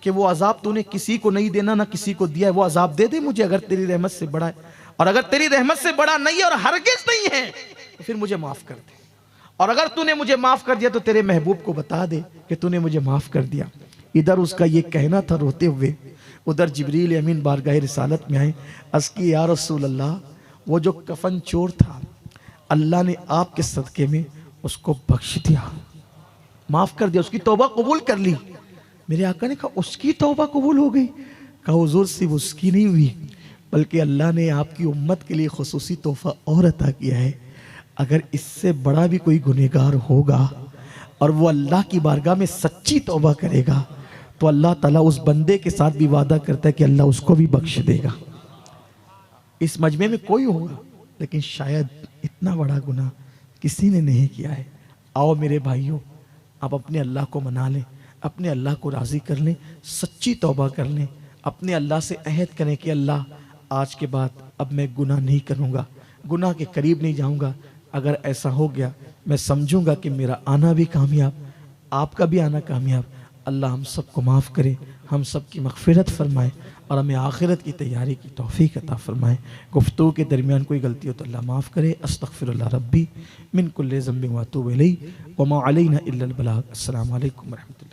कि वो अजाब तूने किसी को नहीं देना, ना किसी को दिया है, वो अजाब दे दे मुझे, अगर तेरी रहमत से बड़ा है। और अगर तेरी रहमत से बड़ा नहीं है और हरगिज़ नहीं है तो फिर मुझे माफ कर दे, और अगर तूने मुझे माफ कर दिया तो तेरे महबूब को बता दे कि तूने मुझे माफ कर दिया। इधर उसका ये कहना था रोते हुए, उधर जिब्रील अमीन बारगाह रिसालत में आए, अर्ज़ की या रसूल अल्लाह, वो जो कफन चोर था अल्लाह ने आपके सदके में उसको बख्श दिया, माफ कर दिया, उसकी तौबा कबूल कर ली। मेरे आका ने कहा उसकी तौबा कबूल हो गई? कहा हुजूर सिर्फ उसकी नहीं हुई, बल्कि अल्लाह ने आपकी उम्मत के लिए खुसूसी तोहफा और अता किया है। अगर इससे बड़ा भी कोई गुनहगार होगा और वो अल्लाह की बारगाह में सच्ची तौबा करेगा तो अल्लाह ताला उस बंदे के साथ भी वादा करता है कि अल्लाह उसको भी बख्श देगा। इस मजमे में कोई होगा, लेकिन शायद इतना बड़ा गुनाह किसी ने नहीं किया है। आओ मेरे भाइयों, आप अपने अल्लाह को मना लें, अपने अल्लाह को राज़ी कर लें, सच्ची तौबा कर लें, अपने अल्लाह से अहद करें कि अल्लाह आज के बाद अब मैं गुनाह नहीं करूँगा, गुनाह के करीब नहीं जाऊँगा। अगर ऐसा हो गया मैं समझूंगा कि मेरा आना भी कामयाब, आपका भी आना कामयाब। अल्लाह हम सबको माफ़ करे, हम सब की मग़फ़िरत फरमाए और हमें आखिरत की तैयारी की तौफ़ीक़ अता फरमाए। गुफ्तगू के दरमियान कोई गलती हो तो अल्लाह माफ़ करे। अस्तग़फ़िरुल्लाह रब्बी मिन कुल्लि ज़ंबिन व अतूबु इलैहि व मा अलैना इल्लल बलाग। अस्सलामु अलैकुम व रहमतुल्लाह।